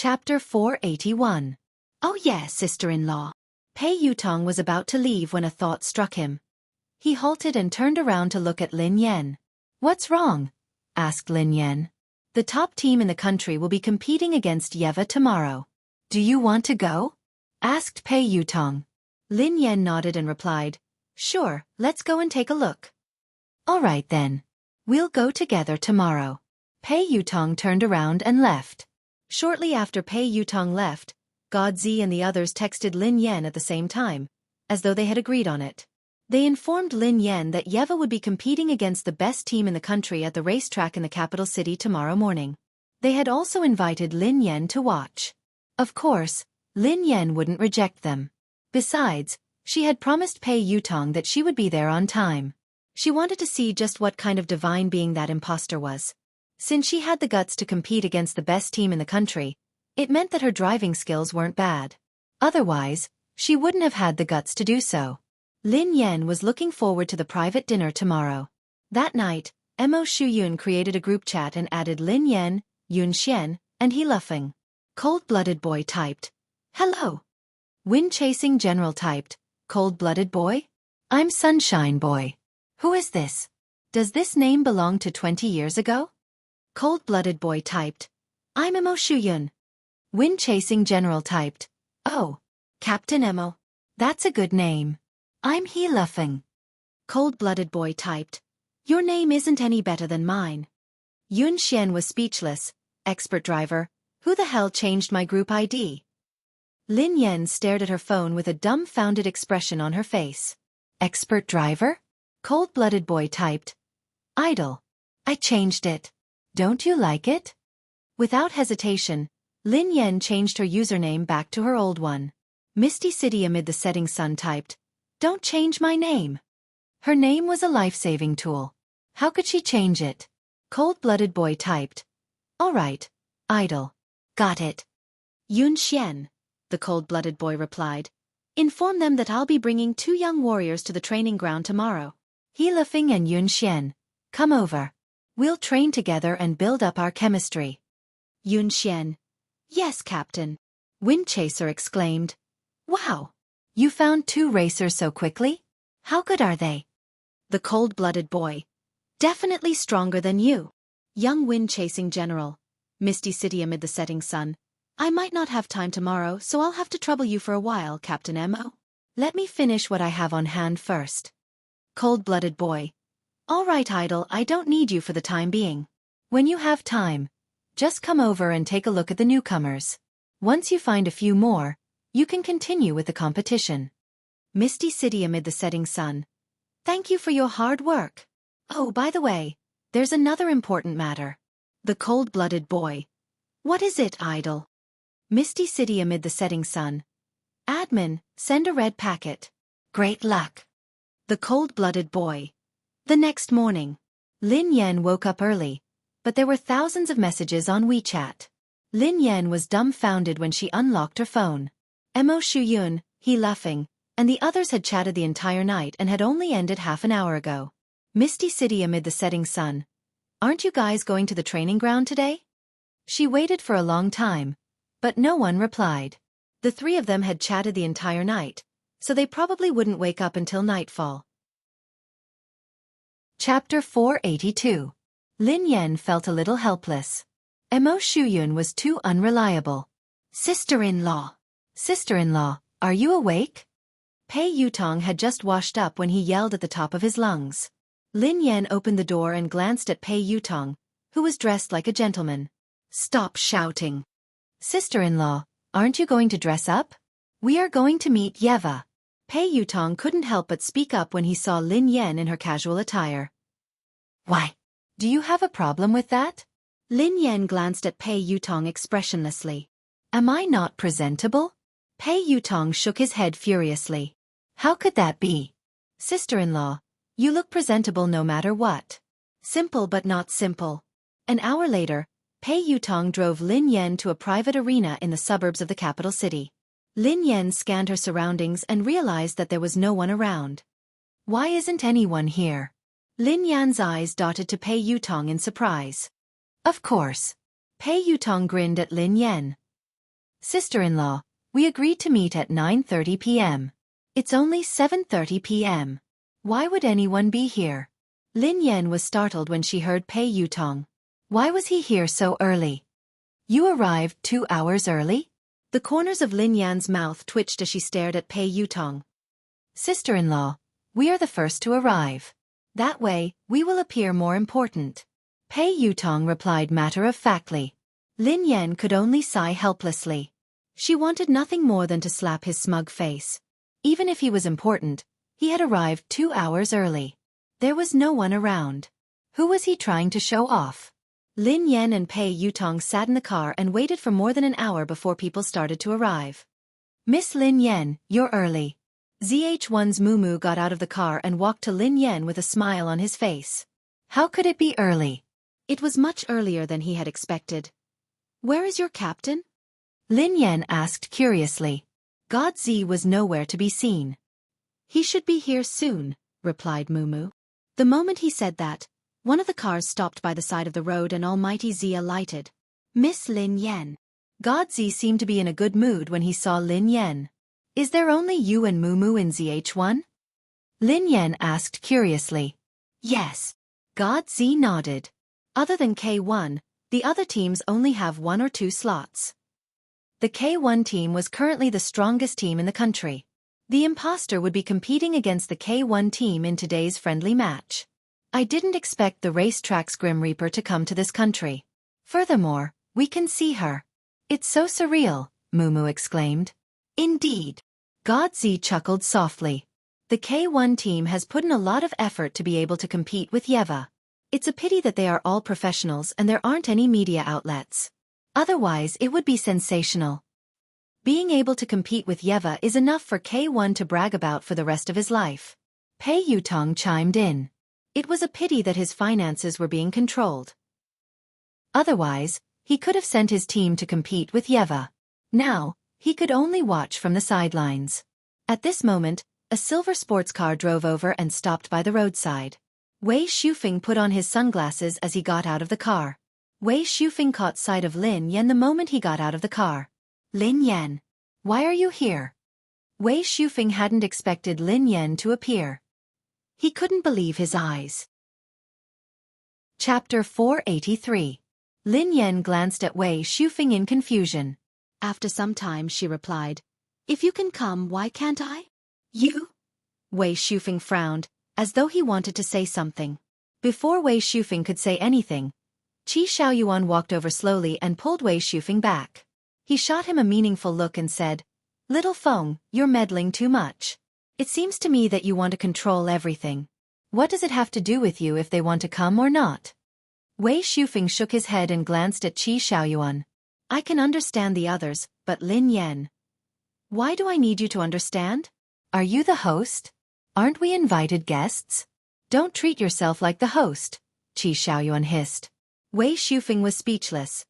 Chapter 481. Oh yes, sister-in-law. Pei Yutong was about to leave when a thought struck him. He halted and turned around to look at Lin Yan. What's wrong? Asked Lin Yan. The top team in the country will be competing against Yeva tomorrow. Do you want to go? Asked Pei Yutong. Lin Yan nodded and replied, Sure, let's go and take a look. All right then. We'll go together tomorrow. Pei Yutong turned around and left. Shortly after Pei Yutong left, Godzi and the others texted Lin Yan at the same time, as though they had agreed on it. They informed Lin Yan that Yeva would be competing against the best team in the country at the racetrack in the capital city tomorrow morning. They had also invited Lin Yan to watch. Of course, Lin Yan wouldn't reject them. Besides, she had promised Pei Yutong that she would be there on time. She wanted to see just what kind of divine being that imposter was. Since she had the guts to compete against the best team in the country, it meant that her driving skills weren't bad. Otherwise, she wouldn't have had the guts to do so. Lin Yan was looking forward to the private dinner tomorrow. That night, Mo Shuyun created a group chat and added Lin Yan, Yun Xian, and He Lufeng. Cold-blooded boy typed, Hello. Wind-chasing general typed, Cold-blooded boy? I'm Sunshine boy. Who is this? Does this name belong to 20 years ago? Cold-blooded boy typed, I'm Mo Shuyun. Wind-chasing general typed, Oh, Captain Mo. That's a good name. I'm He Lufeng. Cold-blooded boy typed, Your name isn't any better than mine. Yun Xian was speechless. Expert driver, who the hell changed my group ID? Lin Yan stared at her phone with a dumbfounded expression on her face. Expert driver? Cold-blooded boy typed, Idol. I changed it. Don't you like it? Without hesitation, Lin Yan changed her username back to her old one. Misty City amid the setting sun typed, Don't change my name. Her name was a life-saving tool. How could she change it? Cold-blooded boy typed, All right, Idol. Got it. Yun Xian, the cold-blooded boy replied, Inform them that I'll be bringing 2 young warriors to the training ground tomorrow. He Lufeng and Yun Xian, come over. We'll train together and build up our chemistry. Yun Xian, Yes, Captain. Wind Chaser exclaimed, Wow! You found 2 racers so quickly? How good are they? The cold-blooded boy, Definitely stronger than you. Young wind-chasing general, Misty City amid the setting sun, I might not have time tomorrow, so I'll have to trouble you for a while, Captain Mo. Let me finish what I have on hand first. Cold-blooded boy, All right, Idol, I don't need you for the time being. When you have time, just come over and take a look at the newcomers. Once you find a few more, you can continue with the competition. Misty City amid the setting sun, Thank you for your hard work. Oh, by the way, there's another important matter. The cold-blooded boy, What is it, Idol? Misty City amid the setting sun, Admin, send a red packet. Great luck. The cold-blooded boy. The next morning, Lin Yan woke up early, but there were thousands of messages on WeChat. Lin Yan was dumbfounded when she unlocked her phone. Mo Shuyun, He Lufeng, and the others had chatted the entire night and had only ended half an hour ago. Misty City amid the setting sun, Aren't you guys going to the training ground today? She waited for a long time, but no one replied. The 3 of them had chatted the entire night, so they probably wouldn't wake up until nightfall. Chapter 482. Lin Yan felt a little helpless. Mo Shuyun was too unreliable. Sister-in-law. Sister-in-law, are you awake? Pei Yutong had just washed up when he yelled at the top of his lungs. Lin Yan opened the door and glanced at Pei Yutong, who was dressed like a gentleman. Stop shouting. Sister-in-law, aren't you going to dress up? We are going to meet Yeva. Pei Yutong couldn't help but speak up when he saw Lin Yan in her casual attire. Why? Do you have a problem with that? Lin Yan glanced at Pei Yutong expressionlessly. Am I not presentable? Pei Yutong shook his head furiously. How could that be? Sister-in-law, you look presentable no matter what. Simple but not simple. An hour later, Pei Yutong drove Lin Yan to a private arena in the suburbs of the capital city. Lin Yan scanned her surroundings and realized that there was no one around. Why isn't anyone here? Lin Yan's eyes darted to Pei Yutong in surprise. Of course. Pei Yutong grinned at Lin Yan. Sister-in-law, we agreed to meet at 9:30 p.m. It's only 7:30 p.m. Why would anyone be here? Lin Yan was startled when she heard Pei Yutong. Why was he here so early? You arrived 2 hours early? The corners of Lin Yan's mouth twitched as she stared at Pei Yutong. Sister-in-law, we are the first to arrive. That way, we will appear more important. Pei Yutong replied matter-of-factly. Lin Yan could only sigh helplessly. She wanted nothing more than to slap his smug face. Even if he was important, he had arrived 2 hours early. There was no one around. Who was he trying to show off? Lin Yan and Pei Yutong sat in the car and waited for more than an hour before people started to arrive. Miss Lin Yan, you're early. ZH1's Mumu got out of the car and walked to Lin Yan with a smile on his face. How could it be early? It was much earlier than he had expected. Where is your captain? Lin Yan asked curiously. God Z was nowhere to be seen. He should be here soon, replied Mumu. The moment he said that, one of the cars stopped by the side of the road and Almighty Z alighted. Miss Lin Yan. God Z seemed to be in a good mood when he saw Lin Yan. Is there only you and Mumu in ZH1? Lin Yan asked curiously. Yes. God Z nodded. Other than K1, the other teams only have 1 or 2 slots. The K1 team was currently the strongest team in the country. The imposter would be competing against the K1 team in today's friendly match. I didn't expect the racetrack's Grim Reaper to come to this country. Furthermore, we can see her. It's so surreal, Mumu exclaimed. Indeed. God Z chuckled softly. The K1 team has put in a lot of effort to be able to compete with Yeva. It's a pity that they are all professionals and there aren't any media outlets. Otherwise it would be sensational. Being able to compete with Yeva is enough for K1 to brag about for the rest of his life. Pei Yutong chimed in. It was a pity that his finances were being controlled. Otherwise, he could have sent his team to compete with Yeva. Now, he could only watch from the sidelines. At this moment, a silver sports car drove over and stopped by the roadside. Wei Shufeng put on his sunglasses as he got out of the car. Wei Shufeng caught sight of Lin Yan the moment he got out of the car. Lin Yan. Why are you here? Wei Shufeng hadn't expected Lin Yan to appear. He couldn't believe his eyes. Chapter 483. Lin Yan glanced at Wei Shufeng in confusion. After some time she replied, If you can come, why can't I? You? Wei Shufeng frowned, as though he wanted to say something. Before Wei Shufeng could say anything, Qi Xiaoyuan walked over slowly and pulled Wei Shufeng back. He shot him a meaningful look and said, Little Feng, you're meddling too much. It seems to me that you want to control everything. What does it have to do with you if they want to come or not? Wei Shufeng shook his head and glanced at Qi Xiaoyuan. I can understand the others, but Lin Yan. Why do I need you to understand? Are you the host? Aren't we invited guests? Don't treat yourself like the host, Qi Xiaoyuan hissed. Wei Shufeng was speechless.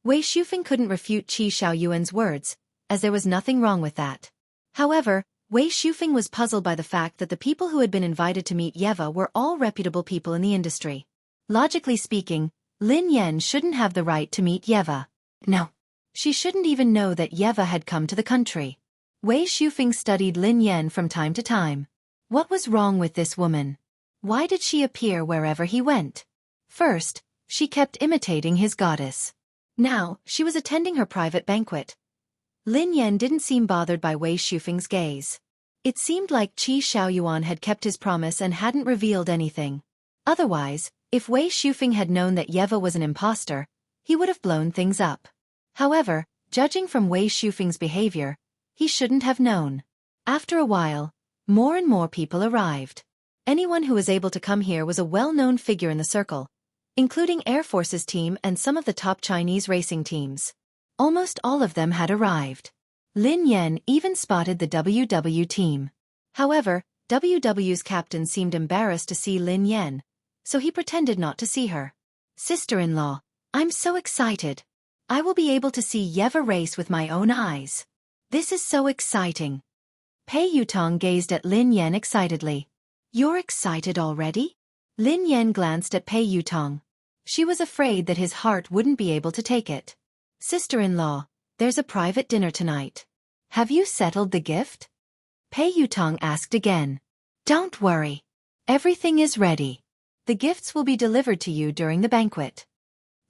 Wei Shufeng couldn't refute Qi Xiaoyuan's words, as there was nothing wrong with that. However, Wei Shufeng was puzzled by the fact that the people who had been invited to meet Yeva were all reputable people in the industry. Logically speaking, Lin Yan shouldn't have the right to meet Yeva. No. She shouldn't even know that Yeva had come to the country. Wei Shufeng studied Lin Yan from time to time. What was wrong with this woman? Why did she appear wherever he went? First, she kept imitating his goddess. Now, she was attending her private banquet. Lin Yan didn't seem bothered by Wei Shufeng's gaze. It seemed like Qi Xiaoyuan had kept his promise and hadn't revealed anything. Otherwise, if Wei Shufeng had known that Yeva was an imposter, he would have blown things up. However, judging from Wei Shufeng's behavior, he shouldn't have known. After a while, more and more people arrived. Anyone who was able to come here was a well-known figure in the circle, including Air Force's team and some of the top Chinese racing teams. Almost all of them had arrived. Lin Yan even spotted the WW team. However, WW's captain seemed embarrassed to see Lin Yan, so he pretended not to see her. Sister-in-law, I'm so excited. I will be able to see Yeva race with my own eyes. This is so exciting. Pei Yutong gazed at Lin Yan excitedly. You're excited already? Lin Yan glanced at Pei Yutong. She was afraid that his heart wouldn't be able to take it. Sister-in-law, There's a private dinner tonight. Have you settled the gift? Pei Yutong asked again. Don't worry. Everything is ready. The gifts will be delivered to you during the banquet.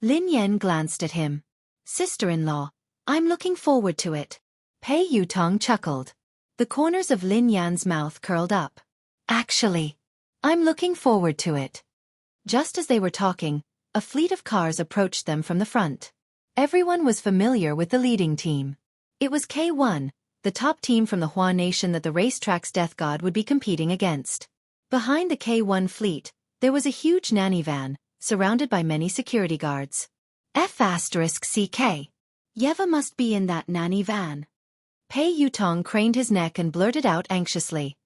Lin Yan glanced at him. Sister-in-law, I'm looking forward to it. Pei Yutong chuckled. The corners of Lin Yan's mouth curled up. Actually, I'm looking forward to it. Just as they were talking, a fleet of cars approached them from the front. Everyone was familiar with the leading team. It was K1, the top team from the Hua Nation that the racetrack's death god would be competing against. Behind the K1 fleet, there was a huge nanny van, surrounded by many security guards. F***CK. Yeva must be in that nanny van. Pei Yutong craned his neck and blurted out anxiously.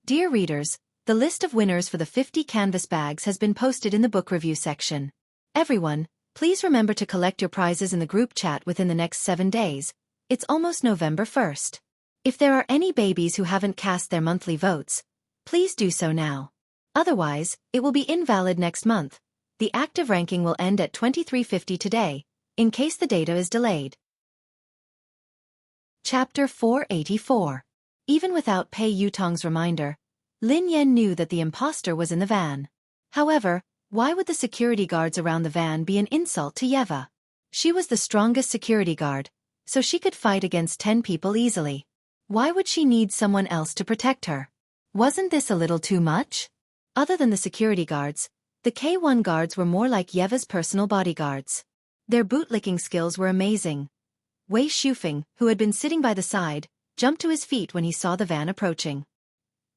Dear readers, the list of winners for the 50 canvas bags has been posted in the book review section. Everyone, please remember to collect your prizes in the group chat within the next 7 days. It's almost November 1st. If there are any babies who haven't cast their monthly votes, please do so now. Otherwise, it will be invalid next month. The active ranking will end at 2350 today, in case the data is delayed. Chapter 484. Even without Pei Yutong's reminder, Lin Yan knew that the imposter was in the van. However, why would the security guards around the van be an insult to Yeva? She was the strongest security guard, so she could fight against 10 people easily. Why would she need someone else to protect her? Wasn't this a little too much? Other than the security guards, the K1 guards were more like Yeva's personal bodyguards. Their bootlicking skills were amazing. Wei Shufeng, who had been sitting by the side, jumped to his feet when he saw the van approaching.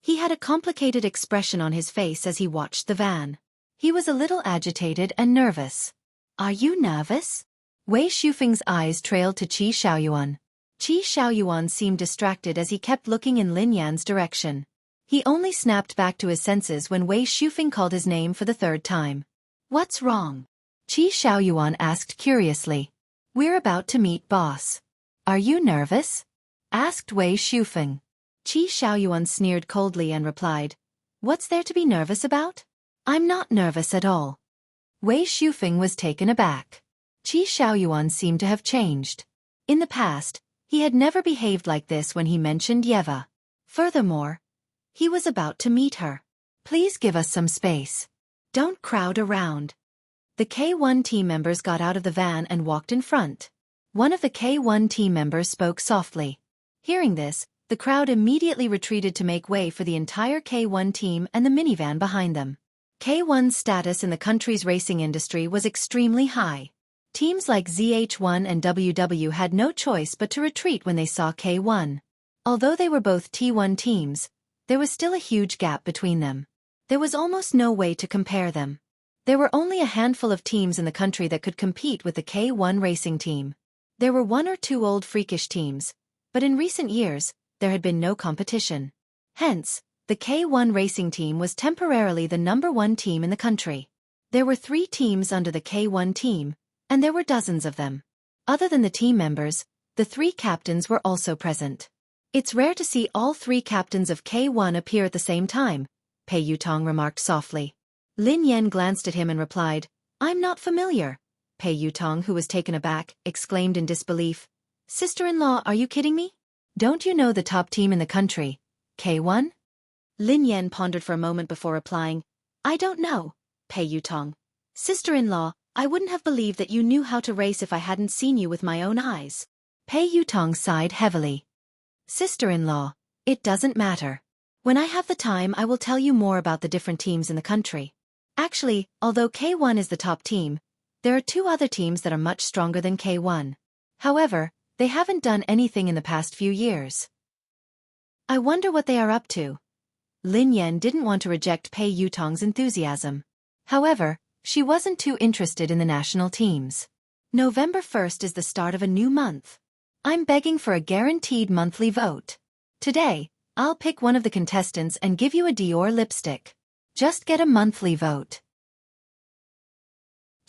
He had a complicated expression on his face as he watched the van. He was a little agitated and nervous. Are you nervous? Wei Shufeng's eyes trailed to Qi Xiaoyuan. Qi Xiaoyuan seemed distracted as he kept looking in Lin Yan's direction. He only snapped back to his senses when Wei Shufeng called his name for the 3rd time. What's wrong? Qi Xiaoyuan asked curiously. We're about to meet boss. Are you nervous? Asked Wei Shufeng. Qi Xiaoyuan sneered coldly and replied, What's there to be nervous about? I'm not nervous at all. Wei Shufeng was taken aback. Qi Xiaoyuan seemed to have changed. In the past, he had never behaved like this when he mentioned Yeva. Furthermore, he was about to meet her. Please give us some space. Don't crowd around. The K1 team members got out of the van and walked in front. One of the K1 team members spoke softly. Hearing this, the crowd immediately retreated to make way for the entire K1 team and the minivan behind them. K1's status in the country's racing industry was extremely high. Teams like ZH1 and WW had no choice but to retreat when they saw K1. Although they were both T1 teams, there was still a huge gap between them. There was almost no way to compare them. There were only a handful of teams in the country that could compete with the K1 racing team. There were 1 or 2 old freakish teams, but in recent years, there had been no competition. Hence, the K1 racing team was temporarily the #1 team in the country. There were 3 teams under the K1 team, and there were dozens of them. Other than the team members, the 3 captains were also present. It's rare to see all 3 captains of K1 appear at the same time, Pei Yutong remarked softly. Lin Yan glanced at him and replied, I'm not familiar. Pei Yutong, who was taken aback, exclaimed in disbelief. Sister-in-law, are you kidding me? Don't you know the top team in the country, K1? Lin Yan pondered for a moment before replying, I don't know, Pei Yutong. Sister-in-law, I wouldn't have believed that you knew how to race if I hadn't seen you with my own eyes. Pei Yutong sighed heavily. Sister-in-law, it doesn't matter. When I have the time I will tell you more about the different teams in the country. Actually, although K1 is the top team, there are 2 other teams that are much stronger than K1. However, they haven't done anything in the past few years. I wonder what they are up to. Lin Yan didn't want to reject Pei Yutong's enthusiasm. However, she wasn't too interested in the national teams. November 1st is the start of a new month. I'm begging for a guaranteed monthly vote. Today, I'll pick one of the contestants and give you a Dior lipstick. Just get a monthly vote.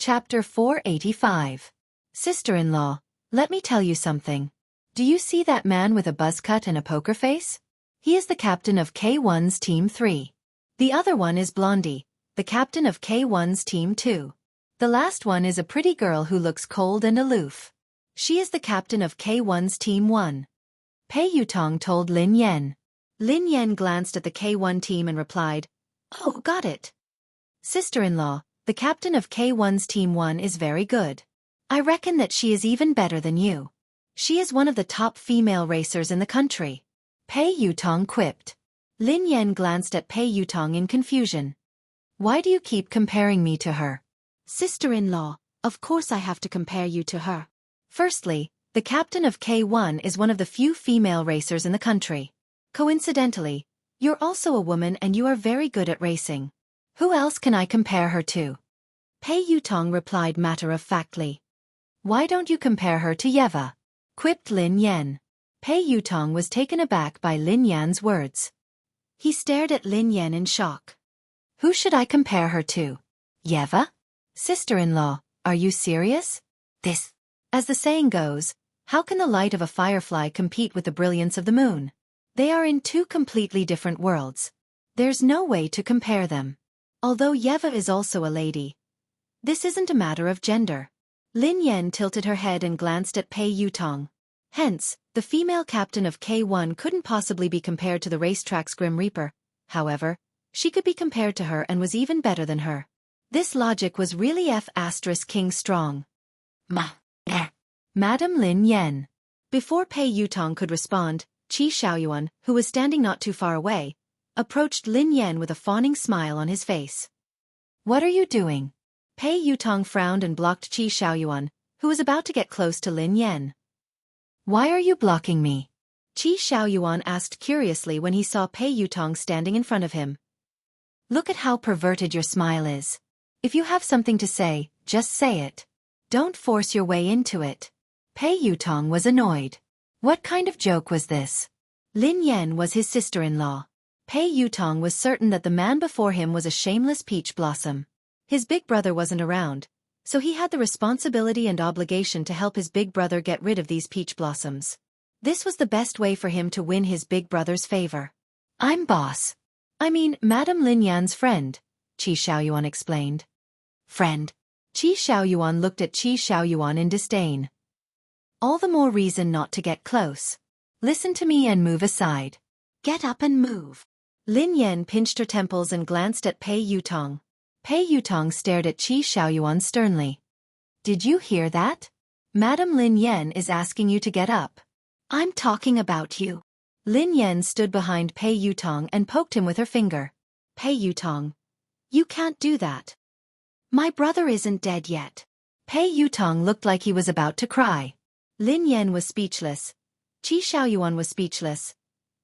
Chapter 485. Sister-in-law, let me tell you something. Do you see that man with a buzz cut and a poker face? He is the captain of K1's Team 3. The other one is Blondie, the captain of K1's Team 2. The last one is a pretty girl who looks cold and aloof. She is the captain of K1's Team 1. Pei Yutong told Lin Yan. Lin Yan glanced at the K1 team and replied, "Oh, got it. Sister-in-law, the captain of K1's Team 1 is very good. I reckon that she is even better than you. She is one of the top female racers in the country." Pei Yutong quipped. Lin Yan glanced at Pei Yutong in confusion. "Why do you keep comparing me to her?" "Sister-in-law, of course I have to compare you to her. Firstly, the captain of K1 is one of the few female racers in the country. Coincidentally, you're also a woman and you are very good at racing. Who else can I compare her to?" Pei Yutong replied matter-of-factly. "Why don't you compare her to Yeva?" quipped Lin Yan. Pei Yutong was taken aback by Lin Yan's words. He stared at Lin Yan in shock. "Who should I compare her to? Yeva? Sister-in-law, are you serious? As the saying goes, how can the light of a firefly compete with the brilliance of the moon? They are in two completely different worlds. There's no way to compare them. Although Yeva is also a lady. This isn't a matter of gender." Lin Yan tilted her head and glanced at Pei Yutong. Hence, the female captain of K1 couldn't possibly be compared to the racetrack's Grim Reaper. However, she could be compared to her and was even better than her. This logic was really F***king strong. Madam Lin Yan. Before Pei Yutong could respond, Qi Xiaoyuan, who was standing not too far away, approached Lin Yan with a fawning smile on his face. "What are you doing?" Pei Yutong frowned and blocked Qi Xiaoyuan, who was about to get close to Lin Yan. "Why are you blocking me?" Qi Xiaoyuan asked curiously when he saw Pei Yutong standing in front of him. "Look at how perverted your smile is. If you have something to say, just say it. Don't force your way into it." Pei Yutong was annoyed. What kind of joke was this? Lin Yan was his sister-in-law. Pei Yutong was certain that the man before him was a shameless peach blossom. His big brother wasn't around, so he had the responsibility and obligation to help his big brother get rid of these peach blossoms. This was the best way for him to win his big brother's favor. "I'm boss. I mean, Madam Lin Yan's friend," Qi Xiaoyuan explained. "Friend?" Qi Xiaoyuan looked at Qi Xiaoyuan in disdain. "All the more reason not to get close. Listen to me and move aside. Get up and move." Lin Yan pinched her temples and glanced at Pei Yutong. Pei Yutong stared at Qi Xiaoyuan sternly. "Did you hear that? Madam Lin Yan is asking you to get up." "I'm talking about you." Lin Yan stood behind Pei Yutong and poked him with her finger. "Pei Yutong, you can't do that. My brother isn't dead yet." Pei Yutong looked like he was about to cry. Lin Yan was speechless. Qi Xiaoyuan was speechless.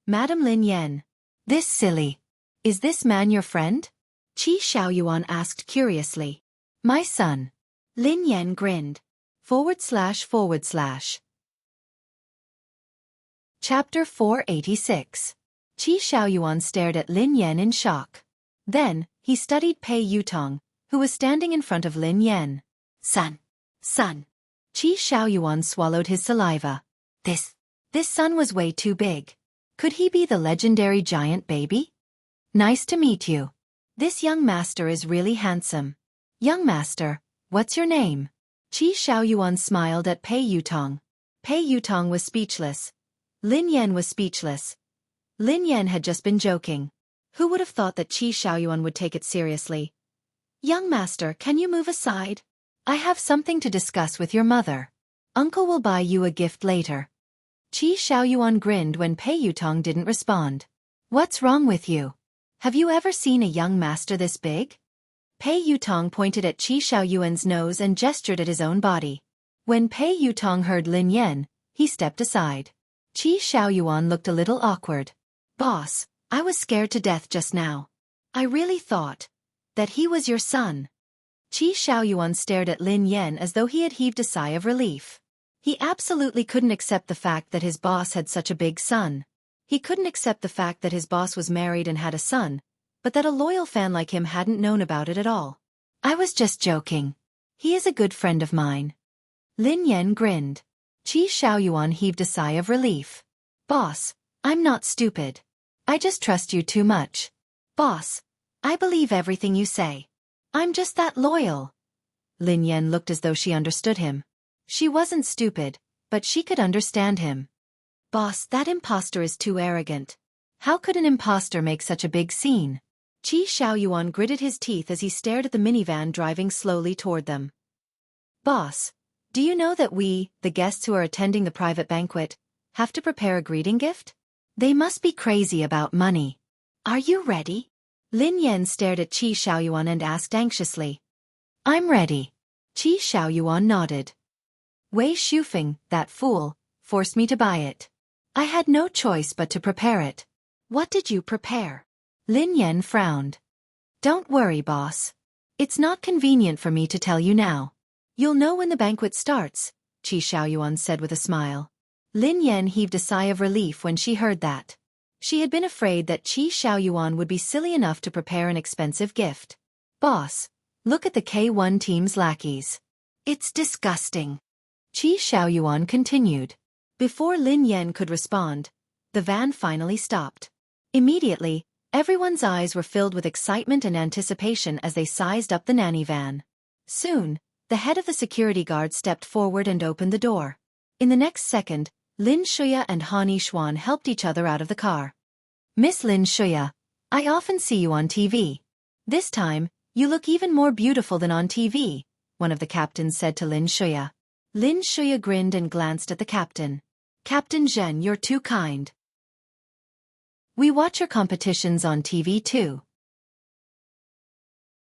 "Madam Lin Yan. This silly. Is this man your friend?" Qi Xiaoyuan asked curiously. "My son." Lin Yan grinned. // Chapter 486. Qi Xiaoyuan stared at Lin Yan in shock. Then, he studied Pei Yutong, who was standing in front of Lin Yan. Son. Qi Xiaoyuan swallowed his saliva. This son was way too big. Could he be the legendary giant baby? "Nice to meet you. This young master is really handsome." "Young master, what's your name?" Qi Xiaoyuan smiled at Pei Yutong. Pei Yutong was speechless. Lin Yan was speechless. Lin Yan had just been joking. Who would have thought that Qi Xiaoyuan would take it seriously? "Young master, can you move aside? I have something to discuss with your mother. Uncle will buy you a gift later." Qi Xiaoyuan grinned when Pei Yutong didn't respond. "What's wrong with you? Have you ever seen a young master this big?" Pei Yutong pointed at Qi Xiaoyuan's nose and gestured at his own body. When Pei Yutong heard Lin Yan, he stepped aside. Qi Xiaoyuan looked a little awkward. "Boss, I was scared to death just now. I really thought that he was your son." Qi Xiaoyuan stared at Lin Yan as though he had heaved a sigh of relief. He absolutely couldn't accept the fact that his boss had such a big son. He couldn't accept the fact that his boss was married and had a son, but that a loyal fan like him hadn't known about it at all. "I was just joking. He is a good friend of mine." Lin Yan grinned. Qi Xiaoyuan heaved a sigh of relief. "Boss, I'm not stupid. I just trust you too much. Boss, I believe everything you say. I'm just that loyal." Lin Yan looked as though she understood him. She wasn't stupid, but she could understand him. Boss, that imposter is too arrogant. How could an imposter make such a big scene? Qi Xiaoyuan gritted his teeth as he stared at the minivan driving slowly toward them. Boss, do you know that we, the guests who are attending the private banquet, have to prepare a greeting gift? They must be crazy about money. Are you ready? Lin Yan stared at Qi Xiaoyuan and asked anxiously. I'm ready. Qi Xiaoyuan nodded. Wei Shufeng, that fool, forced me to buy it. I had no choice but to prepare it. What did you prepare? Lin Yan frowned. Don't worry, boss. It's not convenient for me to tell you now. You'll know when the banquet starts, Qi Xiaoyuan said with a smile. Lin Yan heaved a sigh of relief when she heard that. She had been afraid that Qi Xiaoyuan would be silly enough to prepare an expensive gift. Boss, look at the K1 team's lackeys. It's disgusting. Qi Xiaoyuan continued. Before Lin Yan could respond, the van finally stopped. Immediately, everyone's eyes were filled with excitement and anticipation as they sized up the nanny van. Soon, the head of the security guard stepped forward and opened the door. In the next second, Lin Shuya and Han Yishuan helped each other out of the car. Miss Lin Shuya, I often see you on TV. This time, you look even more beautiful than on TV, one of the captains said to Lin Shuya. Lin Shuya grinned and glanced at the captain. Captain Zhen, you're too kind. We watch your competitions on TV too.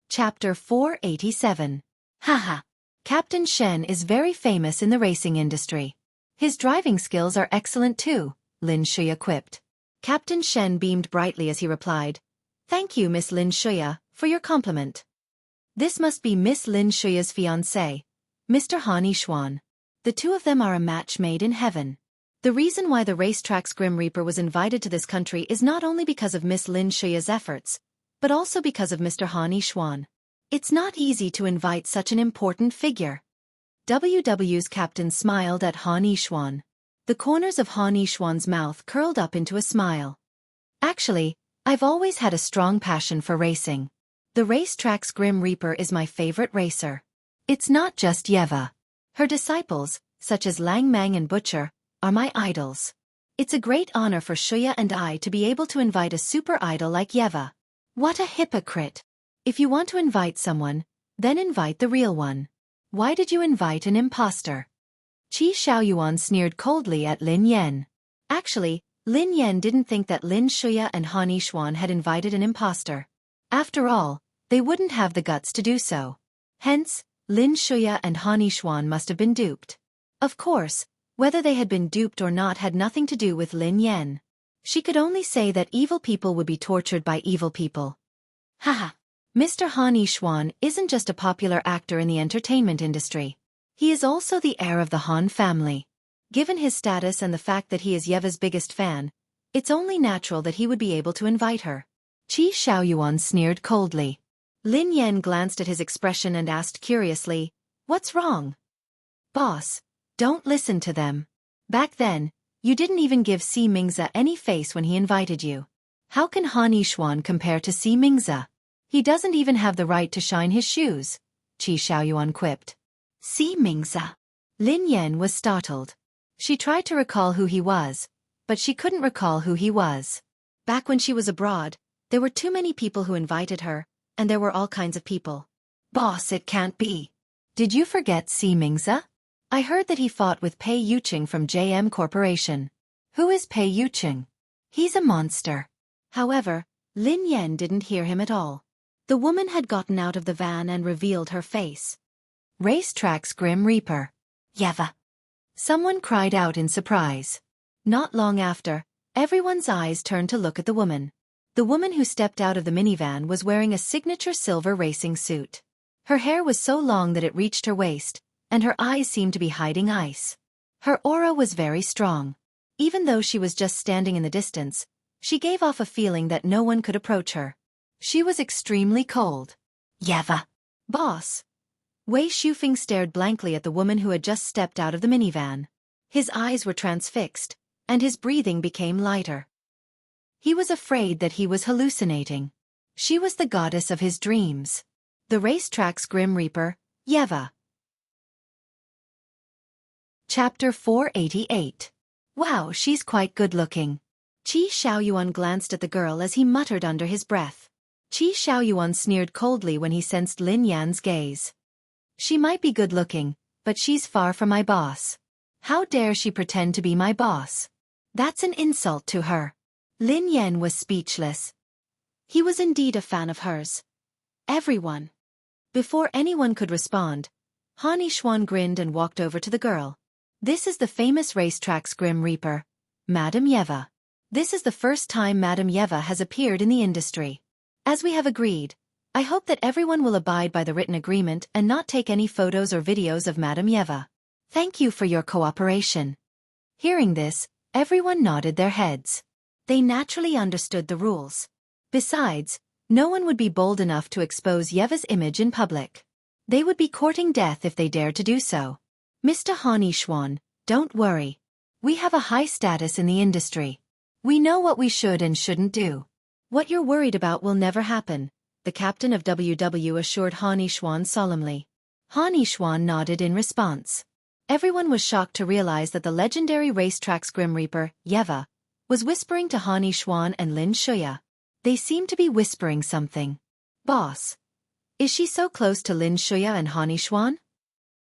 Chapter 487. Haha. Captain Shen is very famous in the racing industry. His driving skills are excellent too, Lin Shuya quipped. Captain Shen beamed brightly as he replied, Thank you, Miss Lin Shuya, for your compliment. This must be Miss Lin Shuya's fiancé, Mr. Han Yishuan. The two of them are a match made in heaven. The reason why the racetrack's Grim Reaper was invited to this country is not only because of Miss Lin Shuya's efforts, but also because of Mr. Han Yishuan. It's not easy to invite such an important figure. WW's captain smiled at Han Yishuan. The corners of Han Yishuan's mouth curled up into a smile. Actually, I've always had a strong passion for racing. The racetrack's Grim Reaper is my favorite racer. It's not just Yeva. Her disciples, such as Lang Mang and Butcher, are my idols. It's a great honor for Shuya and I to be able to invite a super idol like Yeva. What a hypocrite. If you want to invite someone, then invite the real one. Why did you invite an imposter? Qi Xiaoyuan sneered coldly at Lin Yan. Actually, Lin Yan didn't think that Lin Shuya and Han Yishuan had invited an imposter. After all, they wouldn't have the guts to do so. Hence, Lin Shuya and Han Yishuan must have been duped. Of course, whether they had been duped or not had nothing to do with Lin Yan. She could only say that evil people would be tortured by evil people. Haha. Mr. Han Yishuan isn't just a popular actor in the entertainment industry. He is also the heir of the Han family. Given his status and the fact that he is Yeva's biggest fan, it's only natural that he would be able to invite her. Qi Xiaoyuan sneered coldly. Lin Yan glanced at his expression and asked curiously, What's wrong? Boss, don't listen to them. Back then, you didn't even give Si Mingze any face when he invited you. How can Han Yishuan compare to Si Mingze? He doesn't even have the right to shine his shoes, Qi Xiaoyuan quipped. Si Mingze. Lin Yan was startled. She tried to recall who he was, but she couldn't recall who he was. Back when she was abroad, there were too many people who invited her, and there were all kinds of people. Boss, it can't be. Did you forget Si Mingze? I heard that he fought with Pei Yuqing from JM Corporation. Who is Pei Yuqing? He's a monster. However, Lin Yan didn't hear him at all. The woman had gotten out of the van and revealed her face. Racetrack's Grim Reaper. Yeva. Someone cried out in surprise. Not long after, everyone's eyes turned to look at the woman. The woman who stepped out of the minivan was wearing a signature silver racing suit. Her hair was so long that it reached her waist, and her eyes seemed to be hiding ice. Her aura was very strong. Even though she was just standing in the distance, she gave off a feeling that no one could approach her. She was extremely cold. Yeva. Boss. Wei Shufeng stared blankly at the woman who had just stepped out of the minivan. His eyes were transfixed, and his breathing became lighter. He was afraid that he was hallucinating. She was the goddess of his dreams. The racetrack's Grim Reaper, Yeva. Chapter 488. Wow, she's quite good-looking. Qi Xiaoyuan glanced at the girl as he muttered under his breath. Qi Xiaoyuan sneered coldly when he sensed Lin Yan's gaze. She might be good-looking, but she's far from my boss. How dare she pretend to be my boss? That's an insult to her. Lin Yan was speechless. He was indeed a fan of hers. Everyone. Before anyone could respond, Han Yishuan grinned and walked over to the girl. This is the famous racetrack's Grim Reaper, Madame Yeva. This is the first time Madame Yeva has appeared in the industry. As we have agreed, I hope that everyone will abide by the written agreement and not take any photos or videos of Madame Yeva. Thank you for your cooperation. Hearing this, everyone nodded their heads. They naturally understood the rules. Besides, no one would be bold enough to expose Yeva's image in public. They would be courting death if they dared to do so. Mr. Han Yishuan, don't worry. We have a high status in the industry. We know what we should and shouldn't do. What you're worried about will never happen, the captain of WW assured Han Yishuan solemnly. Han Yishuan nodded in response. Everyone was shocked to realize that the legendary racetrack's Grim Reaper, Yeva, was whispering to Han Yishuan and Lin Shuya. They seemed to be whispering something. Boss. Is she so close to Lin Shuya and Han Yishuan?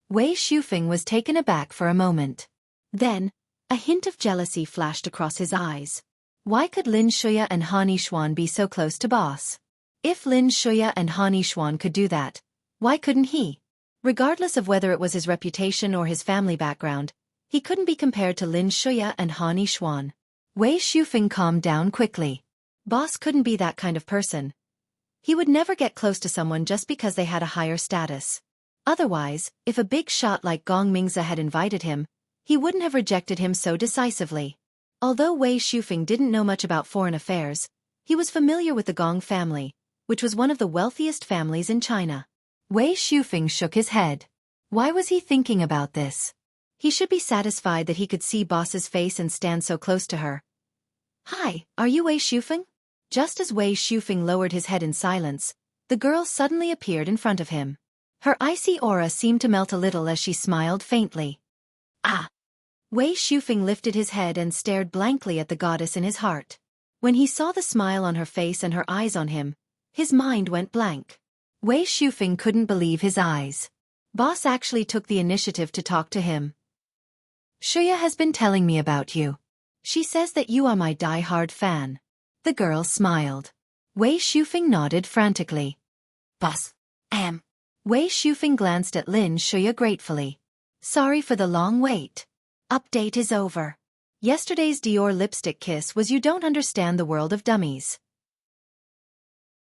Wei Shufeng was taken aback for a moment. Then, a hint of jealousy flashed across his eyes. Why could Lin Shuya and Han Yishuan be so close to boss? If Lin Shuya and Han Yishuan could do that, why couldn't he? Regardless of whether it was his reputation or his family background, he couldn't be compared to Lin Shuya and Han Yishuan. Wei Shufeng calmed down quickly. Boss couldn't be that kind of person. He would never get close to someone just because they had a higher status. Otherwise, if a big shot like Gong Mingze had invited him, he wouldn't have rejected him so decisively. Although Wei Shufeng didn't know much about foreign affairs, he was familiar with the Gong family, which was one of the wealthiest families in China. Wei Shufeng shook his head. Why was he thinking about this? He should be satisfied that he could see boss's face and stand so close to her. Hi, are you Wei Shufeng? Just as Wei Shufeng lowered his head in silence, the girl suddenly appeared in front of him. Her icy aura seemed to melt a little as she smiled faintly. Ah! Wei Shufeng lifted his head and stared blankly at the goddess in his heart. When he saw the smile on her face and her eyes on him, his mind went blank. Wei Shufeng couldn't believe his eyes. Boss actually took the initiative to talk to him. Shuya has been telling me about you. She says that you are my die-hard fan. The girl smiled. Wei Shufeng nodded frantically. Boss, am. Wei Shufeng glanced at Lin Shuya gratefully. Sorry for the long wait. Update is over. Yesterday's Dior lipstick kiss was you don't understand the world of dummies.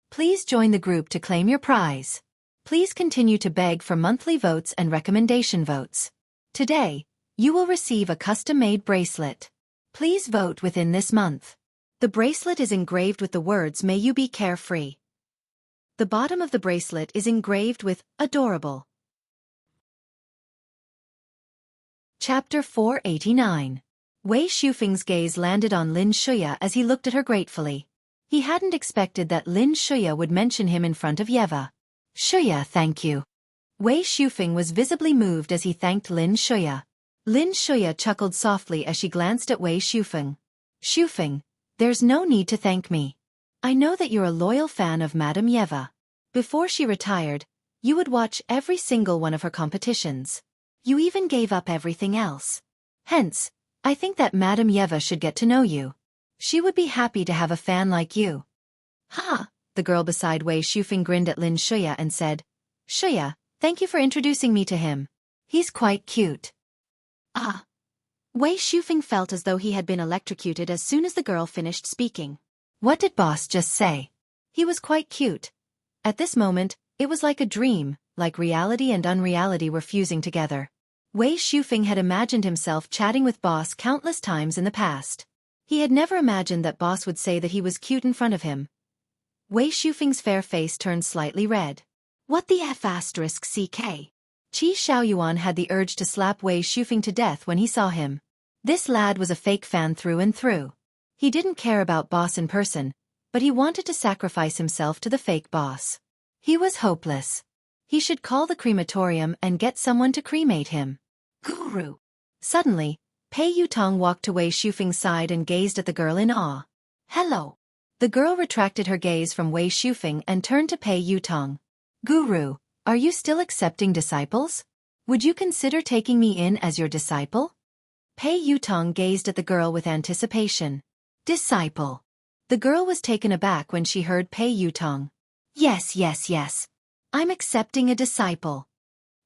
Please join the group to claim your prize. Please continue to beg for monthly votes and recommendation votes. Today, you will receive a custom-made bracelet. Please vote within this month. The bracelet is engraved with the words "May you be carefree." The bottom of the bracelet is engraved with "Adorable." Chapter 489. Wei Shufeng's gaze landed on Lin Shuya as he looked at her gratefully. He hadn't expected that Lin Shuya would mention him in front of Yeva. Shuya, thank you. Wei Shufeng was visibly moved as he thanked Lin Shuya. Lin Shuya chuckled softly as she glanced at Wei Shufeng. Shufeng, there's no need to thank me. I know that you're a loyal fan of Madame Yeva. Before she retired, you would watch every single one of her competitions. You even gave up everything else. Hence, I think that Madame Yeva should get to know you. She would be happy to have a fan like you. Ha! The girl beside Wei Shufeng grinned at Lin Shuya and said, Shuya, thank you for introducing me to him. He's quite cute. Ah! Wei Shufeng felt as though he had been electrocuted as soon as the girl finished speaking. What did boss just say? He was quite cute. At this moment, it was like a dream, like reality and unreality were fusing together. Wei Shufeng had imagined himself chatting with boss countless times in the past. He had never imagined that boss would say that he was cute in front of him. Wei Shufeng's fair face turned slightly red. What the F***CK? Qi Xiaoyuan had the urge to slap Wei Shufeng to death when he saw him. This lad was a fake fan through and through. He didn't care about boss in person, but he wanted to sacrifice himself to the fake boss. He was hopeless. He should call the crematorium and get someone to cremate him. Guru! Suddenly, Pei Yutong walked to Wei Shufeng's side and gazed at the girl in awe. Hello. The girl retracted her gaze from Wei Shufeng and turned to Pei Yutong. Guru, are you still accepting disciples? Would you consider taking me in as your disciple? Pei Yutong gazed at the girl with anticipation. Disciple. The girl was taken aback when she heard Pei Yutong. Yes, yes, yes. I'm accepting a disciple.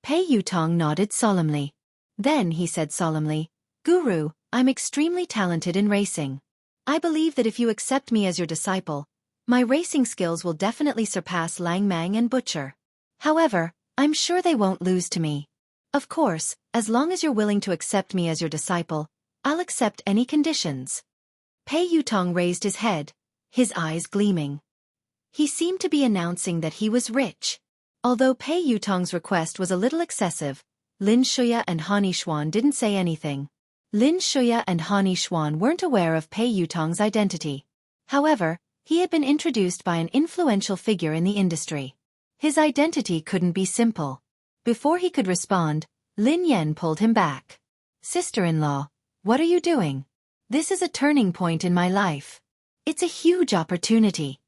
Pei Yutong nodded solemnly. Then he said solemnly, Guru, I'm extremely talented in racing. I believe that if you accept me as your disciple, my racing skills will definitely surpass Lang Mang and Butcher. However, I'm sure they won't lose to me. Of course, as long as you're willing to accept me as your disciple, I'll accept any conditions. Pei Yutong raised his head, his eyes gleaming. He seemed to be announcing that he was rich. Although Pei Yutong's request was a little excessive, Lin Shuya and Han Yishuan didn't say anything. Lin Shuya and Han Yishuan weren't aware of Pei Yutong's identity. However, he had been introduced by an influential figure in the industry. His identity couldn't be simple. Before he could respond, Lin Yan pulled him back. Sister-in-law, what are you doing? This is a turning point in my life. It's a huge opportunity.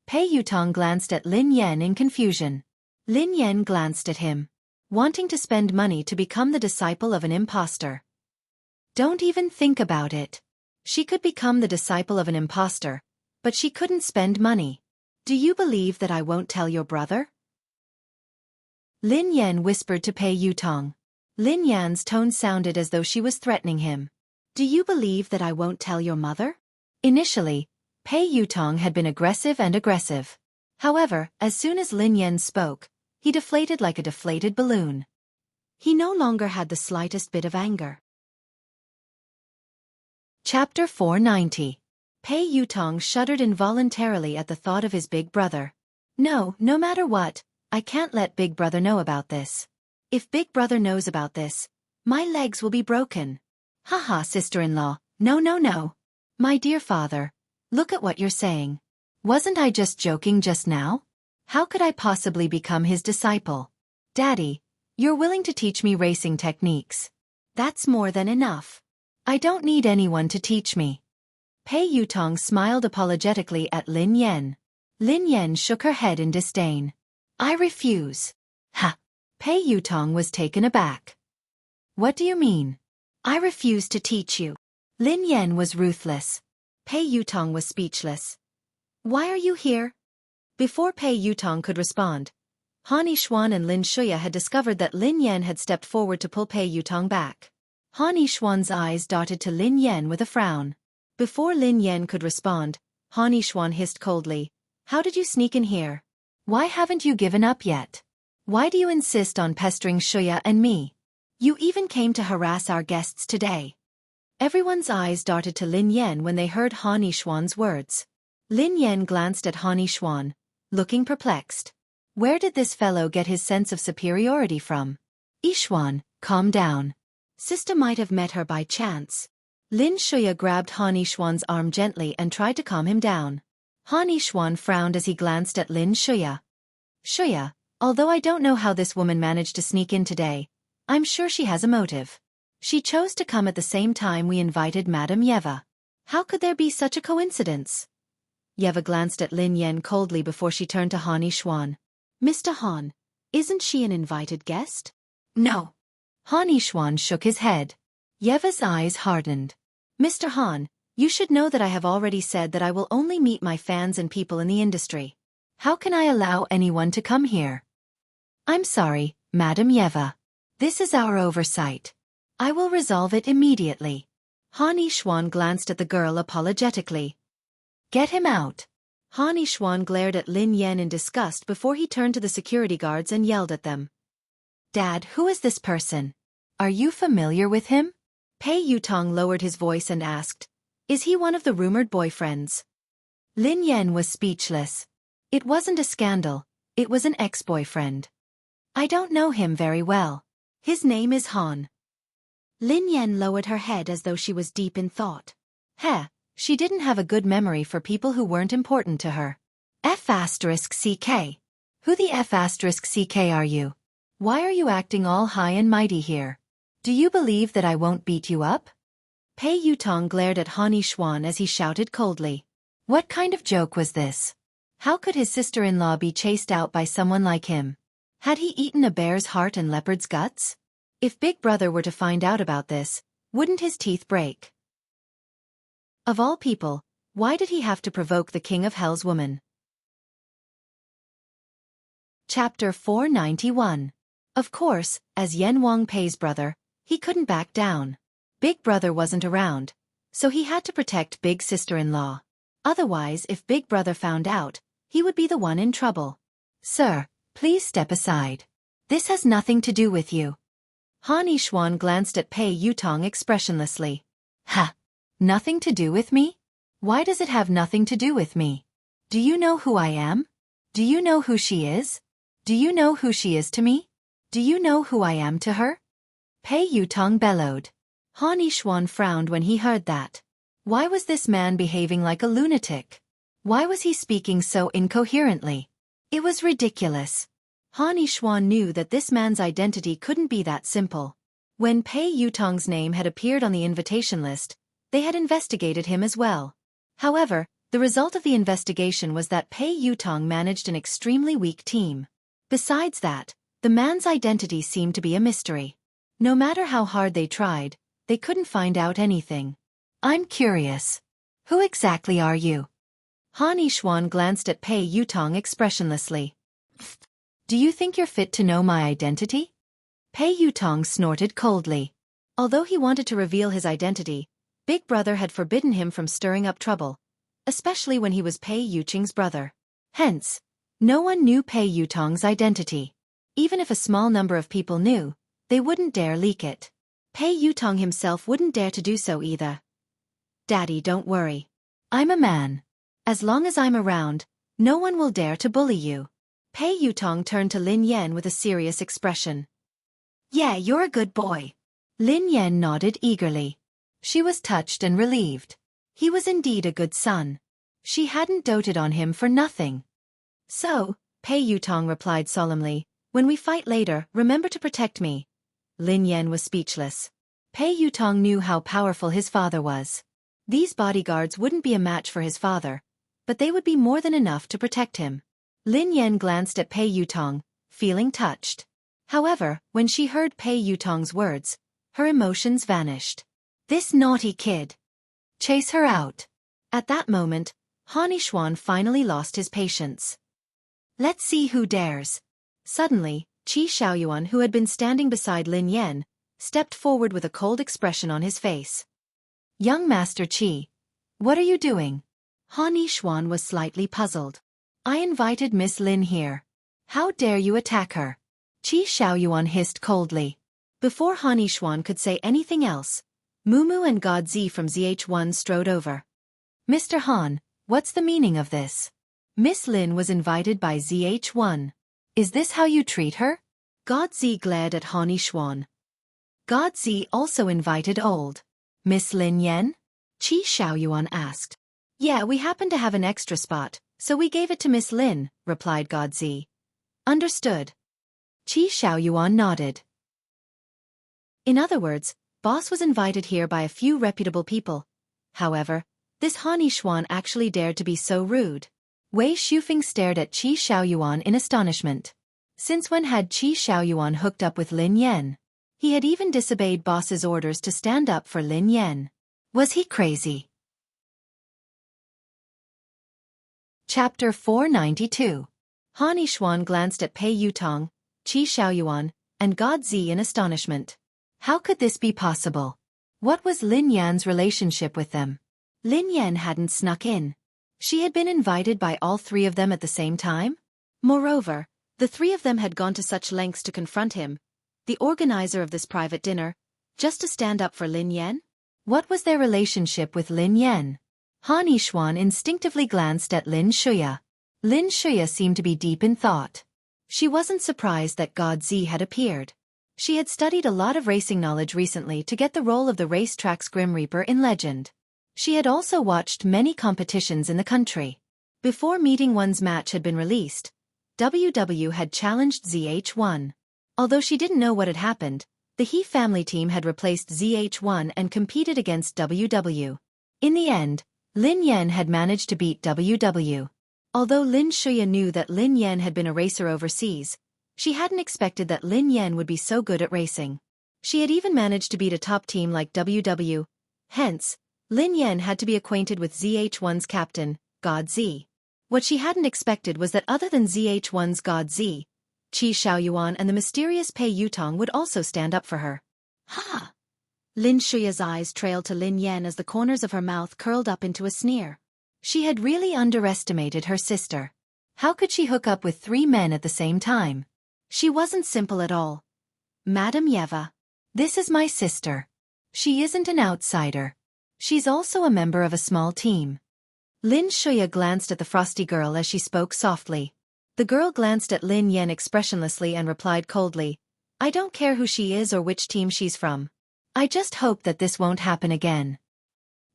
Pei Yutong glanced at Lin Yan in confusion. Lin Yan glanced at him, wanting to spend money to become the disciple of an impostor. Don't even think about it. She could become the disciple of an impostor, but she couldn't spend money. Do you believe that I won't tell your brother? Lin Yan whispered to Pei Yutong. Lin Yan's tone sounded as though she was threatening him. Do you believe that I won't tell your mother? Initially, Pei Yutong had been aggressive. However, as soon as Lin Yan spoke, he deflated like a deflated balloon. He no longer had the slightest bit of anger. Chapter 490. Pei Yutong shuddered involuntarily at the thought of his big brother. No matter what, I can't let Big Brother know about this. If Big Brother knows about this, my legs will be broken. Haha, sister-in-law, no. My dear father, look at what you're saying. Wasn't I just joking just now? How could I possibly become his disciple? Daddy, you're willing to teach me racing techniques. That's more than enough. I don't need anyone to teach me. Pei Yutong smiled apologetically at Lin Yan. Lin Yan shook her head in disdain. I refuse. Ha! Pei Yutong was taken aback. What do you mean? I refuse to teach you. Lin Yan was ruthless. Pei Yutong was speechless. Why are you here? Before Pei Yutong could respond, Han Yishuan and Lin Shuya had discovered that Lin Yan had stepped forward to pull Pei Yutong back. Han Yishuan's eyes darted to Lin Yan with a frown. Before Lin Yan could respond, Han Yishuan hissed coldly, How did you sneak in here? Why haven't you given up yet? Why do you insist on pestering Shuya and me? You even came to harass our guests today. Everyone's eyes darted to Lin Yan when they heard Han Yishuan's words. Lin Yan glanced at Han Yishuan, looking perplexed. Where did this fellow get his sense of superiority from? Yishuan, calm down. Sister might have met her by chance. Lin Shuya grabbed Han Yishuan's arm gently and tried to calm him down. Han Yishuan frowned as he glanced at Lin Shuya. Shuya, although I don't know how this woman managed to sneak in today, I'm sure she has a motive. She chose to come at the same time we invited Madame Yeva. How could there be such a coincidence? Yeva glanced at Lin Yan coldly before she turned to Han Yishuan. Mr. Han, isn't she an invited guest? No. Han Yishuan shook his head. Yeva's eyes hardened. Mr. Han, you should know that I have already said that I will only meet my fans and people in the industry. How can I allow anyone to come here? I'm sorry, Madame Yeva. This is our oversight. I will resolve it immediately. Han Yishuan glanced at the girl apologetically. Get him out. Han Yishuan glared at Lin Yan in disgust before he turned to the security guards and yelled at them. Dad, who is this person? Are you familiar with him? Pei Yutong lowered his voice and asked, Is he one of the rumored boyfriends? Lin Yan was speechless. It wasn't a scandal, it was an ex-boyfriend. I don't know him very well. His name is Han. Lin Yan lowered her head as though she was deep in thought. She didn't have a good memory for people who weren't important to her. F***CK. Who the F***CK are you? Why are you acting all high and mighty here? Do you believe that I won't beat you up? Pei Yutong glared at Han Xuan as he shouted coldly. What kind of joke was this? How could his sister-in-law be chased out by someone like him? Had he eaten a bear's heart and leopard's guts? If Big Brother were to find out about this, wouldn't his teeth break? Of all people, why did he have to provoke the King of Hell's woman? Chapter 491. Of course, as Yan Wang Pei's brother, he couldn't back down. Big Brother wasn't around, so he had to protect Big Sister-in-law. Otherwise, if Big Brother found out, he would be the one in trouble. Sir, please step aside. This has nothing to do with you. Han Yishuan glanced at Pei Yutong expressionlessly. Ha! Nothing to do with me? Why does it have nothing to do with me? Do you know who I am? Do you know who she is? Do you know who she is to me? Do you know who I am to her? Pei Yutong bellowed. Han Yishuan frowned when he heard that. Why was this man behaving like a lunatic? Why was he speaking so incoherently? It was ridiculous. Han Yishuan knew that this man's identity couldn't be that simple. When Pei Yutong's name had appeared on the invitation list, they had investigated him as well. However, the result of the investigation was that Pei Yutong managed an extremely weak team. Besides that, the man's identity seemed to be a mystery. No matter how hard they tried, they couldn't find out anything. I'm curious. Who exactly are you? Han Yishuan glanced at Pei Yutong expressionlessly. Do you think you're fit to know my identity? Pei Yutong snorted coldly. Although he wanted to reveal his identity, Big Brother had forbidden him from stirring up trouble, especially when he was Pei Yuqing's brother. Hence, no one knew Pei Yutong's identity. Even if a small number of people knew, they wouldn't dare leak it. Pei Yutong himself wouldn't dare to do so either. Daddy, don't worry. I'm a man. As long as I'm around, no one will dare to bully you. Pei Yutong turned to Lin Yan with a serious expression. Yeah, you're a good boy. Lin Yan nodded eagerly. She was touched and relieved. He was indeed a good son. She hadn't doted on him for nothing. So, Pei Yutong replied solemnly, when we fight later, remember to protect me. Lin Yan was speechless. Pei Yutong knew how powerful his father was. These bodyguards wouldn't be a match for his father, but they would be more than enough to protect him. Lin Yan glanced at Pei Yutong, feeling touched. However, when she heard Pei Yutong's words, her emotions vanished. This naughty kid. Chase her out. At that moment, Han Yishuan finally lost his patience. Let's see who dares. Suddenly, Qi Xiaoyuan, who had been standing beside Lin Yan, stepped forward with a cold expression on his face. Young Master Qi, what are you doing? Han Yishuan was slightly puzzled. I invited Miss Lin here. How dare you attack her? Qi Xiaoyuan hissed coldly. Before Han Yishuan could say anything else, Mumu and God Zi from ZH1 strode over. Mr. Han, what's the meaning of this? Miss Lin was invited by ZH1. Is this how you treat her? God Zi glared at Han Yishuan. God Zi also invited old Miss Lin Yan? Qi Xiaoyuan asked. Yeah, we happen to have an extra spot, so we gave it to Miss Lin, replied God Zi. Understood. Qi Xiaoyuan nodded. In other words, Boss was invited here by a few reputable people. However, this Han Yishuan actually dared to be so rude. Wei Shufeng stared at Qi Xiaoyuan in astonishment. Since when had Qi Xiaoyuan hooked up with Lin Yan? He had even disobeyed Boss's orders to stand up for Lin Yan. Was he crazy? Chapter 492. Han Yishuan glanced at Pei Yutong, Qi Xiaoyuan, and God Zi in astonishment. How could this be possible? What was Lin Yan's relationship with them? Lin Yan hadn't snuck in. She had been invited by all three of them at the same time? Moreover, the three of them had gone to such lengths to confront him, the organizer of this private dinner, just to stand up for Lin Yan? What was their relationship with Lin Yan? Han Yishuan instinctively glanced at Lin Shuya. Lin Shuya seemed to be deep in thought. She wasn't surprised that God Zi had appeared. She had studied a lot of racing knowledge recently to get the role of the racetrack's Grim Reaper in Legend. She had also watched many competitions in the country. Before Meeting One's match had been released, WW had challenged ZH1. Although she didn't know what had happened, The He family team had replaced ZH1 and competed against WW. In the end, Lin Yan had managed to beat WW. Although Lin Shuya knew that Lin Yan had been a racer overseas, she hadn't expected that Lin Yan would be so good at racing. She had even managed to beat a top team like WW. Hence, Lin Yan had to be acquainted with ZH1's captain, God Z. What she hadn't expected was that other than ZH1's God Z, Qi Xiaoyuan and the mysterious Pei Yutong would also stand up for her. Ha! Lin Shuya's eyes trailed to Lin Yan as the corners of her mouth curled up into a sneer. She had really underestimated her sister. How could she hook up with 3 men at the same time? She wasn't simple at all. Madam Yeva. This is my sister. She isn't an outsider. She's also a member of a small team. Lin Shuya glanced at the frosty girl as she spoke softly. The girl glanced at Lin Yan expressionlessly and replied coldly, I don't care who she is or which team she's from. I just hope that this won't happen again.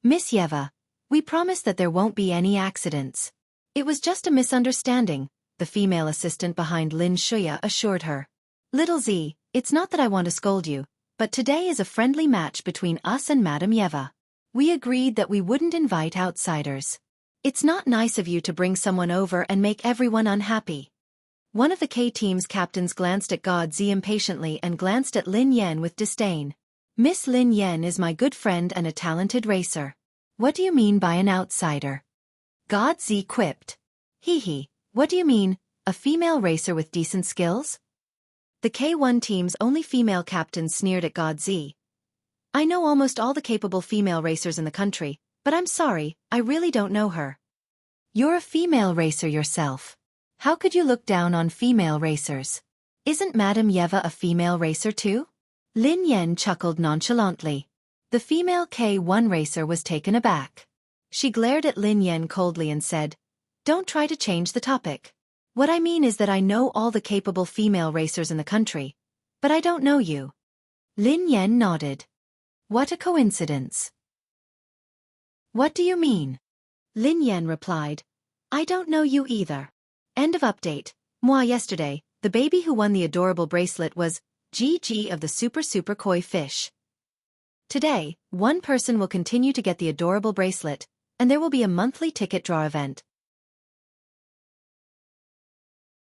Miss Yeva, we promise that there won't be any accidents. It was just a misunderstanding, the female assistant behind Lin Shuya assured her. Little Z, it's not that I want to scold you, but today is a friendly match between us and Madam Yeva. We agreed that we wouldn't invite outsiders. It's not nice of you to bring someone over and make everyone unhappy. One of the K team's captains glanced at God Z impatiently and glanced at Lin Yan with disdain. Miss Lin Yan is my good friend and a talented racer. What do you mean by an outsider? God Z quipped. Hee hee, what do you mean, a female racer with decent skills? The K1 team's only female captain sneered at God Z. I know almost all the capable female racers in the country, but I'm sorry, I really don't know her. You're a female racer yourself. How could you look down on female racers? Isn't Madam Yeva a female racer too? Lin Yan chuckled nonchalantly. The female K1 racer was taken aback. She glared at Lin Yan coldly and said, Don't try to change the topic. What I mean is that I know all the capable female racers in the country, but I don't know you. Lin Yan nodded. What a coincidence. What do you mean? Lin Yan replied, I don't know you either. End of update. Moi yesterday, the baby who won the adorable bracelet was GG of the super koi fish. Today, one person will continue to get the adorable bracelet, and there will be a monthly ticket draw event.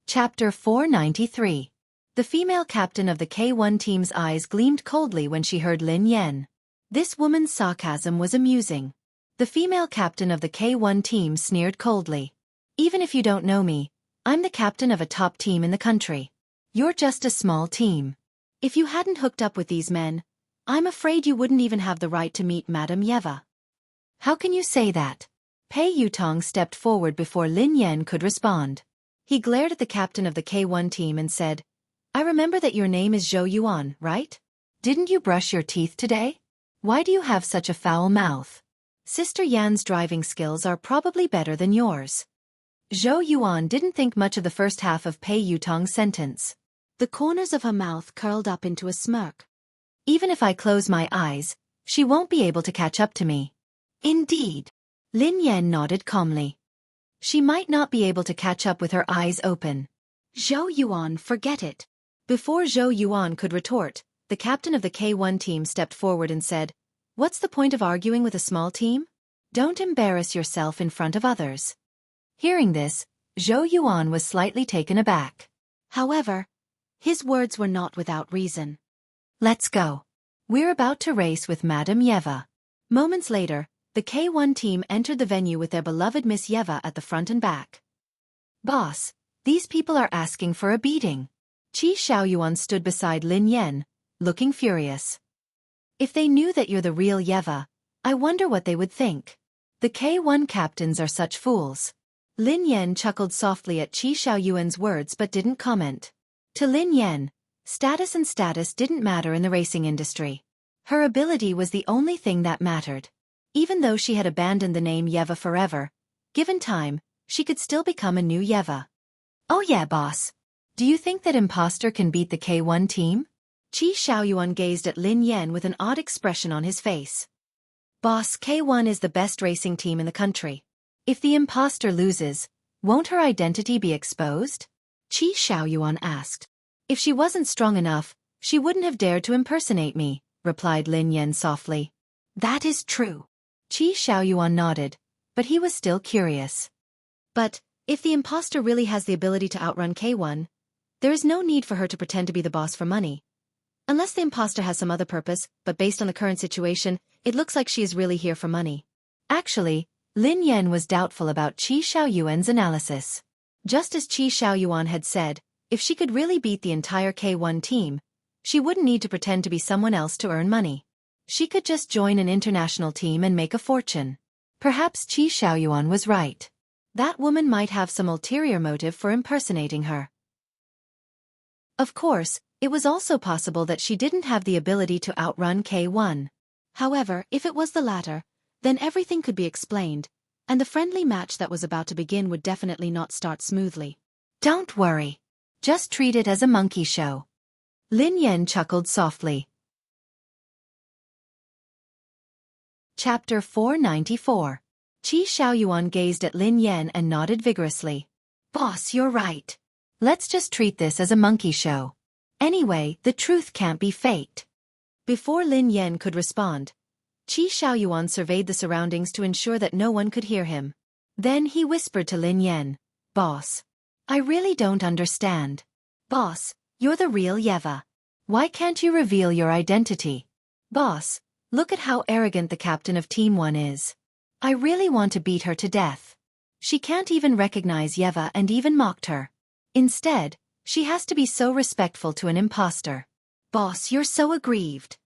Chapter 493. The female captain of the K1 team's eyes gleamed coldly when she heard Lin Yan. This woman's sarcasm was amusing. The female captain of the K1 team sneered coldly. Even if you don't know me, I'm the captain of a top team in the country. You're just a small team. If you hadn't hooked up with these men, I'm afraid you wouldn't even have the right to meet Madam Yeva. How can you say that? Pei Yutong stepped forward before Lin Yan could respond. He glared at the captain of the K1 team and said, I remember that your name is Zhou Yuan, right? Didn't you brush your teeth today? Why do you have such a foul mouth? Sister Yan's driving skills are probably better than yours. Zhou Yuan didn't think much of the first half of Pei Yutong's sentence. The corners of her mouth curled up into a smirk. Even if I close my eyes, she won't be able to catch up to me. Indeed. Lin Yan nodded calmly. She might not be able to catch up with her eyes open. Zhou Yuan, forget it. Before Zhou Yuan could retort, the captain of the K1 team stepped forward and said, What's the point of arguing with a small team? Don't embarrass yourself in front of others. Hearing this, Zhou Yuan was slightly taken aback. However, his words were not without reason. Let's go. We're about to race with Madam Yeva. Moments later, the K1 team entered the venue with their beloved Miss Yeva at the front and back. Boss, these people are asking for a beating. Qi Xiaoyuan stood beside Lin Yan, looking furious. If they knew that you're the real Yeva, I wonder what they would think. The K1 captains are such fools. Lin Yan chuckled softly at Qi Xiaoyuan's words but didn't comment. To Lin Yan, status didn't matter in the racing industry. Her ability was the only thing that mattered. Even though she had abandoned the name Yeva forever, given time, she could still become a new Yeva. Oh yeah, boss. Do you think that imposter can beat the K1 team? Qi Xiaoyuan gazed at Lin Yan with an odd expression on his face. Boss, K1 is the best racing team in the country. If the imposter loses, won't her identity be exposed? Qi Xiaoyuan asked. If she wasn't strong enough, She wouldn't have dared to impersonate me, replied Lin Yan softly. That is true. Qi Xiaoyuan nodded, but he was still curious. But, if the imposter really has the ability to outrun K1, there is no need for her to pretend to be the boss for money. Unless the imposter has some other purpose, but based on the current situation, it looks like she is really here for money. Actually, Lin Yan was doubtful about Qi Xiaoyuan's analysis. Just as Qi Xiaoyuan had said, if she could really beat the entire K1 team, she wouldn't need to pretend to be someone else to earn money. She could just join an international team and make a fortune. Perhaps Qi Xiaoyuan was right. That woman might have some ulterior motive for impersonating her. Of course, it was also possible that she didn't have the ability to outrun K1. However, if it was the latter, then everything could be explained, and the friendly match that was about to begin would definitely not start smoothly. Don't worry. Just treat it as a monkey show. Lin Yan chuckled softly. Chapter 494. Qi Xiaoyuan gazed at Lin Yan and nodded vigorously. Boss, you're right. Let's just treat this as a monkey show. Anyway, the truth can't be faked. Before Lin Yan could respond, Qi Xiaoyuan surveyed the surroundings to ensure that no one could hear him. Then he whispered to Lin Yan, Boss, I really don't understand. Boss, you're the real Yeva. Why can't you reveal your identity? Boss, look at how arrogant the captain of Team 1 is. I really want to beat her to death. She can't even recognize Yeva and even mocked her. Instead, she has to be so respectful to an imposter. Boss, you're so aggrieved.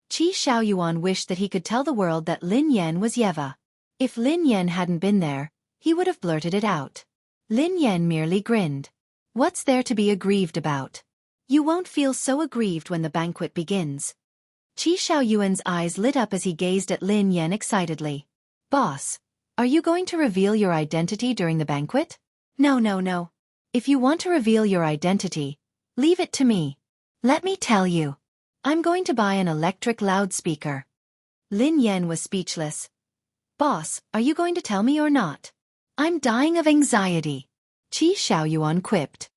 Qi Xiaoyuan wished that he could tell the world that Lin Yan was Yeva. If Lin Yan hadn't been there, he would have blurted it out. Lin Yan merely grinned. What's there to be aggrieved about? You won't feel so aggrieved when the banquet begins. Qi Xiaoyuan's eyes lit up as he gazed at Lin Yan excitedly. Boss, are you going to reveal your identity during the banquet? No. If you want to reveal your identity, leave it to me. Let me tell you. I'm going to buy an electric loudspeaker. Lin Yan was speechless. Boss, are you going to tell me or not? I'm dying of anxiety. Qi Xiaoyuan quipped.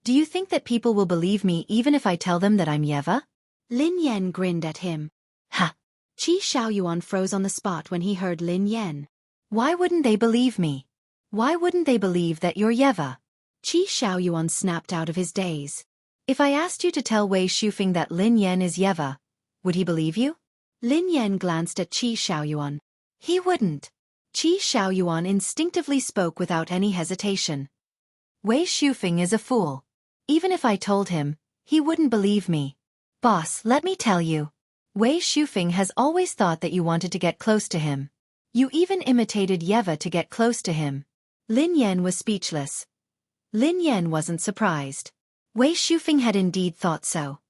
Do you think that people will believe me even if I tell them that I'm Yeva? Lin Yan grinned at him. Ha! Qi Xiaoyuan froze on the spot when he heard Lin Yan. Why wouldn't they believe me? Why wouldn't they believe that you're Yeva? Qi Xiaoyuan snapped out of his daze. If I asked you to tell Wei Shufeng that Lin Yan is Yeva, would he believe you? Lin Yan glanced at Qi Xiaoyuan. He wouldn't. Qi Xiaoyuan instinctively spoke without any hesitation. Wei Shufeng is a fool. Even if I told him, he wouldn't believe me. Boss, let me tell you. Wei Shufeng has always thought that you wanted to get close to him. You even imitated Yeva to get close to him. Lin Yan was speechless. Lin Yan wasn't surprised. Wei Shufeng had indeed thought so.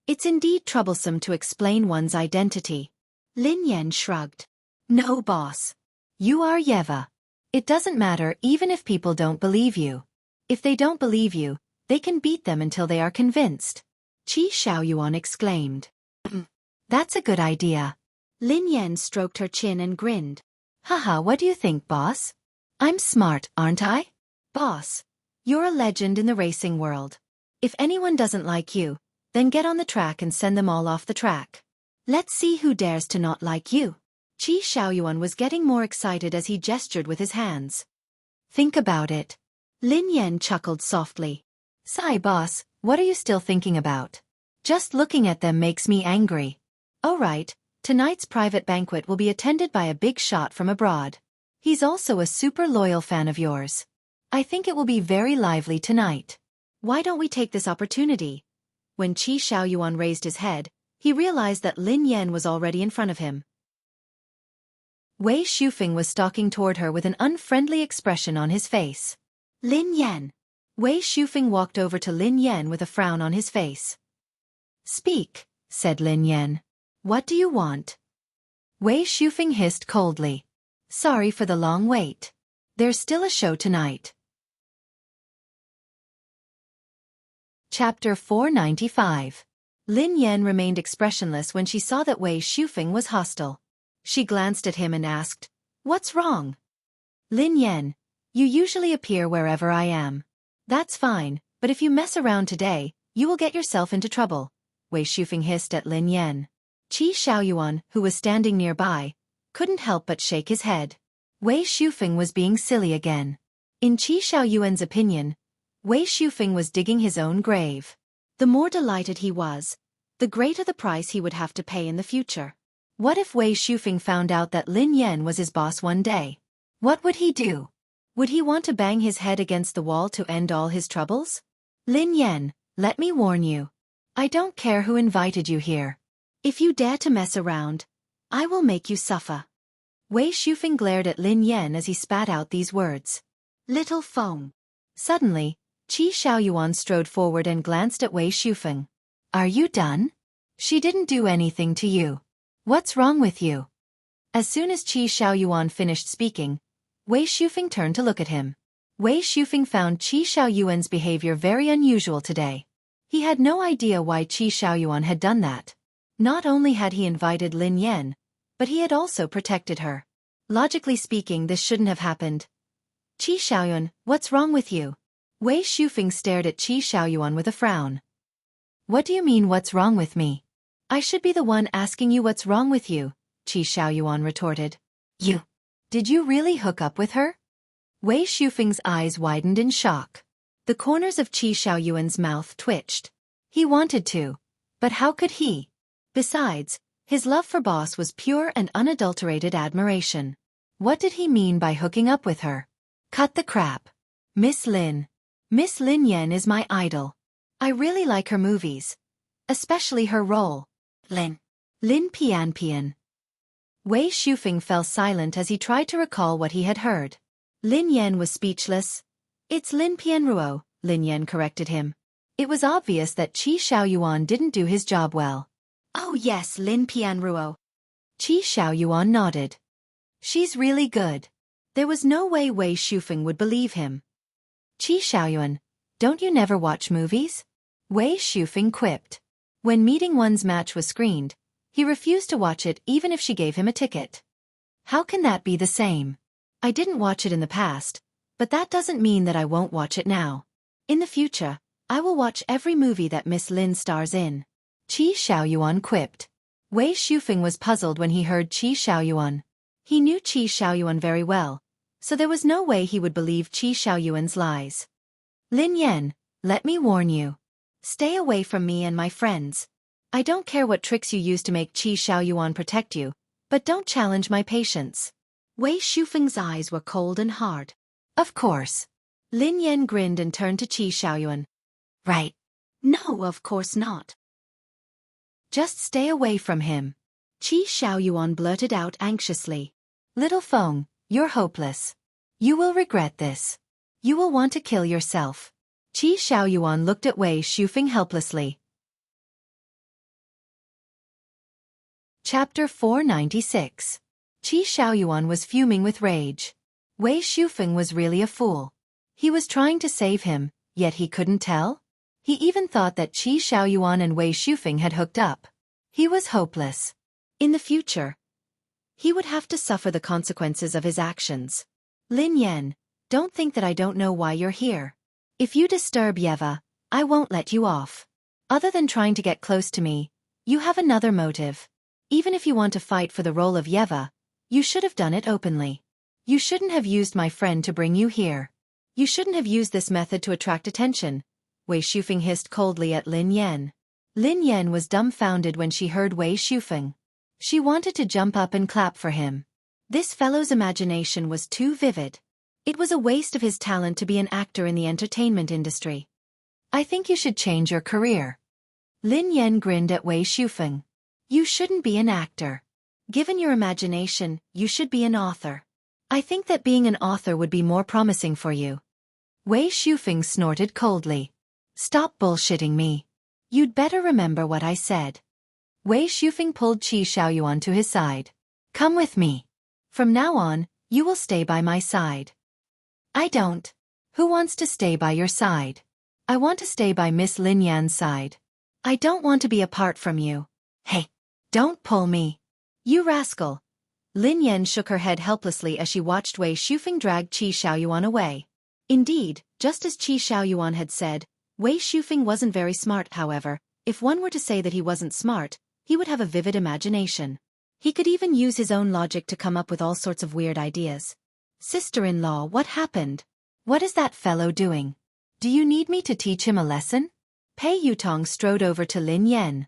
It's indeed troublesome to explain one's identity. Lin Yan shrugged. No, boss. You are Yeva. It doesn't matter even if people don't believe you. If they don't believe you, they can beat them until they are convinced. Qi Xiaoyuan exclaimed. That's a good idea. Lin Yan stroked her chin and grinned. Haha, what do you think, boss? I'm smart, aren't I? Boss, you're a legend in the racing world. If anyone doesn't like you, then get on the track and send them all off the track. Let's see who dares to not like you. Qi Xiaoyuan was getting more excited as he gestured with his hands. Think about it. Lin Yan chuckled softly. Sigh, boss, what are you still thinking about? Just looking at them makes me angry. Oh right, tonight's private banquet will be attended by a big shot from abroad. He's also a super loyal fan of yours. I think it will be very lively tonight. Why don't we take this opportunity? When Qi Xiaoyuan raised his head, he realized that Lin Yan was already in front of him. Wei Shufeng was stalking toward her with an unfriendly expression on his face. Lin Yan. Wei Shufeng walked over to Lin Yan with a frown on his face. Speak, said Lin Yan. What do you want? Wei Shufeng hissed coldly. Sorry for the long wait. There's still a show tonight. Chapter 495. Lin Yan remained expressionless when she saw that Wei Shufeng was hostile. She glanced at him and asked, What's wrong? Lin Yan, you usually appear wherever I am. That's fine, but if you mess around today, you will get yourself into trouble. Wei Shufeng hissed at Lin Yan. Qi Xiaoyuan, who was standing nearby, couldn't help but shake his head. Wei Shufeng was being silly again. In Qi Xiaoyuan's opinion, Wei Shufeng was digging his own grave. The more delighted he was, the greater the price he would have to pay in the future. What if Wei Shufeng found out that Lin Yan was his boss one day? What would he do? Would he want to bang his head against the wall to end all his troubles? Lin Yan, let me warn you. I don't care who invited you here. If you dare to mess around, I will make you suffer. Wei Shufeng glared at Lin Yan as he spat out these words. Little Feng. Suddenly, Qi Xiaoyuan strode forward and glanced at Wei Shufeng. Are you done? She didn't do anything to you. What's wrong with you? As soon as Qi Xiaoyuan finished speaking, Wei Shufeng turned to look at him. Wei Shufeng found Qi Xiaoyuan's behavior very unusual today. He had no idea why Qi Xiaoyuan had done that. Not only had he invited Lin Yan, but he had also protected her. Logically speaking, this shouldn't have happened. Qi Xiaoyuan, what's wrong with you? Wei Shufeng stared at Qi Xiaoyuan with a frown. What do you mean what's wrong with me? I should be the one asking you what's wrong with you, Qi Xiaoyuan retorted. Did you really hook up with her? Wei Shufeng's eyes widened in shock. The corners of Qi Xiaoyuan's mouth twitched. He wanted to, but how could he? Besides, his love for Boss was pure and unadulterated admiration. What did he mean by hooking up with her? Cut the crap. Miss Lin Yan is my idol. I really like her movies. Especially her role. Lin Pian. Wei Shufeng fell silent as he tried to recall what he had heard. Lin Yan was speechless. It's Lin Pianruo, Lin Yan corrected him. It was obvious that Qi Xiaoyuan didn't do his job well. Oh yes, Lin Pianruo. Qi Xiaoyuan nodded. She's really good. There was no way Wei Shufeng would believe him. Qi Xiaoyuan, don't you never watch movies? Wei Shufeng quipped. When Meeting One's match was screened, he refused to watch it even if she gave him a ticket. How can that be the same? I didn't watch it in the past, but that doesn't mean that I won't watch it now. In the future, I will watch every movie that Miss Lin stars in. Qi Xiaoyuan quipped. Wei Shufeng was puzzled when he heard Qi Xiaoyuan. He knew Qi Xiaoyuan very well, so there was no way he would believe Qi Xiaoyuan's lies. Lin Yan, let me warn you. Stay away from me and my friends. I don't care what tricks you use to make Qi Xiaoyuan protect you, but don't challenge my patience. Wei Shufeng's eyes were cold and hard. Of course. Lin Yan grinned and turned to Qi Xiaoyuan. Right. No, of course not. Just stay away from him. Qi Xiaoyuan blurted out anxiously. Little Feng, you're hopeless. You will regret this. You will want to kill yourself. Qi Xiaoyuan looked at Wei Shufeng helplessly. Chapter 496. Qi Xiaoyuan was fuming with rage. Wei Shufeng was really a fool. He was trying to save him, yet he couldn't tell? He even thought that Qi Xiaoyuan and Wei Shufeng had hooked up. He was hopeless. In the future, he would have to suffer the consequences of his actions. Lin Yan, don't think that I don't know why you're here. If you disturb Yeva, I won't let you off. Other than trying to get close to me, you have another motive. Even if you want to fight for the role of Yeva, you should have done it openly. You shouldn't have used my friend to bring you here. You shouldn't have used this method to attract attention, Wei Shufeng hissed coldly at Lin Yan. Lin Yan was dumbfounded when she heard Wei Shufeng. She wanted to jump up and clap for him. This fellow's imagination was too vivid. It was a waste of his talent to be an actor in the entertainment industry. I think you should change your career. Lin Yan grinned at Wei Shufeng. You shouldn't be an actor. Given your imagination, you should be an author. I think that being an author would be more promising for you. Wei Shufeng snorted coldly. Stop bullshitting me. You'd better remember what I said. Wei Shufeng pulled Qi Xiaoyuan to his side. Come with me. From now on, you will stay by my side. I don't. Who wants to stay by your side? I want to stay by Miss Lin Yan's side. I don't want to be apart from you. Hey, don't pull me. You rascal. Lin Yan shook her head helplessly as she watched Wei Shufeng drag Qi Xiaoyuan away. Indeed, just as Qi Xiaoyuan had said, Wei Shufeng wasn't very smart, however, If one were to say that he wasn't smart, he would have a vivid imagination. He could even use his own logic to come up with all sorts of weird ideas. Sister-in-law, what happened? What is that fellow doing? Do you need me to teach him a lesson? Pei Yutong strode over to Lin Yan.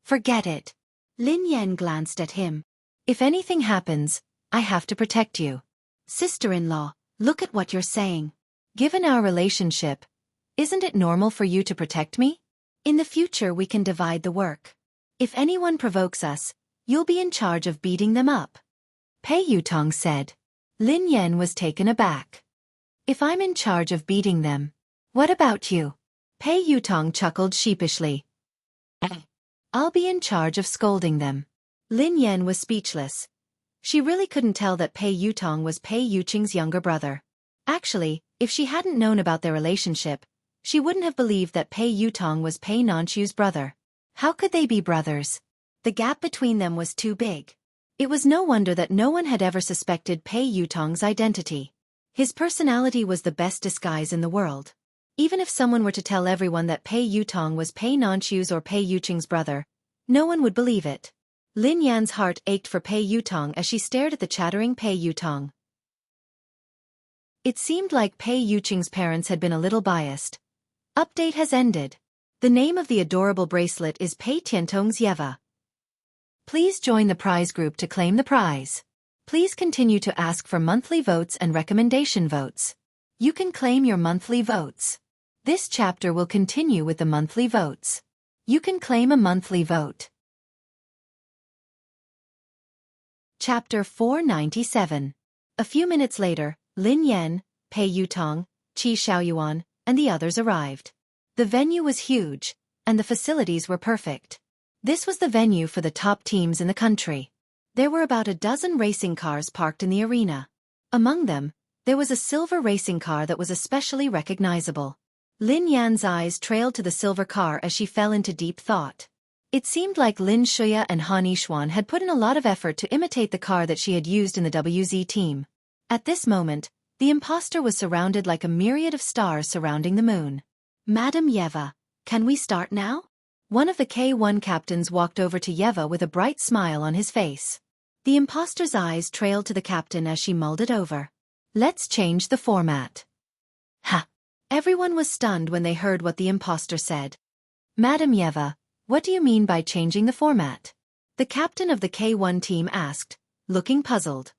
Forget it. Lin Yan glanced at him. If anything happens, I have to protect you. Sister-in-law, look at what you're saying. Given our relationship, isn't it normal for you to protect me? In the future we can divide the work. If anyone provokes us, you'll be in charge of beating them up. Pei Yutong said. Lin Yan was taken aback. If I'm in charge of beating them, what about you? Pei Yutong chuckled sheepishly. I'll be in charge of scolding them. Lin Yan was speechless. She really couldn't tell that Pei Yutong was Pei Yuqing's younger brother. Actually, if she hadn't known about their relationship, she wouldn't have believed that Pei Yutong was Pei Nanchu's brother. How could they be brothers? The gap between them was too big. It was no wonder that no one had ever suspected Pei Yutong's identity. His personality was the best disguise in the world. Even if someone were to tell everyone that Pei Yutong was Pei Nanchu's or Pei Yuqing's brother, no one would believe it. Lin Yan's heart ached for Pei Yutong as she stared at the chattering Pei Yutong. It seemed like Pei Yuqing's parents had been a little biased. Update has ended. The name of the adorable bracelet is Pei Tiantong's Yeva. Please join the prize group to claim the prize. Please continue to ask for monthly votes and recommendation votes. You can claim your monthly votes. This chapter will continue with the monthly votes. You can claim a monthly vote. Chapter 497. A few minutes later, Lin Yan, Pei Yutong, Qi Xiaoyuan, and the others arrived. The venue was huge, and the facilities were perfect. This was the venue for the top teams in the country. There were about a dozen racing cars parked in the arena. Among them, there was a silver racing car that was especially recognizable. Lin Yan's eyes trailed to the silver car as she fell into deep thought. It seemed like Lin Shuya and Han Yishuan had put in a lot of effort to imitate the car that she had used in the WZ team. At this moment, the imposter was surrounded like a myriad of stars surrounding the moon. Madam Yeva, can we start now? One of the K1 captains walked over to Yeva with a bright smile on his face. The imposter's eyes trailed to the captain as she mulled it over. Let's change the format. Ha! Everyone was stunned when they heard what the imposter said. Madam Yeva, what do you mean by changing the format? The captain of the K1 team asked, looking puzzled.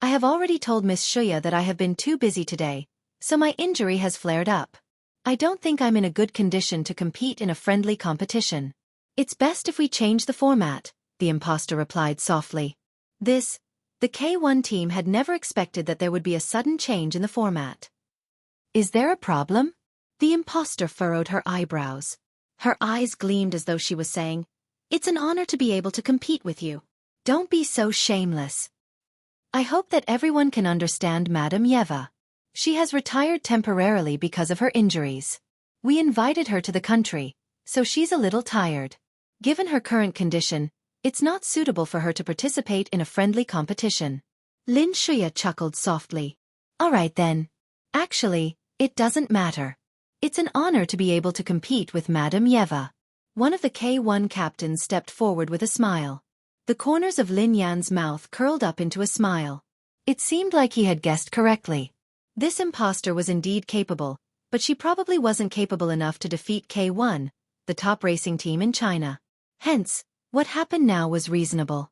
I have already told Miss Shuya that I have been too busy today, so my injury has flared up. I don't think I'm in a good condition to compete in a friendly competition. It's best if we change the format, the imposter replied softly. The K1 team had never expected that there would be a sudden change in the format. Is there a problem? The imposter furrowed her eyebrows. Her eyes gleamed as though she was saying, it's an honor to be able to compete with you. Don't be so shameless. I hope that everyone can understand Madam Yeva. She has retired temporarily because of her injuries. We invited her to the country, so she's a little tired. Given her current condition, it's not suitable for her to participate in a friendly competition. Lin Shuya chuckled softly. All right then. Actually, it doesn't matter. It's an honor to be able to compete with Madam Yeva. One of the K1 captains stepped forward with a smile. The corners of Lin Yan's mouth curled up into a smile. It seemed like he had guessed correctly. This imposter was indeed capable, but she probably wasn't capable enough to defeat K1, the top racing team in China. Hence, what happened now was reasonable.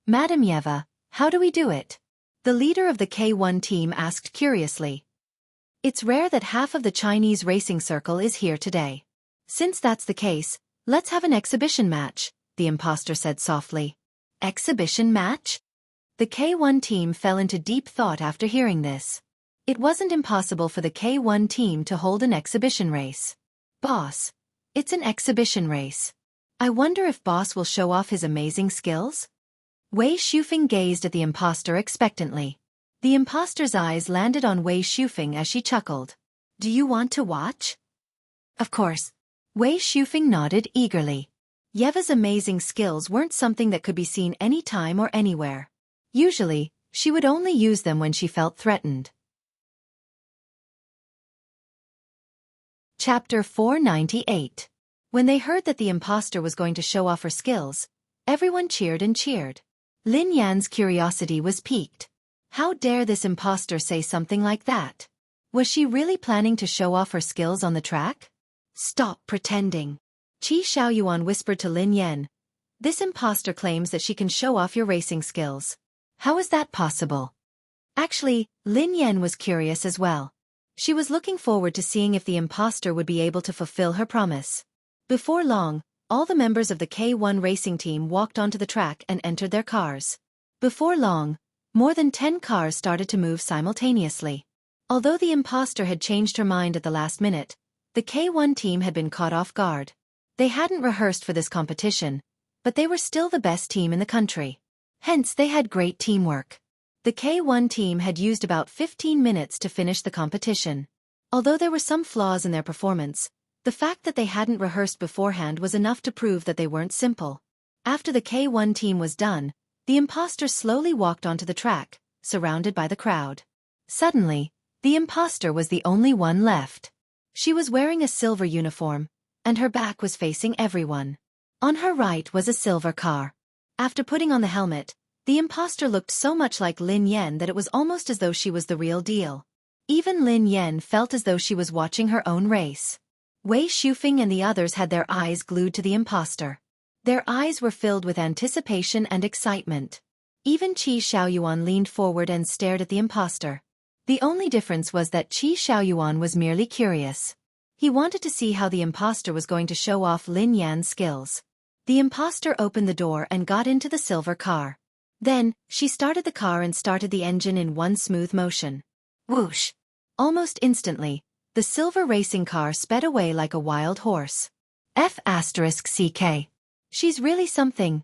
Madam Yeva, how do we do it? The leader of the K1 team asked curiously. It's rare that half of the Chinese racing circle is here today. Since that's the case, let's have an exhibition match, the imposter said softly. Exhibition match? The K1 team fell into deep thought after hearing this. It wasn't impossible for the K1 team to hold an exhibition race. Boss, it's an exhibition race. I wonder if Boss will show off his amazing skills? Wei Shufeng gazed at the imposter expectantly. The imposter's eyes landed on Wei Shufeng as she chuckled. Do you want to watch? Of course. Wei Shufeng nodded eagerly. Yeva's amazing skills weren't something that could be seen anytime or anywhere. Usually, she would only use them when she felt threatened. Chapter 498. When they heard that the imposter was going to show off her skills, everyone cheered and cheered. Lin Yan's curiosity was piqued. How dare this imposter say something like that? Was she really planning to show off her skills on the track? Stop pretending. Qi Xiaoyuan whispered to Lin Yan. This imposter claims that she can show off your racing skills. How is that possible? Actually, Lin Yan was curious as well. She was looking forward to seeing if the imposter would be able to fulfill her promise. Before long, all the members of the K1 racing team walked onto the track and entered their cars. Before long, more than 10 cars started to move simultaneously. Although the imposter had changed her mind at the last minute, the K1 team had been caught off guard. They hadn't rehearsed for this competition, but they were still the best team in the country. Hence they had great teamwork. The K1 team had used about 15 minutes to finish the competition. Although there were some flaws in their performance, the fact that they hadn't rehearsed beforehand was enough to prove that they weren't simple. After the K1 team was done, the imposter slowly walked onto the track, surrounded by the crowd. Suddenly, the imposter was the only one left. She was wearing a silver uniform, and her back was facing everyone. On her right was a silver car. After putting on the helmet, the imposter looked so much like Lin Yan that it was almost as though she was the real deal. Even Lin Yan felt as though she was watching her own race. Wei Shufeng and the others had their eyes glued to the imposter. Their eyes were filled with anticipation and excitement. Even Qi Xiaoyuan leaned forward and stared at the imposter. The only difference was that Qi Xiaoyuan was merely curious. He wanted to see how the imposter was going to show off Lin Yan's skills. The imposter opened the door and got into the silver car. Then, she started the car and started the engine in one smooth motion. Whoosh! Almost instantly, the silver racing car sped away like a wild horse. F***CK. She's really something,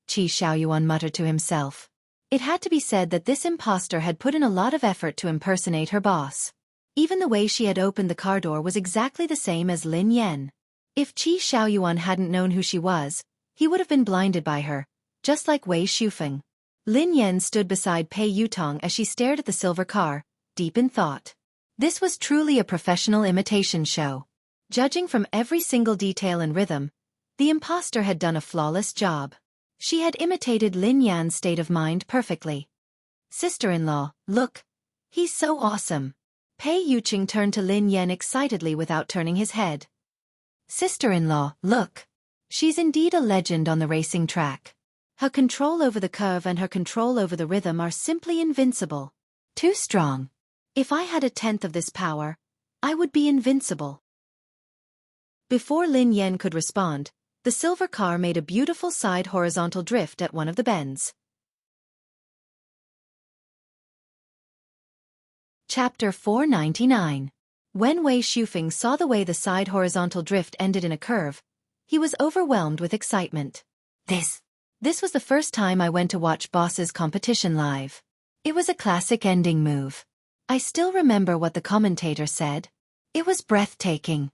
Qi Xiaoyuan muttered to himself. It had to be said that this imposter had put in a lot of effort to impersonate her boss. Even the way she had opened the car door was exactly the same as Lin Yan. If Qi Xiaoyuan hadn't known who she was, he would have been blinded by her, just like Wei Shufeng. Lin Yan stood beside Pei Yutong as she stared at the silver car, deep in thought. This was truly a professional imitation show. Judging from every single detail and rhythm, the imposter had done a flawless job. She had imitated Lin Yan's state of mind perfectly. Sister-in-law, look. He's so awesome. Pei Yuqing turned to Lin Yan excitedly without turning his head. Sister-in-law, look. She's indeed a legend on the racing track. Her control over the curve and her control over the rhythm are simply invincible. Too strong. If I had 1/10 of this power, I would be invincible. Before Lin Yan could respond, the silver car made a beautiful side horizontal drift at one of the bends. Chapter 499. When Wei Shufeng saw the way the side horizontal drift ended in a curve, he was overwhelmed with excitement. This was the first time I went to watch Boss's competition live. It was a classic ending move. I still remember what the commentator said. It was breathtaking.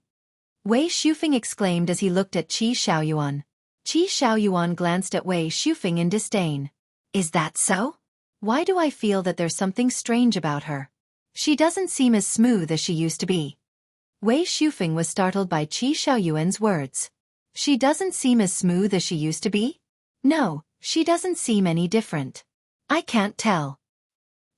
Wei Shufeng exclaimed as he looked at Qi Xiaoyuan. Qi Xiaoyuan glanced at Wei Shufeng in disdain. Is that so? Why do I feel that there's something strange about her? She doesn't seem as smooth as she used to be. Wei Shufeng was startled by Qi Xiaoyuan's words. She doesn't seem as smooth as she used to be? No, she doesn't seem any different. I can't tell.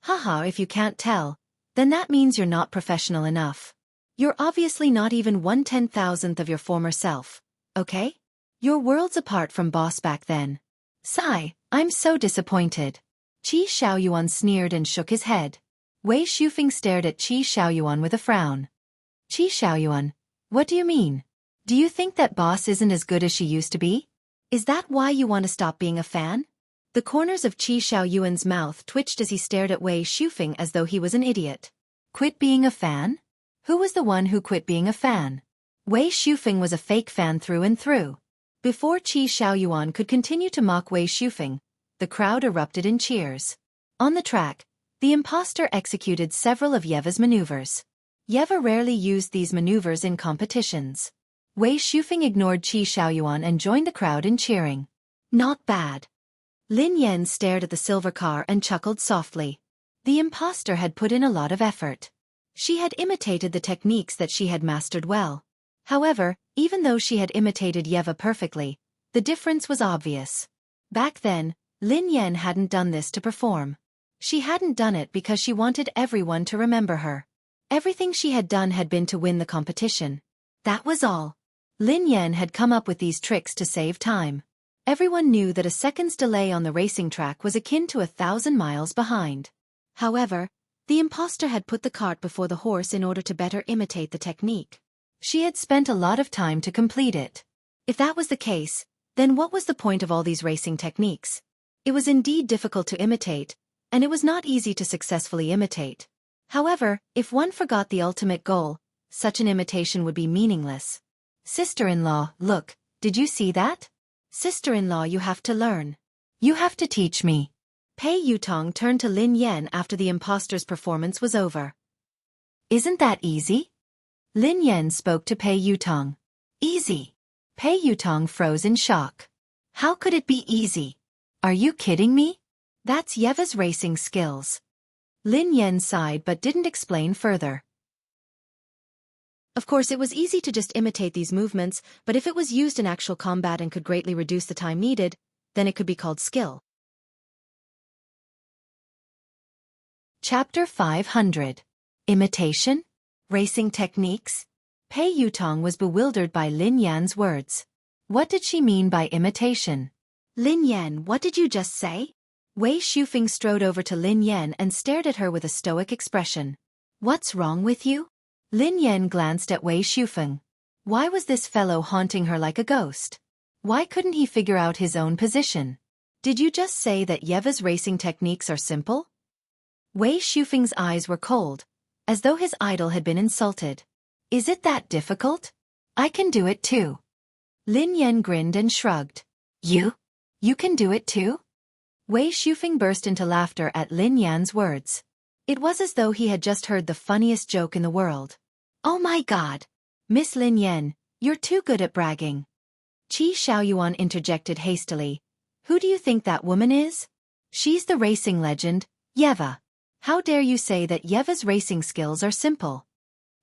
Haha, if you can't tell, then that means you're not professional enough. You're obviously not even 1/10,000th of your former self, okay? You're worlds apart from Boss back then. Sigh, I'm so disappointed. Qi Xiaoyuan sneered and shook his head. Wei Shufeng stared at Qi Xiaoyuan with a frown. Qi Xiaoyuan, what do you mean? Do you think that Boss isn't as good as she used to be? Is that why you want to stop being a fan? The corners of Qi Xiaoyuan's mouth twitched as he stared at Wei Shufeng as though he was an idiot. Quit being a fan? Who was the one who quit being a fan? Wei Shufeng was a fake fan through and through. Before Qi Xiaoyuan could continue to mock Wei Shufeng, the crowd erupted in cheers. On the track, the imposter executed several of Yeva's maneuvers. Yeva rarely used these maneuvers in competitions. Wei Shufeng ignored Qi Xiaoyuan and joined the crowd in cheering. Not bad. Lin Yan stared at the silver car and chuckled softly. The imposter had put in a lot of effort. She had imitated the techniques that she had mastered well. However, even though she had imitated Yeva perfectly, the difference was obvious. Back then, Lin Yan hadn't done this to perform. She hadn't done it because she wanted everyone to remember her. Everything she had done had been to win the competition. That was all. Lin Yan had come up with these tricks to save time. Everyone knew that a second's delay on the racing track was akin to 1,000 miles behind. However, the imposter had put the cart before the horse in order to better imitate the technique. She had spent a lot of time to complete it. If that was the case, then what was the point of all these racing techniques? It was indeed difficult to imitate, and it was not easy to successfully imitate. However, if one forgot the ultimate goal, such an imitation would be meaningless. Sister-in-law, look, did you see that? Sister-in-law, you have to learn. You have to teach me. Pei Yutong turned to Lin Yan after the imposter's performance was over. Isn't that easy? Lin Yan spoke to Pei Yutong. Easy. Pei Yutong froze in shock. How could it be easy? Are you kidding me? That's Yeva's racing skills. Lin Yan sighed but didn't explain further. Of course, it was easy to just imitate these movements, but if it was used in actual combat and could greatly reduce the time needed, then it could be called skill. Chapter 500. Imitation? Racing techniques? Pei Yutong was bewildered by Lin Yan's words. What did she mean by imitation? Lin Yan, what did you just say? Wei Shufeng strode over to Lin Yan and stared at her with a stoic expression. What's wrong with you? Lin Yan glanced at Wei Shufeng. Why was this fellow haunting her like a ghost? Why couldn't he figure out his own position? Did you just say that Yeva's racing techniques are simple? Wei Shufeng's eyes were cold, as though his idol had been insulted. Is it that difficult? I can do it too. Lin Yan grinned and shrugged. You can do it too? Wei Shufeng burst into laughter at Lin Yan's words. It was as though he had just heard the funniest joke in the world. Oh my God! Miss Lin Yan, you're too good at bragging. Qi Xiaoyuan interjected hastily. Who do you think that woman is? She's the racing legend, Yeva. How dare you say that Yeva's racing skills are simple?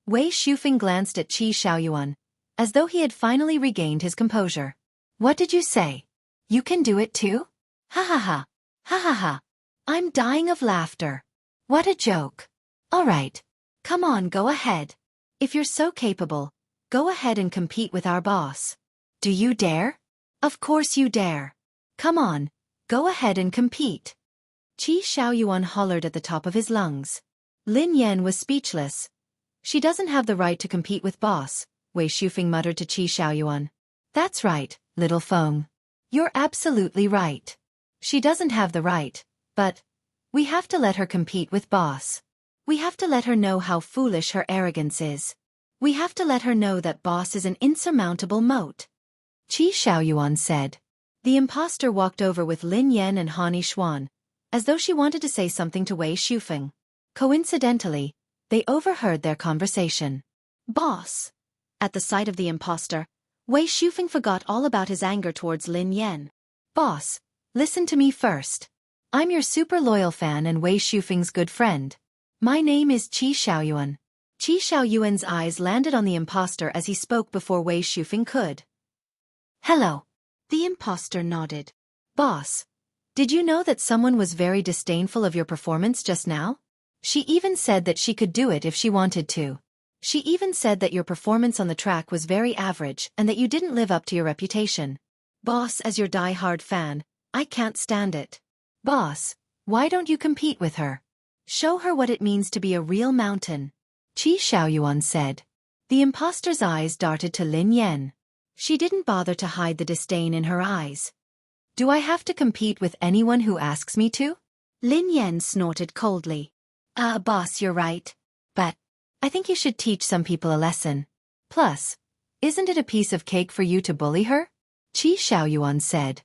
Wei Shufeng glanced at Qi Xiaoyuan, as though he had finally regained his composure. What did you say? You can do it too? Ha ha ha. Ha ha ha. I'm dying of laughter. What a joke. All right. Come on, go ahead. If you're so capable, go ahead and compete with our boss. Do you dare? Of course you dare. Come on, go ahead and compete. Qi Xiaoyuan hollered at the top of his lungs. Lin Yan was speechless. She doesn't have the right to compete with boss, Wei Shufeng muttered to Qi Xiaoyuan. That's right, little Feng. You're absolutely right. She doesn't have the right, but we have to let her compete with boss. We have to let her know how foolish her arrogance is. We have to let her know that boss is an insurmountable moat. Qi Xiaoyuan said. The imposter walked over with Lin Yan and Han Yishuan, as though she wanted to say something to Wei Shufeng. Coincidentally, they overheard their conversation. Boss! At the sight of the imposter, Wei Shufeng forgot all about his anger towards Lin Yan. Boss, listen to me first. I'm your super loyal fan and Wei Shufeng's good friend. My name is Qi Xiaoyuan. Qi Xiaoyuan's eyes landed on the imposter as he spoke before Wei Shufeng could. Hello. The imposter nodded. Boss, did you know that someone was very disdainful of your performance just now? She even said that she could do it if she wanted to. She even said that your performance on the track was very average and that you didn't live up to your reputation. Boss, as your die-hard fan, I can't stand it. Boss, why don't you compete with her? Show her what it means to be a real mountain. Qi Xiaoyuan said. The imposter's eyes darted to Lin Yan. She didn't bother to hide the disdain in her eyes. Do I have to compete with anyone who asks me to? Lin Yan snorted coldly. Boss, you're right. But I think you should teach some people a lesson. Plus, isn't it a piece of cake for you to bully her? Qi Xiaoyuan said.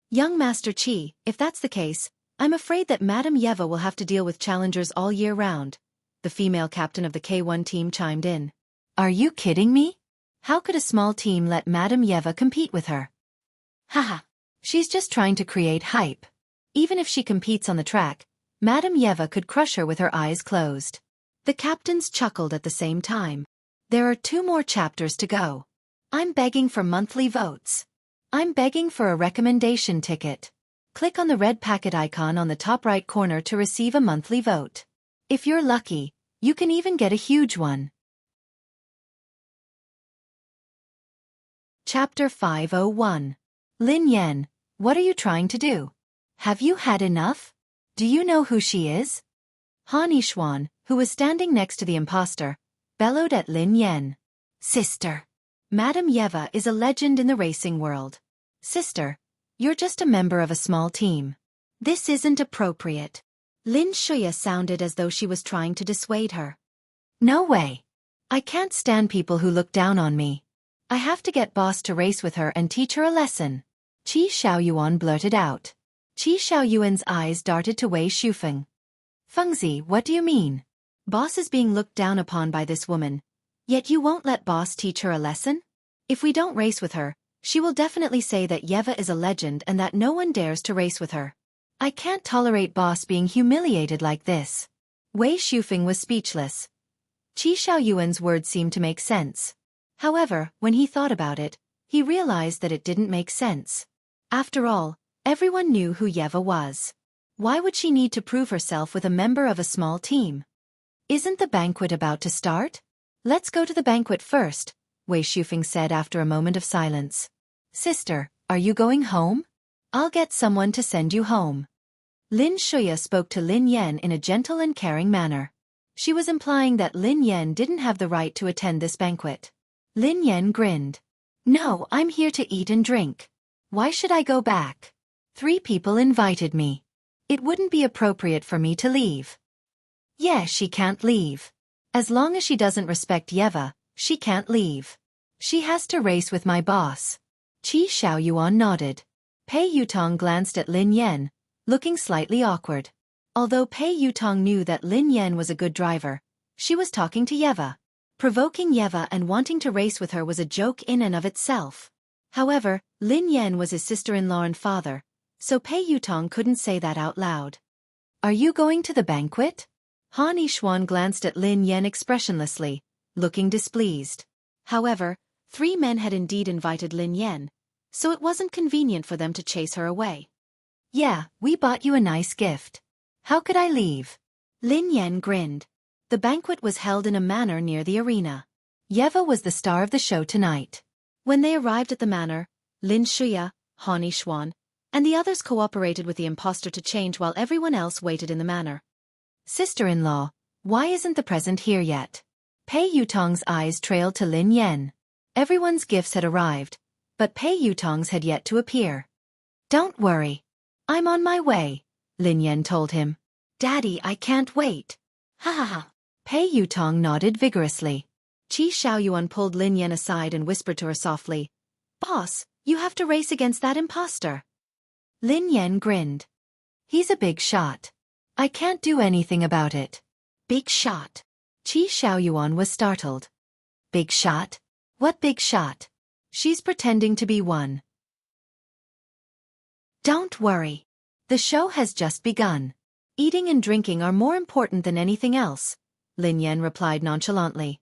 Young Master Qi, if that's the case, I'm afraid that Madame Yeva will have to deal with challengers all year round. The female captain of the K1 team chimed in. Are you kidding me? How could a small team let Madame Yeva compete with her? Haha. She's just trying to create hype. Even if she competes on the track, Madame Yeva could crush her with her eyes closed. The captains chuckled at the same time. There are 2 more chapters to go. I'm begging for monthly votes. I'm begging for a recommendation ticket. Click on the red packet icon on the top right corner to receive a monthly vote. If you're lucky, you can even get a huge one. Chapter 501. Lin Yan, what are you trying to do? Have you had enough? Do you know who she is? Han Yishuan, who was standing next to the imposter, bellowed at Lin Yan. Sister. Madame Yeva is a legend in the racing world. Sister, you're just a member of a small team. This isn't appropriate. Lin Shuya sounded as though she was trying to dissuade her. No way. I can't stand people who look down on me. I have to get boss to race with her and teach her a lesson. Qi Xiaoyuan blurted out. Qi Xiaoyuan's eyes darted to Wei Shufeng. Fengzi, what do you mean? Boss is being looked down upon by this woman. Yet you won't let boss teach her a lesson? If we don't race with her, she will definitely say that Yeva is a legend and that no one dares to race with her. I can't tolerate boss being humiliated like this. Wei Shufeng was speechless. Qi Xiaoyuan's words seemed to make sense. However, when he thought about it, he realized that it didn't make sense. After all, everyone knew who Yeva was. Why would she need to prove herself with a member of a small team? Isn't the banquet about to start? Let's go to the banquet first, Wei Shufeng said after a moment of silence. Sister, are you going home? I'll get someone to send you home. Lin Shuya spoke to Lin Yan in a gentle and caring manner. She was implying that Lin Yan didn't have the right to attend this banquet. Lin Yan grinned. No, I'm here to eat and drink. Why should I go back? 3 people invited me. It wouldn't be appropriate for me to leave. Yeah, she can't leave. As long as she doesn't respect Yeva, she can't leave. She has to race with my boss. Qi Xiaoyuan nodded. Pei Yutong glanced at Lin Yan, looking slightly awkward. Although Pei Yutong knew that Lin Yan was a good driver, she was talking to Yeva. Provoking Yeva and wanting to race with her was a joke in and of itself. However, Lin Yan was his sister-in-law and father, so Pei Yutong couldn't say that out loud. Are you going to the banquet? Han Yishuan glanced at Lin Yan expressionlessly, looking displeased. However, 3 men had indeed invited Lin Yan, so it wasn't convenient for them to chase her away. Yeah, we bought you a nice gift. How could I leave? Lin Yan grinned. The banquet was held in a manor near the arena. Yeva was the star of the show tonight. When they arrived at the manor, Lin Shuya, Han Yishuan, and the others cooperated with the impostor to change while everyone else waited in the manor. Sister-in-law, why isn't the present here yet? Pei Yutong's eyes trailed to Lin Yan. Everyone's gifts had arrived, but Pei Yutong's had yet to appear. Don't worry. I'm on my way, Lin Yan told him. Daddy, I can't wait. Ha ha ha. Pei Yutong nodded vigorously. Qi Xiaoyuan pulled Lin Yan aside and whispered to her softly. Boss, you have to race against that imposter. Lin Yan grinned. He's a big shot. I can't do anything about it. Big shot. Qi Xiaoyuan was startled. Big shot? What big shot? She's pretending to be one. Don't worry. The show has just begun. Eating and drinking are more important than anything else, Lin Yan replied nonchalantly.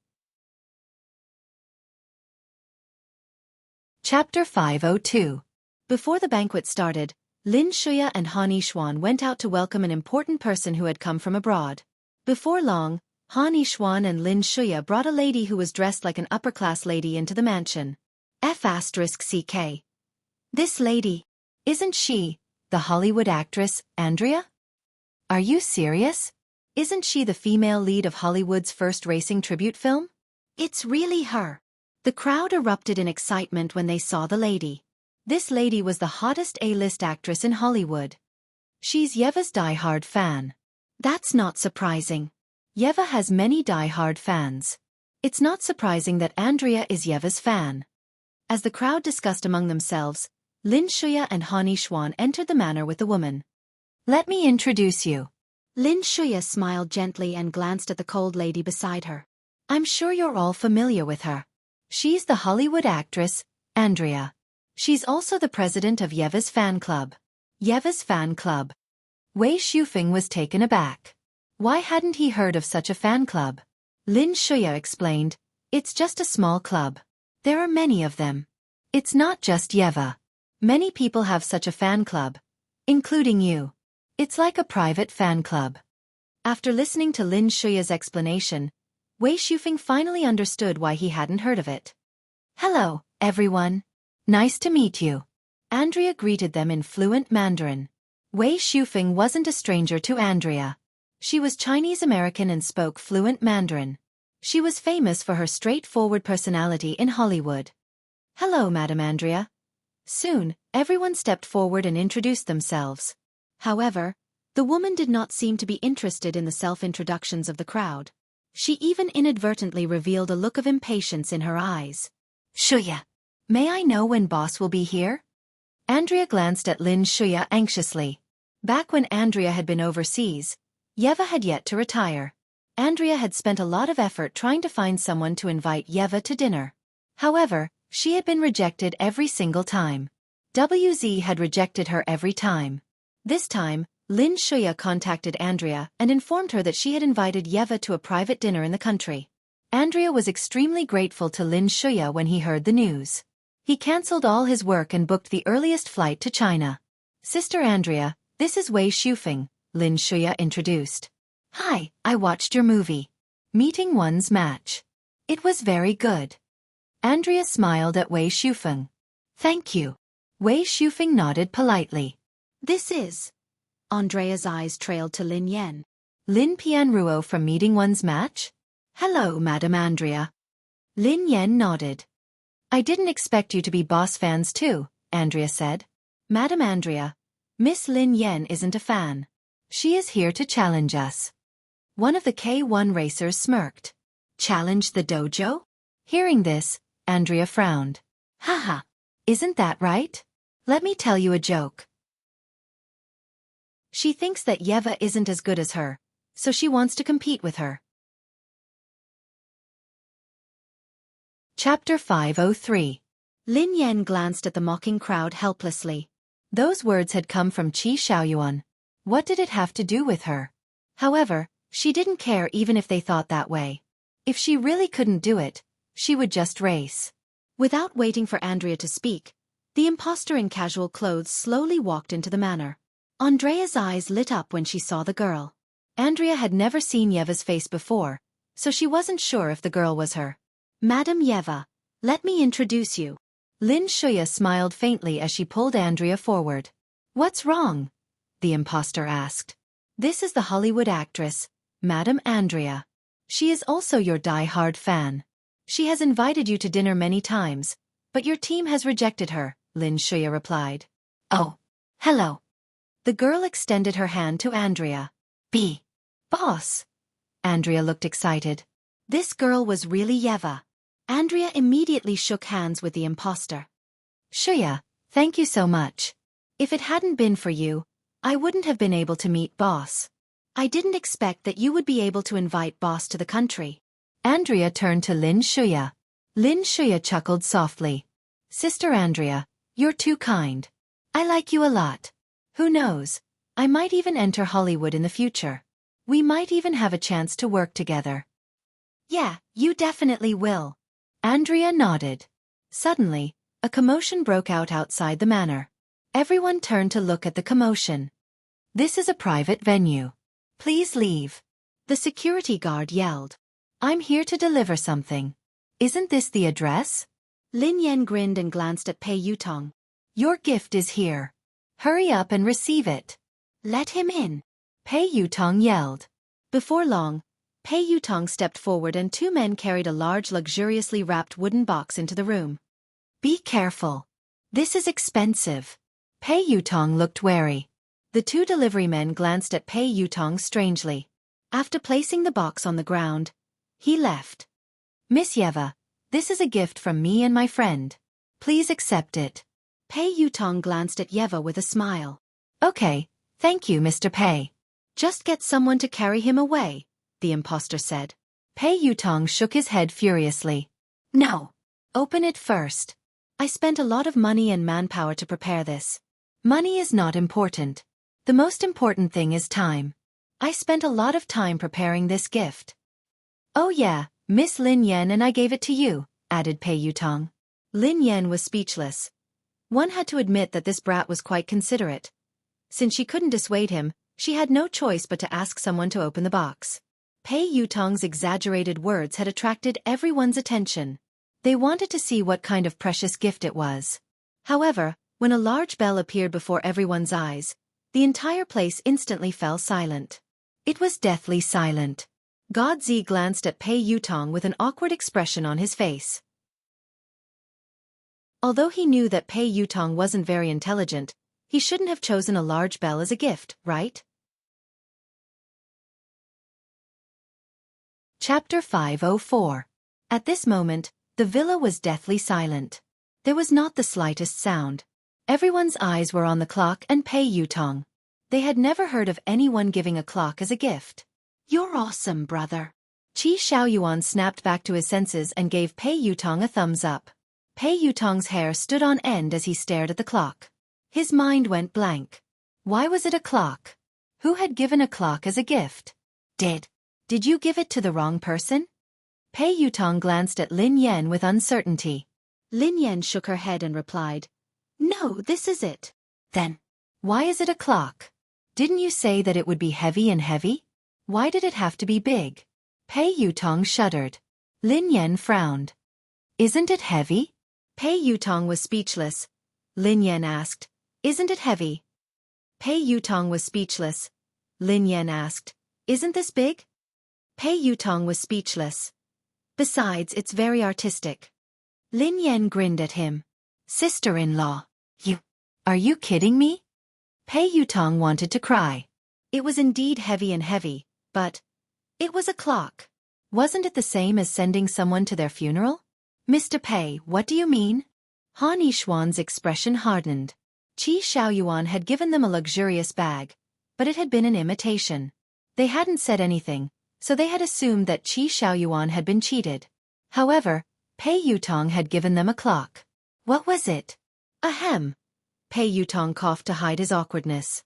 Chapter 502. Before the banquet started, Lin Shuya and Han Yishuan went out to welcome an important person who had come from abroad. Before long, Han Yishuan and Lin Shuya brought a lady who was dressed like an upper-class lady into the mansion. F***CK. This lady. Isn't she the Hollywood actress, Andrea? Are you serious? Isn't she the female lead of Hollywood's first racing tribute film? It's really her. The crowd erupted in excitement when they saw the lady. This lady was the hottest A-list actress in Hollywood. She's Yeva's die-hard fan. That's not surprising. Yeva has many die-hard fans. It's not surprising that Andrea is Yeva's fan. As the crowd discussed among themselves, Lin Shuya and Han Yishuan entered the manor with the woman. Let me introduce you. Lin Shuya smiled gently and glanced at the cold lady beside her. I'm sure you're all familiar with her. She's the Hollywood actress, Andrea. She's also the president of Yeva's fan club. Yeva's fan club. Wei Shufeng was taken aback. Why hadn't he heard of such a fan club? Lin Shuya explained, It's just a small club. There are many of them. It's not just Yeva. Many people have such a fan club, including you. It's like a private fan club. After listening to Lin Shuya's explanation, Wei Shufeng finally understood why he hadn't heard of it. Hello, everyone. Nice to meet you. Andrea greeted them in fluent Mandarin. Wei Shufeng wasn't a stranger to Andrea. She was Chinese-American and spoke fluent Mandarin. She was famous for her straightforward personality in Hollywood. Hello, Madam Andrea. Soon, everyone stepped forward and introduced themselves. However, the woman did not seem to be interested in the self-introductions of the crowd. She even inadvertently revealed a look of impatience in her eyes. Shuya, may I know when boss will be here? Andrea glanced at Lin Shuya anxiously. Back when Andrea had been overseas, Yeva had yet to retire. Andrea had spent a lot of effort trying to find someone to invite Yeva to dinner. However, she had been rejected every single time. WZ had rejected her every time. This time, Lin Shuya contacted Andrea and informed her that she had invited Yeva to a private dinner in the country. Andrea was extremely grateful to Lin Shuya when he heard the news. He cancelled all his work and booked the earliest flight to China. Sister Andrea, this is Wei Shufeng, Lin Shuya introduced. Hi, I watched your movie. Meeting One's Match. It was very good. Andrea smiled at Wei Shufeng. Thank you. Wei Shufeng nodded politely. This is... Andrea's eyes trailed to Lin Yen. Lin Pianruo from Meeting One's Match? Hello, Madam Andrea. Lin Yen nodded. I didn't expect you to be boss fans too, Andrea said. Madam Andrea, Miss Lin Yen isn't a fan. She is here to challenge us. One of the K1 racers smirked. Challenge the dojo? Hearing this, Andrea frowned. Haha, isn't that right? Let me tell you a joke. She thinks that Yeva isn't as good as her, so she wants to compete with her. Chapter 503. Lin Yen glanced at the mocking crowd helplessly. Those words had come from Qi Xiaoyuan. What did it have to do with her? However, she didn't care even if they thought that way. If she really couldn't do it, she would just race. Without waiting for Andrea to speak, the imposter in casual clothes slowly walked into the manor. Andrea's eyes lit up when she saw the girl. Andrea had never seen Yeva's face before, so she wasn't sure if the girl was her. Madam Yeva, let me introduce you. Lin Shuya smiled faintly as she pulled Andrea forward. What's wrong? The imposter asked. This is the Hollywood actress, Madam Andrea. She is also your die-hard fan. She has invited you to dinner many times, but your team has rejected her, Lin Shuya replied. Oh, hello. The girl extended her hand to Andrea. Boss. Andrea looked excited. This girl was really Yeva. Andrea immediately shook hands with the imposter. Shuya, thank you so much. If it hadn't been for you, I wouldn't have been able to meet Boss. I didn't expect that you would be able to invite Boss to the country. Andrea turned to Lin Shuya. Lin Shuya chuckled softly. Sister Andrea, you're too kind. I like you a lot. Who knows, I might even enter Hollywood in the future. We might even have a chance to work together. Yeah, you definitely will. Andrea nodded. Suddenly, a commotion broke out outside the manor. Everyone turned to look at the commotion. This is a private venue. Please leave. The security guard yelled. I'm here to deliver something. Isn't this the address? Lin Yen grinned and glanced at Pei Yutong. Your gift is here. Hurry up and receive it. Let him in. Pei Yutong yelled. Before long, Pei Yutong stepped forward and two men carried a large luxuriously wrapped wooden box into the room. Be careful. This is expensive. Pei Yutong looked wary. The two delivery men glanced at Pei Yutong strangely. After placing the box on the ground, he left. Miss Yeva, this is a gift from me and my friend. Please accept it. Pei Yutong glanced at Yeva with a smile. Okay, thank you, Mr. Pei. Just get someone to carry him away, the imposter said. Pei Yutong shook his head furiously. No. Open it first. I spent a lot of money and manpower to prepare this. Money is not important. The most important thing is time. I spent a lot of time preparing this gift. Oh yeah, Miss Lin Yan and I gave it to you, added Pei Yutong. Lin Yan was speechless. One had to admit that this brat was quite considerate. Since she couldn't dissuade him, she had no choice but to ask someone to open the box. Pei Yutong's exaggerated words had attracted everyone's attention. They wanted to see what kind of precious gift it was. However, when a large bell appeared before everyone's eyes, the entire place instantly fell silent. It was deathly silent. Godzi glanced at Pei Yutong with an awkward expression on his face. Although he knew that Pei Yutong wasn't very intelligent, he shouldn't have chosen a large bell as a gift, right? Chapter 504. At this moment, the villa was deathly silent. There was not the slightest sound. Everyone's eyes were on the clock and Pei Yutong. They had never heard of anyone giving a clock as a gift. You're awesome, brother. Qi Xiaoyuan snapped back to his senses and gave Pei Yutong a thumbs up. Pei Yutong's hair stood on end as he stared at the clock. His mind went blank. Why was it a clock? Who had given a clock as a gift? Did you give it to the wrong person? Pei Yutong glanced at Lin Yan with uncertainty. Lin Yan shook her head and replied, No, this is it. Then, why is it a clock? Didn't you say that it would be heavy and heavy? Why did it have to be big? Pei Yutong shuddered. Lin Yan frowned. Isn't it heavy? Pei Yutong was speechless. Lin Yan asked, Isn't it heavy? Pei Yutong was speechless. Lin Yan asked, Isn't this big? Pei Yutong was speechless. Besides, it's very artistic. Lin Yan grinned at him. Sister-in-law. Are you kidding me? Pei Yutong wanted to cry. It was indeed heavy and heavy, but it was a clock. Wasn't it the same as sending someone to their funeral? Mr. Pei, what do you mean? Han Yishuan's expression hardened. Qi Xiaoyuan had given them a luxurious bag, but it had been an imitation. They hadn't said anything, so they had assumed that Qi Xiaoyuan had been cheated. However, Pei Yutong had given them a clock. What was it? Ahem. Pei Yutong coughed to hide his awkwardness.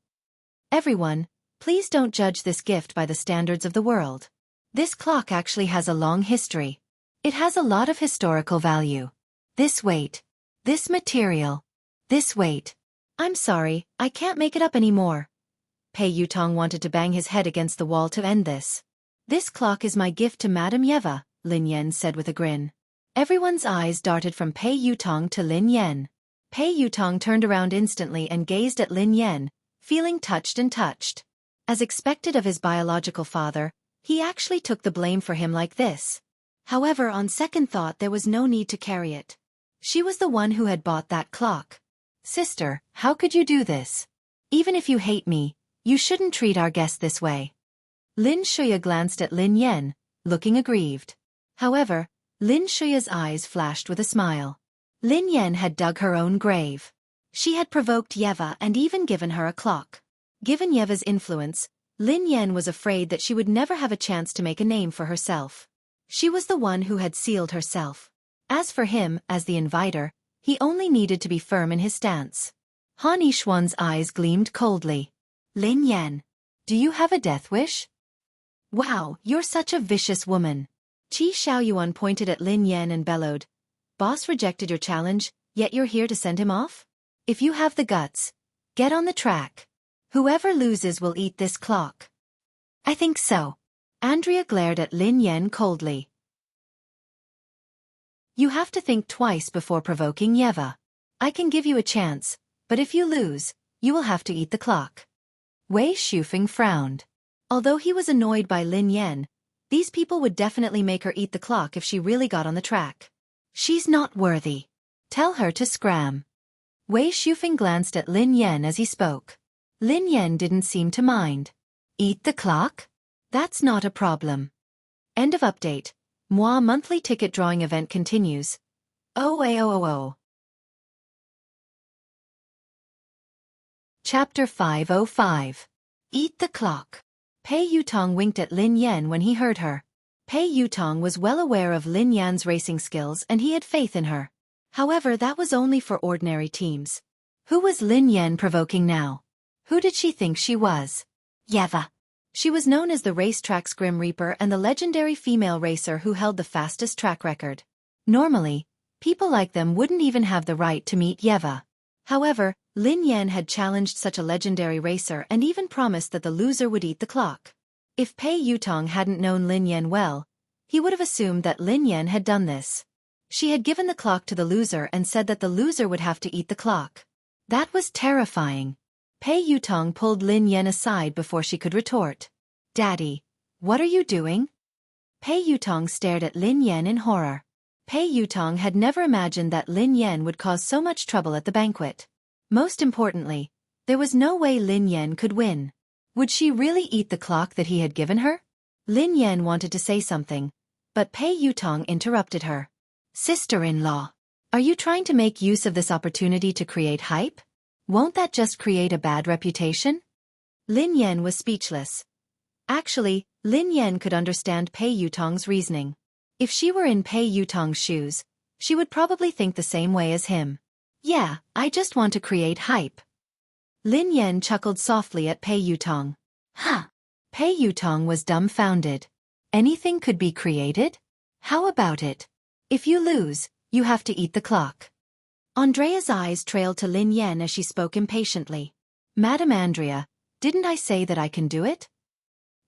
Everyone, please don't judge this gift by the standards of the world. This clock actually has a long history. It has a lot of historical value. This weight. This material. This weight. I'm sorry, I can't make it up anymore. Pei Yutong wanted to bang his head against the wall to end this. This clock is my gift to Madame Yeva, Lin Yan said with a grin. Everyone's eyes darted from Pei Yutong to Lin Yan. Pei Yutong turned around instantly and gazed at Lin Yan, feeling touched and touched. As expected of his biological father, he actually took the blame for him like this. However, on second thought, there was no need to carry it. She was the one who had bought that clock. Sister, how could you do this? Even if you hate me, you shouldn't treat our guest this way. Lin Shuya glanced at Lin Yan, looking aggrieved. However, Lin Shuya's eyes flashed with a smile. Lin Yan had dug her own grave. She had provoked Yeva and even given her a clock. Given Yeva's influence, Lin Yan was afraid that she would never have a chance to make a name for herself. She was the one who had sealed herself. As for him, as the inviter, he only needed to be firm in his stance. Han Yishuan's eyes gleamed coldly. Lin Yan, do you have a death wish? Wow, you're such a vicious woman. Qi Xiaoyuan pointed at Lin Yan and bellowed. Boss rejected your challenge, yet you're here to send him off? If you have the guts, get on the track. Whoever loses will eat this clock. I think so. Andrea glared at Lin Yan coldly. You have to think twice before provoking Yeva. I can give you a chance, but if you lose, you will have to eat the clock. Wei Shufeng frowned. Although he was annoyed by Lin Yan, these people would definitely make her eat the clock if she really got on the track. She's not worthy. Tell her to scram. Wei Shufeng glanced at Lin Yan as he spoke. Lin Yan didn't seem to mind. Eat the clock? That's not a problem. End of update. Moi monthly ticket drawing event continues. Oh. Chapter 505. Eat the clock. Pei Yutong winked at Lin Yan when he heard her. Pei Yutong was well aware of Lin Yan's racing skills and he had faith in her. However, that was only for ordinary teams. Who was Lin Yan provoking now? Who did she think she was? Yeva. She was known as the racetrack's Grim Reaper and the legendary female racer who held the fastest track record. Normally, people like them wouldn't even have the right to meet Yeva. However, Lin Yan had challenged such a legendary racer and even promised that the loser would eat the clock. If Pei Yutong hadn't known Lin Yan well, he would have assumed that Lin Yan had done this. She had given the clock to the loser and said that the loser would have to eat the clock. That was terrifying. Pei Yutong pulled Lin Yan aside before she could retort. "Daddy, what are you doing?" Pei Yutong stared at Lin Yan in horror. Pei Yutong had never imagined that Lin Yan would cause so much trouble at the banquet. Most importantly, there was no way Lin Yan could win. Would she really eat the clock that he had given her? Lin Yan wanted to say something, but Pei Yutong interrupted her. "Sister-in-law, are you trying to make use of this opportunity to create hype? Won't that just create a bad reputation?" Lin Yan was speechless. Actually, Lin Yan could understand Pei Yutong's reasoning. If she were in Pei Yutong's shoes, she would probably think the same way as him. "Yeah, I just want to create hype." Lin Yan chuckled softly at Pei Yutong. "Huh." Pei Yutong was dumbfounded. Anything could be created? How about it? If you lose, you have to eat the clock. Andrea's eyes trailed to Lin Yan as she spoke impatiently. "Madam Andrea, didn't I say that I can do it?"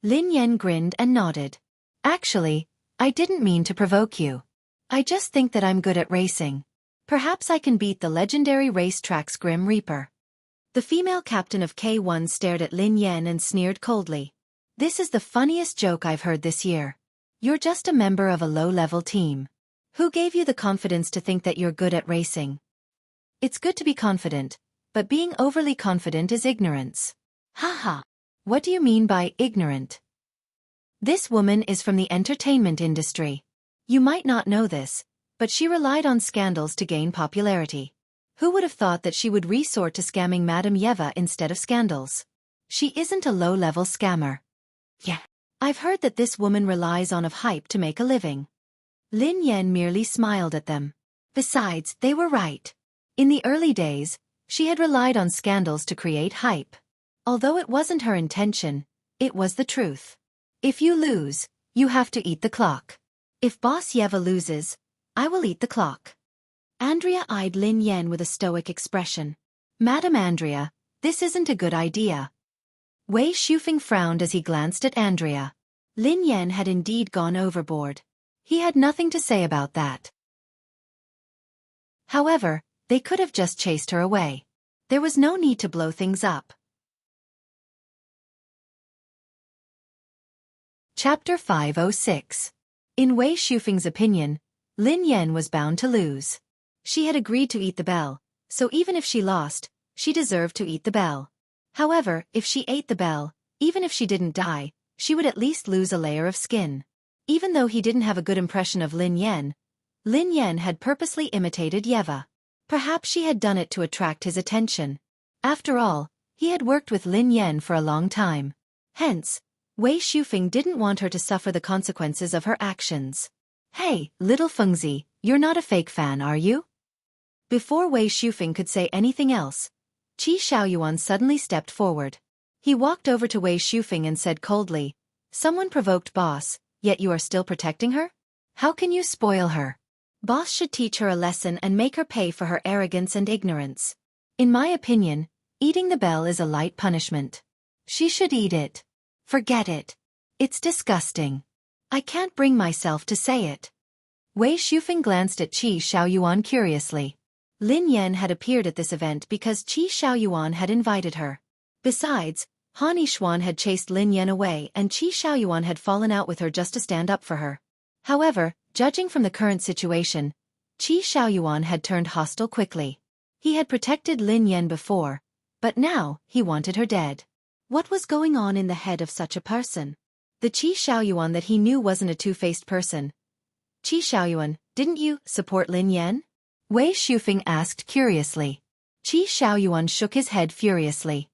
Lin Yan grinned and nodded. "Actually, I didn't mean to provoke you. I just think that I'm good at racing. Perhaps I can beat the legendary racetrack's Grim Reaper." The female captain of K1 stared at Lin Yan and sneered coldly. "This is the funniest joke I've heard this year. You're just a member of a low-level team. Who gave you the confidence to think that you're good at racing? It's good to be confident, but being overly confident is ignorance." "Haha. What do you mean by ignorant?" "This woman is from the entertainment industry. You might not know this, but she relied on scandals to gain popularity. Who would have thought that she would resort to scamming Madame Yeva instead of scandals? She isn't a low-level scammer." "Yeah. I've heard that this woman relies on of hype to make a living." Lin Yan merely smiled at them. Besides, they were right. In the early days, she had relied on scandals to create hype. Although it wasn't her intention, it was the truth. If you lose, you have to eat the clock. If Boss Yeva loses, I will eat the clock. Andrea eyed Lin Yan with a stoic expression. "Madam Andrea, this isn't a good idea." Wei Shufeng frowned as he glanced at Andrea. Lin Yan had indeed gone overboard. He had nothing to say about that. However, they could have just chased her away. There was no need to blow things up. Chapter 506. In Wei Shufeng's opinion, Lin Yan was bound to lose. She had agreed to eat the bell, so even if she lost, she deserved to eat the bell. However, if she ate the bell, even if she didn't die, she would at least lose a layer of skin. Even though he didn't have a good impression of Lin Yan had purposely imitated Yeva. Perhaps she had done it to attract his attention. After all, he had worked with Lin Yan for a long time. Hence, Wei Shufeng didn't want her to suffer the consequences of her actions. "Hey, little Fengzi, you're not a fake fan, are you?" Before Wei Shufeng could say anything else, Qi Xiaoyuan suddenly stepped forward. He walked over to Wei Shufeng and said coldly, "Someone provoked Boss, yet you are still protecting her? How can you spoil her? Boss should teach her a lesson and make her pay for her arrogance and ignorance. In my opinion, eating the bell is a light punishment. She should eat it. Forget it. It's disgusting. I can't bring myself to say it." Wei Shufeng glanced at Qi Xiaoyuan curiously. Lin Yan had appeared at this event because Qi Xiaoyuan had invited her. Besides, Han Yishuan had chased Lin Yan away and Qi Xiaoyuan had fallen out with her just to stand up for her. However, judging from the current situation, Qi Xiaoyuan had turned hostile quickly. He had protected Lin Yan before, but now he wanted her dead. What was going on in the head of such a person? The Qi Xiaoyuan that he knew wasn't a two-faced person. "Qi Xiaoyuan, didn't you support Lin Yan?" Wei Shufeng asked curiously. Qi Xiaoyuan shook his head furiously.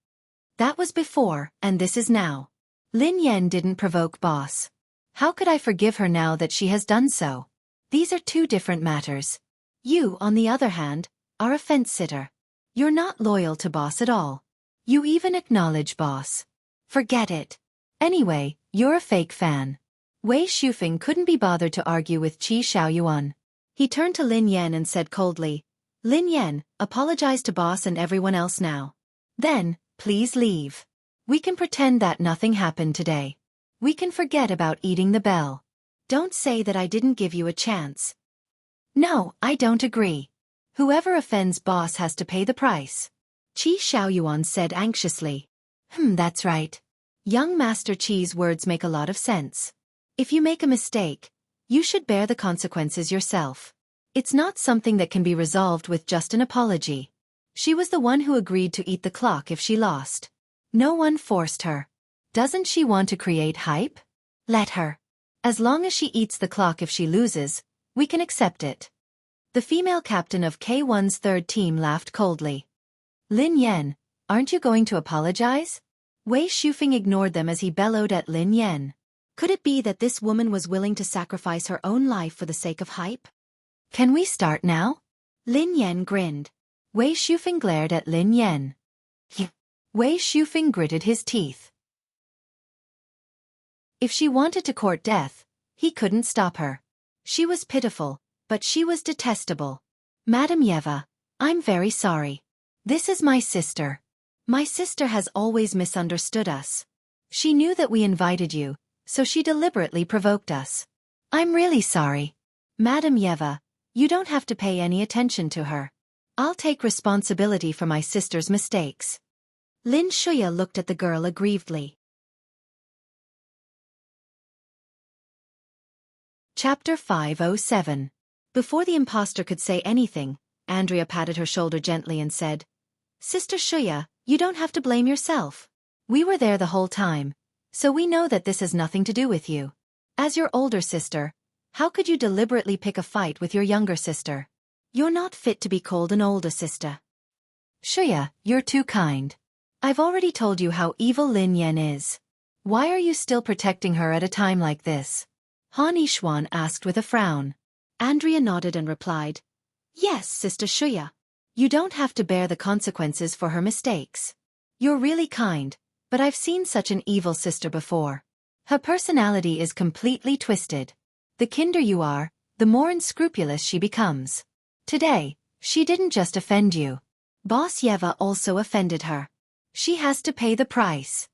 "That was before, and this is now. Lin Yan didn't provoke Boss. How could I forgive her now that she has done so? These are two different matters. You, on the other hand, are a fence-sitter. You're not loyal to Boss at all. You even acknowledge Boss. Forget it. Anyway, you're a fake fan. Wei Shufeng couldn't be bothered to argue with Qi Xiaoyuan. He turned to Lin Yan and said coldly, Lin Yan, apologize to boss and everyone else now. Then, please leave. We can pretend that nothing happened today. We can forget about eating the bell. Don't say that I didn't give you a chance. No, I don't agree. Whoever offends boss has to pay the price. Qi Xiaoyuan said anxiously. That's right. Young Master Qi's words make a lot of sense. If you make a mistake, you should bear the consequences yourself. It's not something that can be resolved with just an apology. She was the one who agreed to eat the clock if she lost. No one forced her. Doesn't she want to create hype? Let her. As long as she eats the clock if she loses, we can accept it. The female captain of K1's third team laughed coldly. Lin Yan, aren't you going to apologize? Wei Shufeng ignored them as he bellowed at Lin Yan. Could it be that this woman was willing to sacrifice her own life for the sake of hype? Can we start now? Lin Yan grinned. Wei Shufeng glared at Lin Yan. Wei Shufeng gritted his teeth. If she wanted to court death, he couldn't stop her. She was pitiful, but she was detestable. Madam Yeva, I'm very sorry. This is my sister. My sister has always misunderstood us. She knew that we invited you, so she deliberately provoked us. I'm really sorry. Madam Yeva, you don't have to pay any attention to her. I'll take responsibility for my sister's mistakes. Lin Shuya looked at the girl aggrievedly. Chapter 507. Before the impostor could say anything, Andrea patted her shoulder gently and said, Sister Shuya, you don't have to blame yourself. We were there the whole time, so we know that this has nothing to do with you. As your older sister, how could you deliberately pick a fight with your younger sister? You're not fit to be called an older sister. Shuya, you're too kind. I've already told you how evil Lin Yan is. Why are you still protecting her at a time like this? Han Yishuan asked with a frown. Andrea nodded and replied, Yes, Sister Shuya. You don't have to bear the consequences for her mistakes. You're really kind, but I've seen such an evil sister before. Her personality is completely twisted. The kinder you are, the more unscrupulous she becomes. Today, she didn't just offend you. Boss Yeva also offended her. She has to pay the price.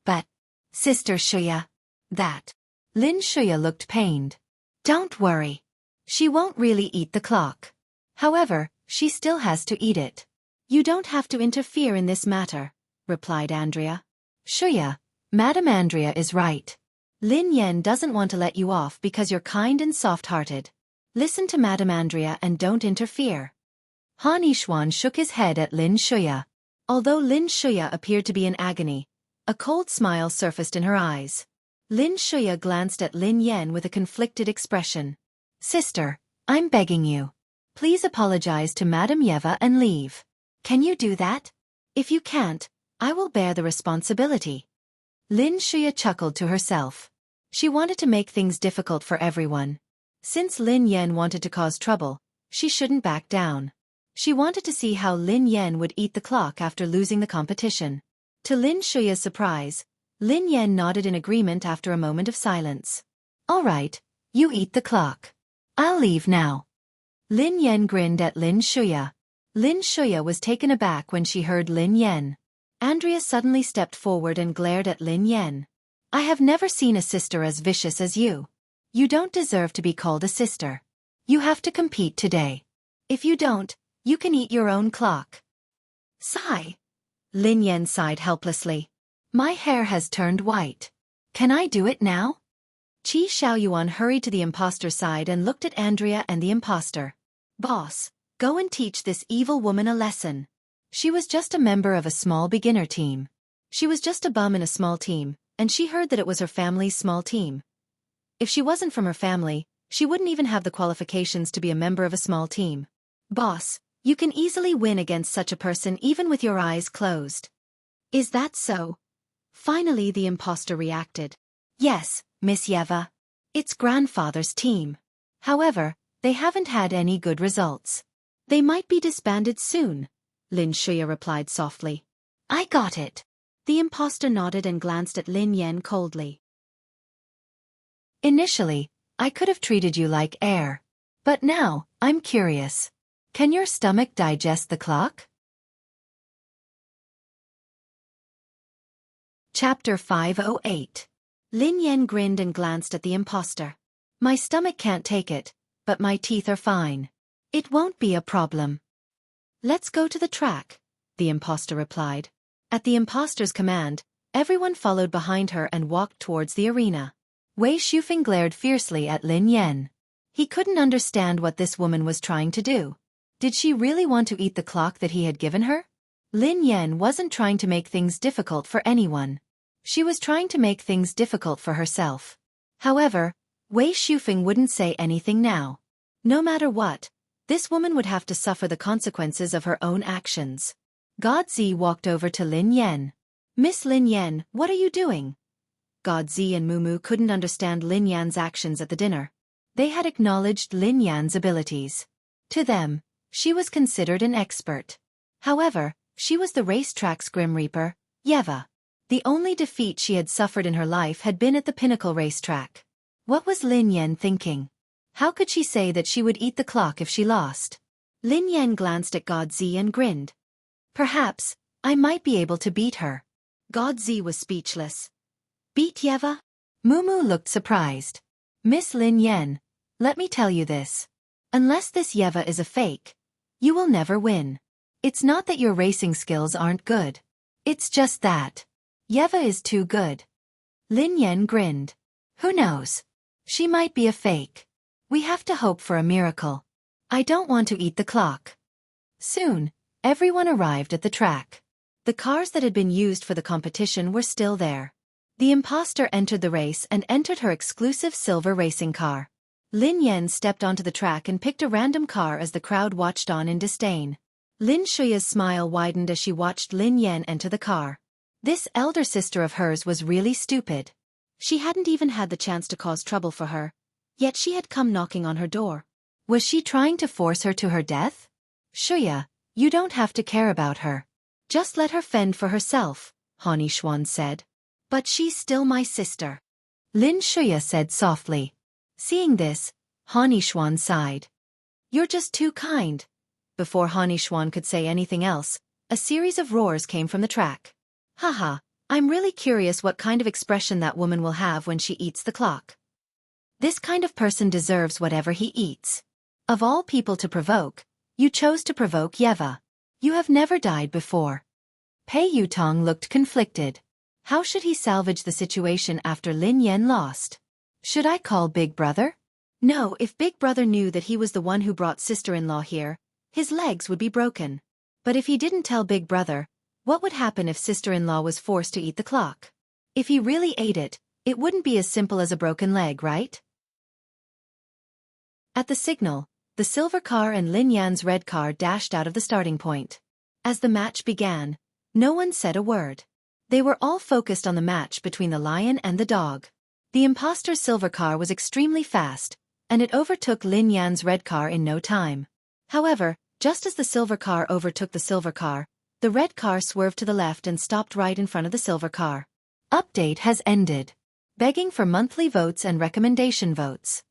But, Sister Shuya, that. Lin Shuya looked pained. Don't worry. She won't really eat the clock. However, she still has to eat it. You don't have to interfere in this matter, replied Andrea. Shuya, Madam Andrea is right. Lin Yan doesn't want to let you off because you're kind and soft-hearted. Listen to Madam Andrea and don't interfere. Han Yishuan shook his head at Lin Shuya. Although Lin Shuya appeared to be in agony, a cold smile surfaced in her eyes. Lin Shuya glanced at Lin Yan with a conflicted expression. Sister, I'm begging you. Please apologize to Madam Yeva and leave. Can you do that? If you can't, I will bear the responsibility. Lin Shuya chuckled to herself. She wanted to make things difficult for everyone. Since Lin Yan wanted to cause trouble, she shouldn't back down. She wanted to see how Lin Yan would eat the clock after losing the competition. To Lin Shuya's surprise, Lin Yan nodded in agreement after a moment of silence. All right, you eat the clock. I'll leave now. Lin Yan grinned at Lin Shuya. Lin Shuya was taken aback when she heard Lin Yan. Andrea suddenly stepped forward and glared at Lin Yan. I have never seen a sister as vicious as you. You don't deserve to be called a sister. You have to compete today. If you don't, you can eat your own clock. Sigh. Lin Yan sighed helplessly. My hair has turned white. Can I do it now? Qi Xiaoyuan hurried to the impostor's side and looked at Andrea and the impostor. Boss, go and teach this evil woman a lesson. She was just a member of a small beginner team. She was just a bum in a small team, and she heard that it was her family's small team. If she wasn't from her family, she wouldn't even have the qualifications to be a member of a small team. Boss, you can easily win against such a person even with your eyes closed. Is that so? Finally the impostor reacted. Yes, Miss Yeva. It's grandfather's team. However, they haven't had any good results. They might be disbanded soon, Lin Shuya replied softly. I got it. The imposter nodded and glanced at Lin Yan coldly. Initially, I could have treated you like air. But now, I'm curious. Can your stomach digest the clock? Chapter 508. Lin Yan grinned and glanced at the imposter. My stomach can't take it, but my teeth are fine. It won't be a problem. Let's go to the track, the imposter replied. At the imposter's command, everyone followed behind her and walked towards the arena. Wei Shufeng glared fiercely at Lin Yan. He couldn't understand what this woman was trying to do. Did she really want to eat the clock that he had given her? Lin Yan wasn't trying to make things difficult for anyone. She was trying to make things difficult for herself. However, Wei Shufeng wouldn't say anything now. No matter what, this woman would have to suffer the consequences of her own actions. God Zi walked over to Lin Yan. Miss Lin Yan, what are you doing? God Zi and Mumu couldn't understand Lin Yan's actions at the dinner. They had acknowledged Lin Yan's abilities. To them, she was considered an expert. However, she was the racetrack's Grim Reaper, Yeva. The only defeat she had suffered in her life had been at the Pinnacle racetrack. What was Lin Yan thinking? How could she say that she would eat the clock if she lost? Lin Yan glanced at God Zi and grinned. Perhaps, I might be able to beat her. God Zi was speechless. Beat Yeva? Mumu looked surprised. Miss Lin Yan, let me tell you this. Unless this Yeva is a fake, you will never win. It's not that your racing skills aren't good. It's just that Yeva is too good. Lin Yan grinned. Who knows? She might be a fake. We have to hope for a miracle. I don't want to eat the clock. Soon, everyone arrived at the track. The cars that had been used for the competition were still there. The imposter entered the race and entered her exclusive silver racing car. Lin Yan stepped onto the track and picked a random car as the crowd watched on in disdain. Lin Shuya's smile widened as she watched Lin Yan enter the car. This elder sister of hers was really stupid. She hadn't even had the chance to cause trouble for her, yet she had come knocking on her door. Was she trying to force her to her death? Shuya, you don't have to care about her. Just let her fend for herself, Han Yishuan said. But she's still my sister. Lin Shuya said softly. Seeing this, Han Yishuan sighed. You're just too kind. Before Han Yishuan could say anything else, a series of roars came from the track. Haha, I'm really curious what kind of expression that woman will have when she eats the clock. This kind of person deserves whatever he eats. Of all people to provoke, you chose to provoke Yeva. You have never died before. Pei Yutong looked conflicted. How should he salvage the situation after Lin Yan lost? Should I call Big Brother? No, if Big Brother knew that he was the one who brought sister-in-law here, his legs would be broken. But if he didn't tell Big Brother, what would happen if sister-in-law was forced to eat the clock? If he really ate it, it wouldn't be as simple as a broken leg, right? At the signal, the silver car and Lin Yan's red car dashed out of the starting point. As the match began, no one said a word. They were all focused on the match between the lion and the dog. The imposter's silver car was extremely fast, and it overtook Lin Yan's red car in no time. However, just as the silver car overtook the silver car, the red car swerved to the left and stopped right in front of the silver car. Update has ended. Begging for monthly votes and recommendation votes.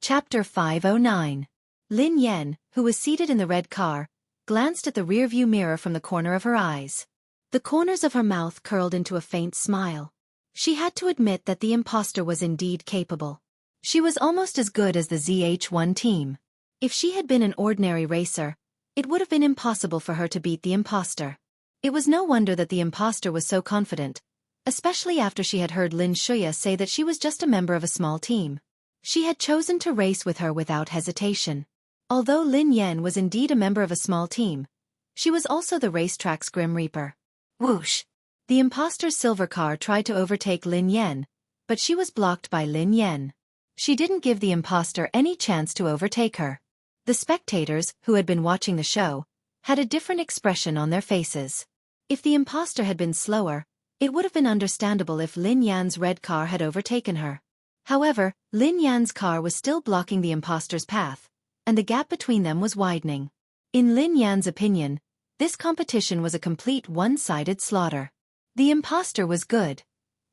Chapter 509. Lin Yan, who was seated in the red car, glanced at the rearview mirror from the corner of her eyes. The corners of her mouth curled into a faint smile. She had to admit that the imposter was indeed capable. She was almost as good as the ZH1 team. If she had been an ordinary racer, it would have been impossible for her to beat the imposter. It was no wonder that the imposter was so confident, especially after she had heard Lin Shuya say that she was just a member of a small team. She had chosen to race with her without hesitation. Although Lin Yan was indeed a member of a small team, she was also the racetrack's Grim Reaper. Whoosh! The imposter's silver car tried to overtake Lin Yan, but she was blocked by Lin Yan. She didn't give the imposter any chance to overtake her. The spectators, who had been watching the show, had a different expression on their faces. If the imposter had been slower, it would have been understandable if Lin Yan's red car had overtaken her. However, Lin Yan's car was still blocking the imposter's path, and the gap between them was widening. In Lin Yan's opinion, this competition was a complete one-sided slaughter. The imposter was good,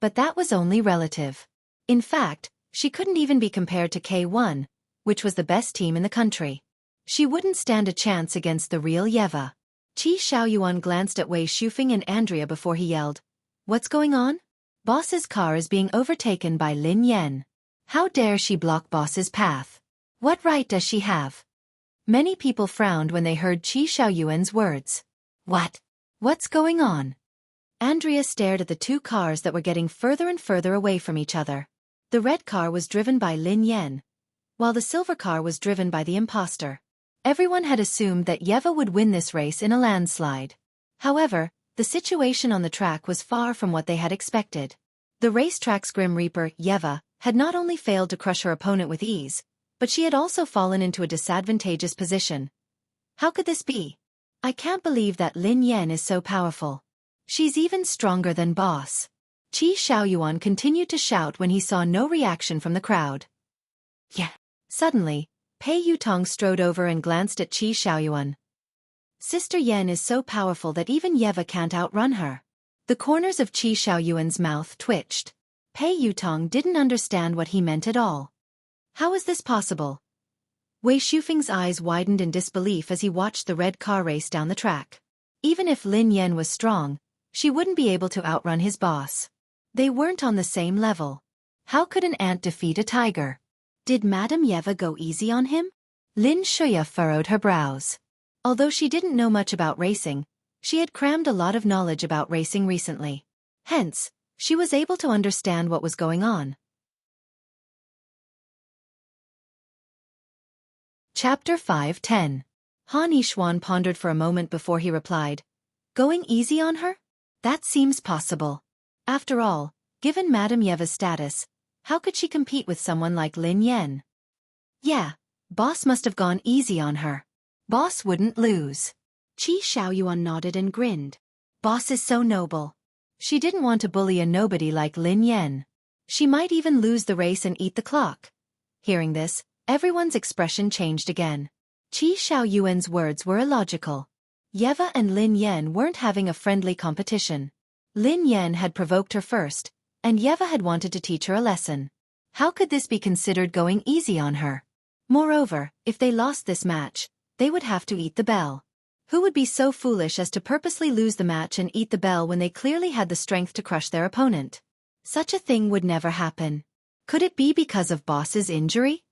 but that was only relative. In fact, she couldn't even be compared to K1, which was the best team in the country. She wouldn't stand a chance against the real Yeva. Qi Xiaoyuan glanced at Wei Shufeng and Andrea before he yelled, "What's going on? Boss's car is being overtaken by Lin Yan. How dare she block Boss's path? What right does she have?" Many people frowned when they heard Qi Xiaoyuan's words. What? What's going on? Andrea stared at the two cars that were getting further and further away from each other. The red car was driven by Lin Yan, while the silver car was driven by the imposter. Everyone had assumed that Yeva would win this race in a landslide. However, the situation on the track was far from what they had expected. The racetrack's Grim Reaper, Yeva, had not only failed to crush her opponent with ease, but she had also fallen into a disadvantageous position. How could this be? I can't believe that Lin Yan is so powerful. She's even stronger than Boss. Qi Xiaoyuan continued to shout when he saw no reaction from the crowd. Yeah. Suddenly, Pei Yutong strode over and glanced at Qi Xiaoyuan. Sister Yan is so powerful that even Yeva can't outrun her. The corners of Qi Xiaoyuan's mouth twitched. Pei Yutong didn't understand what he meant at all. How is this possible? Wei Shufeng's eyes widened in disbelief as he watched the red car race down the track. Even if Lin Yan was strong, she wouldn't be able to outrun his boss. They weren't on the same level. How could an ant defeat a tiger? Did Madame Yeva go easy on him? Lin Shuya furrowed her brows. Although she didn't know much about racing, she had crammed a lot of knowledge about racing recently. Hence, she was able to understand what was going on. Chapter 5:10. Han Yishuan pondered for a moment before he replied, "Going easy on her? That seems possible. After all, given Madame Yeva's status, how could she compete with someone like Lin Yan? Yeah, Boss must have gone easy on her. Boss wouldn't lose." Qi Xiaoyuan nodded and grinned. Boss is so noble. She didn't want to bully a nobody like Lin Yan. She might even lose the race and eat the clock. Hearing this, everyone's expression changed again. Qi Xiaoyuan's words were illogical. Yeva and Lin Yan weren't having a friendly competition. Lin Yan had provoked her first, and Yeva had wanted to teach her a lesson. How could this be considered going easy on her? Moreover, if they lost this match, they would have to eat the bell. Who would be so foolish as to purposely lose the match and eat the bell when they clearly had the strength to crush their opponent? Such a thing would never happen. Could it be because of Boss's injury?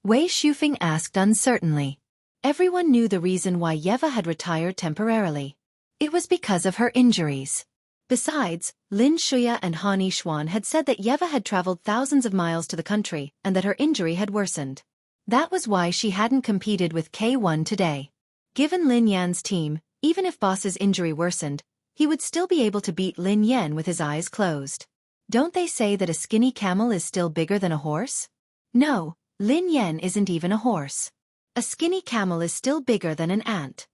Wei Shufeng asked uncertainly. Everyone knew the reason why Yeva had retired temporarily. It was because of her injuries. Besides, Lin Shuya and Han Yishuan had said that Yeva had traveled thousands of miles to the country and that her injury had worsened. That was why she hadn't competed with K1 today. Given Lin Yan's team, even if Boss's injury worsened, he would still be able to beat Lin Yan with his eyes closed. Don't they say that a skinny camel is still bigger than a horse? No, Lin Yan isn't even a horse. A skinny camel is still bigger than an ant.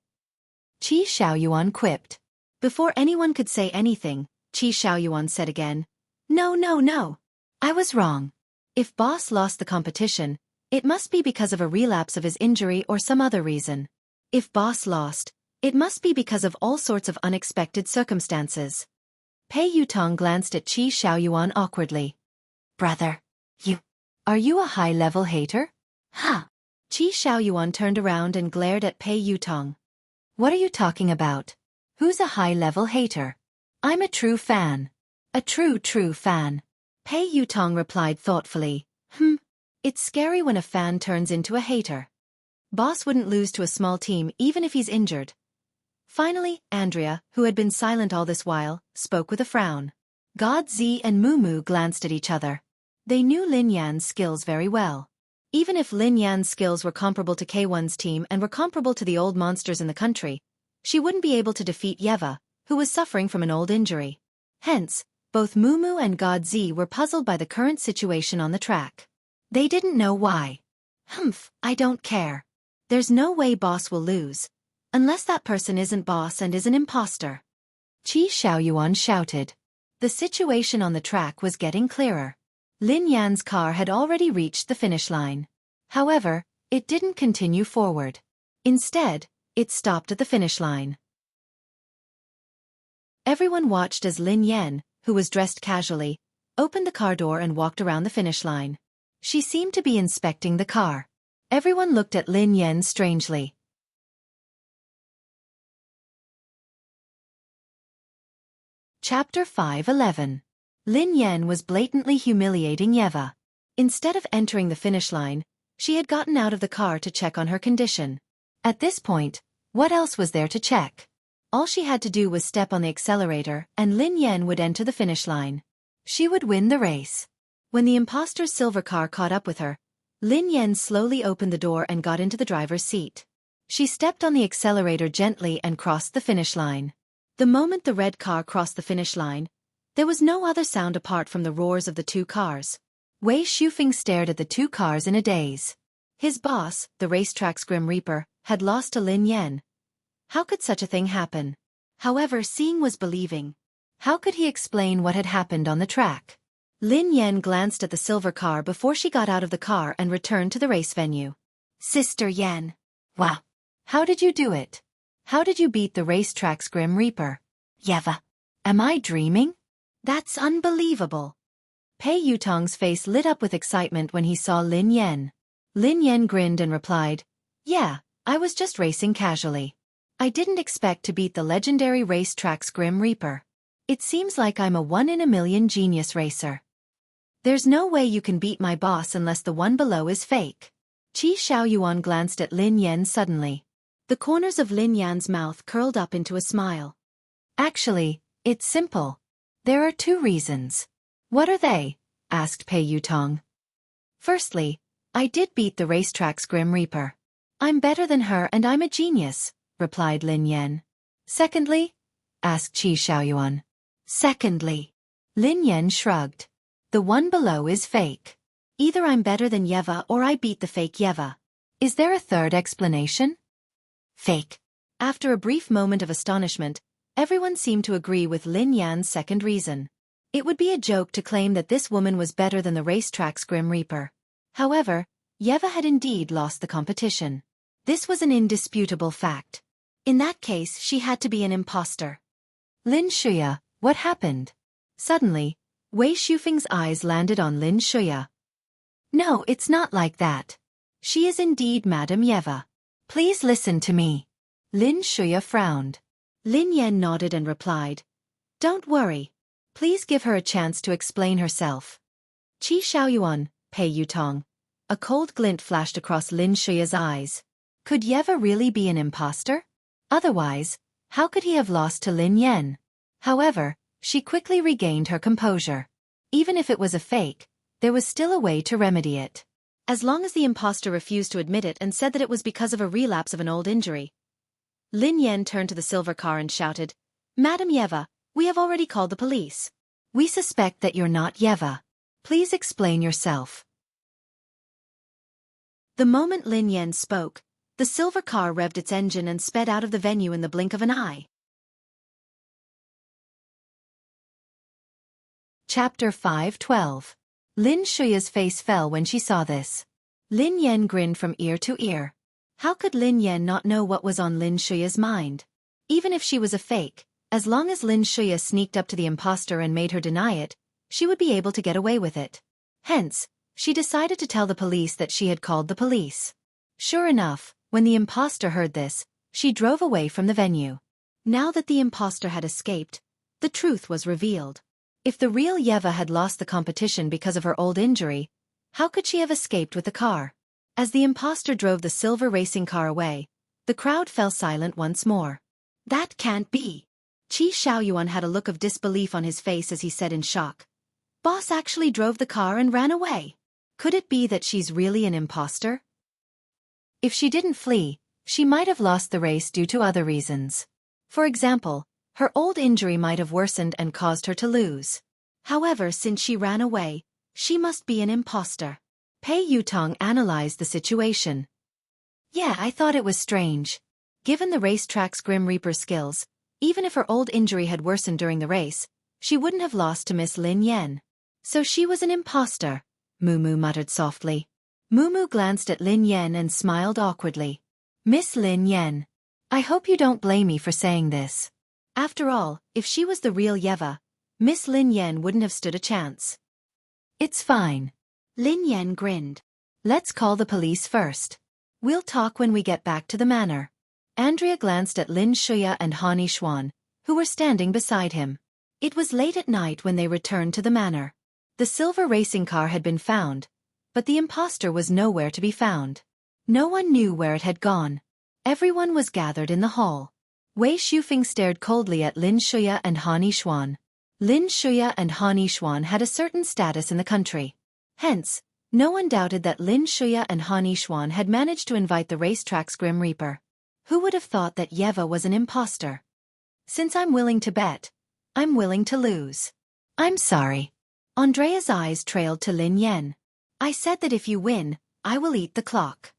Qi Xiaoyuan quipped. Before anyone could say anything, Qi Xiaoyuan said again, "No, no, no. I was wrong. If Boss lost the competition, it must be because of a relapse of his injury or some other reason. If Boss lost, it must be because of all sorts of unexpected circumstances." Pei Yutong glanced at Qi Xiaoyuan awkwardly. "Brother, are you a high-level hater?" "Huh." Qi Xiaoyuan turned around and glared at Pei Yutong. "What are you talking about? Who's a high-level hater? I'm a true fan." "A true fan." Pei Yutong replied thoughtfully, It's scary when a fan turns into a hater. Boss wouldn't lose to a small team even if he's injured." Finally, Andrea, who had been silent all this while, spoke with a frown. God Z and Mumu glanced at each other. They knew Lin Yan's skills very well. Even if Lin Yan's skills were comparable to K1's team and were comparable to the old monsters in the country, she wouldn't be able to defeat Yeva, who was suffering from an old injury. Hence, both Mumu and God Z were puzzled by the current situation on the track. They didn't know why. I don't care. There's no way Boss will lose. Unless that person isn't Boss and is an imposter. Qi Xiaoyuan shouted. The situation on the track was getting clearer. Lin Yan's car had already reached the finish line. However, it didn't continue forward. Instead, It stopped at the finish line. Everyone watched as Lin Yan, who was dressed casually, opened the car door and walked around the finish line. She seemed to be inspecting the car. Everyone looked at Lin Yan strangely. Chapter 5:11. Lin Yan was blatantly humiliating Yeva. Instead of entering the finish line, she had gotten out of the car to check on her condition. At this point, what else was there to check? All she had to do was step on the accelerator and Lin Yan would enter the finish line. She would win the race. When the imposter's silver car caught up with her, Lin Yan slowly opened the door and got into the driver's seat. She stepped on the accelerator gently and crossed the finish line. The moment the red car crossed the finish line, there was no other sound apart from the roars of the two cars. Wei Xuefeng stared at the two cars in a daze. His boss, the racetrack's Grim Reaper, had lost to Lin Yan. How could such a thing happen? However, seeing was believing. How could he explain what had happened on the track? Lin Yan glanced at the silver car before she got out of the car and returned to the race venue. Sister Yan. Wow. How did you do it? How did you beat the racetrack's Grim Reaper? Yeva. Am I dreaming? That's unbelievable. Pei Yutong's face lit up with excitement when he saw Lin Yan. Lin Yan grinned and replied, Yeah, I was just racing casually. I didn't expect to beat the legendary racetrack's Grim Reaper. It seems like I'm a one-in-a-million genius racer. There's no way you can beat my boss unless the one below is fake. Qi Xiaoyuan glanced at Lin Yan suddenly. The corners of Lin Yan's mouth curled up into a smile. Actually, it's simple. There are two reasons. What are they? Asked Pei Yutong. Firstly, I did beat the racetrack's Grim Reaper. I'm better than her and I'm a genius, replied Lin Yan. Secondly? Asked Qi Xiaoyuan. Secondly. Lin Yan shrugged. The one below is fake. Either I'm better than Yeva or I beat the fake Yeva. Is there a third explanation? Fake. After a brief moment of astonishment, everyone seemed to agree with Lin Yan's second reason. It would be a joke to claim that this woman was better than the racetrack's Grim Reaper. However, Yeva had indeed lost the competition. This was an indisputable fact. In that case, she had to be an imposter. Lin Shuya, what happened? Suddenly, Wei Xuefeng's eyes landed on Lin Shuya. No, it's not like that. She is indeed Madame Yeva. Please listen to me. Lin Shuya frowned. Lin Yan nodded and replied, Don't worry. Please give her a chance to explain herself. Qi Xiaoyuan, Pei Yutong. A cold glint flashed across Lin Shuya's eyes. Could Yeva really be an imposter? Otherwise, how could he have lost to Lin Yan? However, she quickly regained her composure. Even if it was a fake, there was still a way to remedy it. As long as the imposter refused to admit it and said that it was because of a relapse of an old injury. Lin Yan turned to the silver car and shouted, Madam Yeva, we have already called the police. We suspect that you're not Yeva. Please explain yourself. The moment Lin Yan spoke, the silver car revved its engine and sped out of the venue in the blink of an eye. Chapter 5:12. Lin Shuya's face fell when she saw this. Lin Yan grinned from ear to ear. How could Lin Yan not know what was on Lin Shuya's mind? Even if she was a fake, as long as Lin Shuya sneaked up to the imposter and made her deny it, she would be able to get away with it. Hence, she decided to tell the police that she had called the police. Sure enough, when the imposter heard this, she drove away from the venue. Now that the imposter had escaped, the truth was revealed. If the real Yeva had lost the competition because of her old injury, how could she have escaped with the car? As the imposter drove the silver racing car away, the crowd fell silent once more. That can't be. Qi Xiaoyuan had a look of disbelief on his face as he said in shock. Boss actually drove the car and ran away. Could it be that she's really an imposter? If she didn't flee, she might have lost the race due to other reasons. For example, her old injury might have worsened and caused her to lose. However, since she ran away, she must be an imposter. Pei Yutong analyzed the situation. Yeah, I thought it was strange. Given the racetrack's Grim Reaper skills, even if her old injury had worsened during the race, she wouldn't have lost to Miss Lin Yan. So she was an imposter, Mumu muttered softly. Mumu glanced at Lin Yan and smiled awkwardly. Miss Lin Yan. I hope you don't blame me for saying this. After all, if she was the real Yeva, Miss Lin Yan wouldn't have stood a chance. It's fine. Lin Yan grinned. Let's call the police first. We'll talk when we get back to the manor. Andrea glanced at Lin Shuya and Hani Xuan, who were standing beside him. It was late at night when they returned to the manor. The silver racing car had been found, but the imposter was nowhere to be found. No one knew where it had gone. Everyone was gathered in the hall. Wei Shufeng stared coldly at Lin Shuya and Hani Xuan. Lin Shuya and Hani Xuan had a certain status in the country. Hence, no one doubted that Lin Shuya and Hani Xuan had managed to invite the racetrack's Grim Reaper. Who would have thought that Yeva was an imposter? Since I'm willing to bet, I'm willing to lose. I'm sorry. Andrea's eyes trailed to Lin Yan. I said that if you win, I will eat the clock.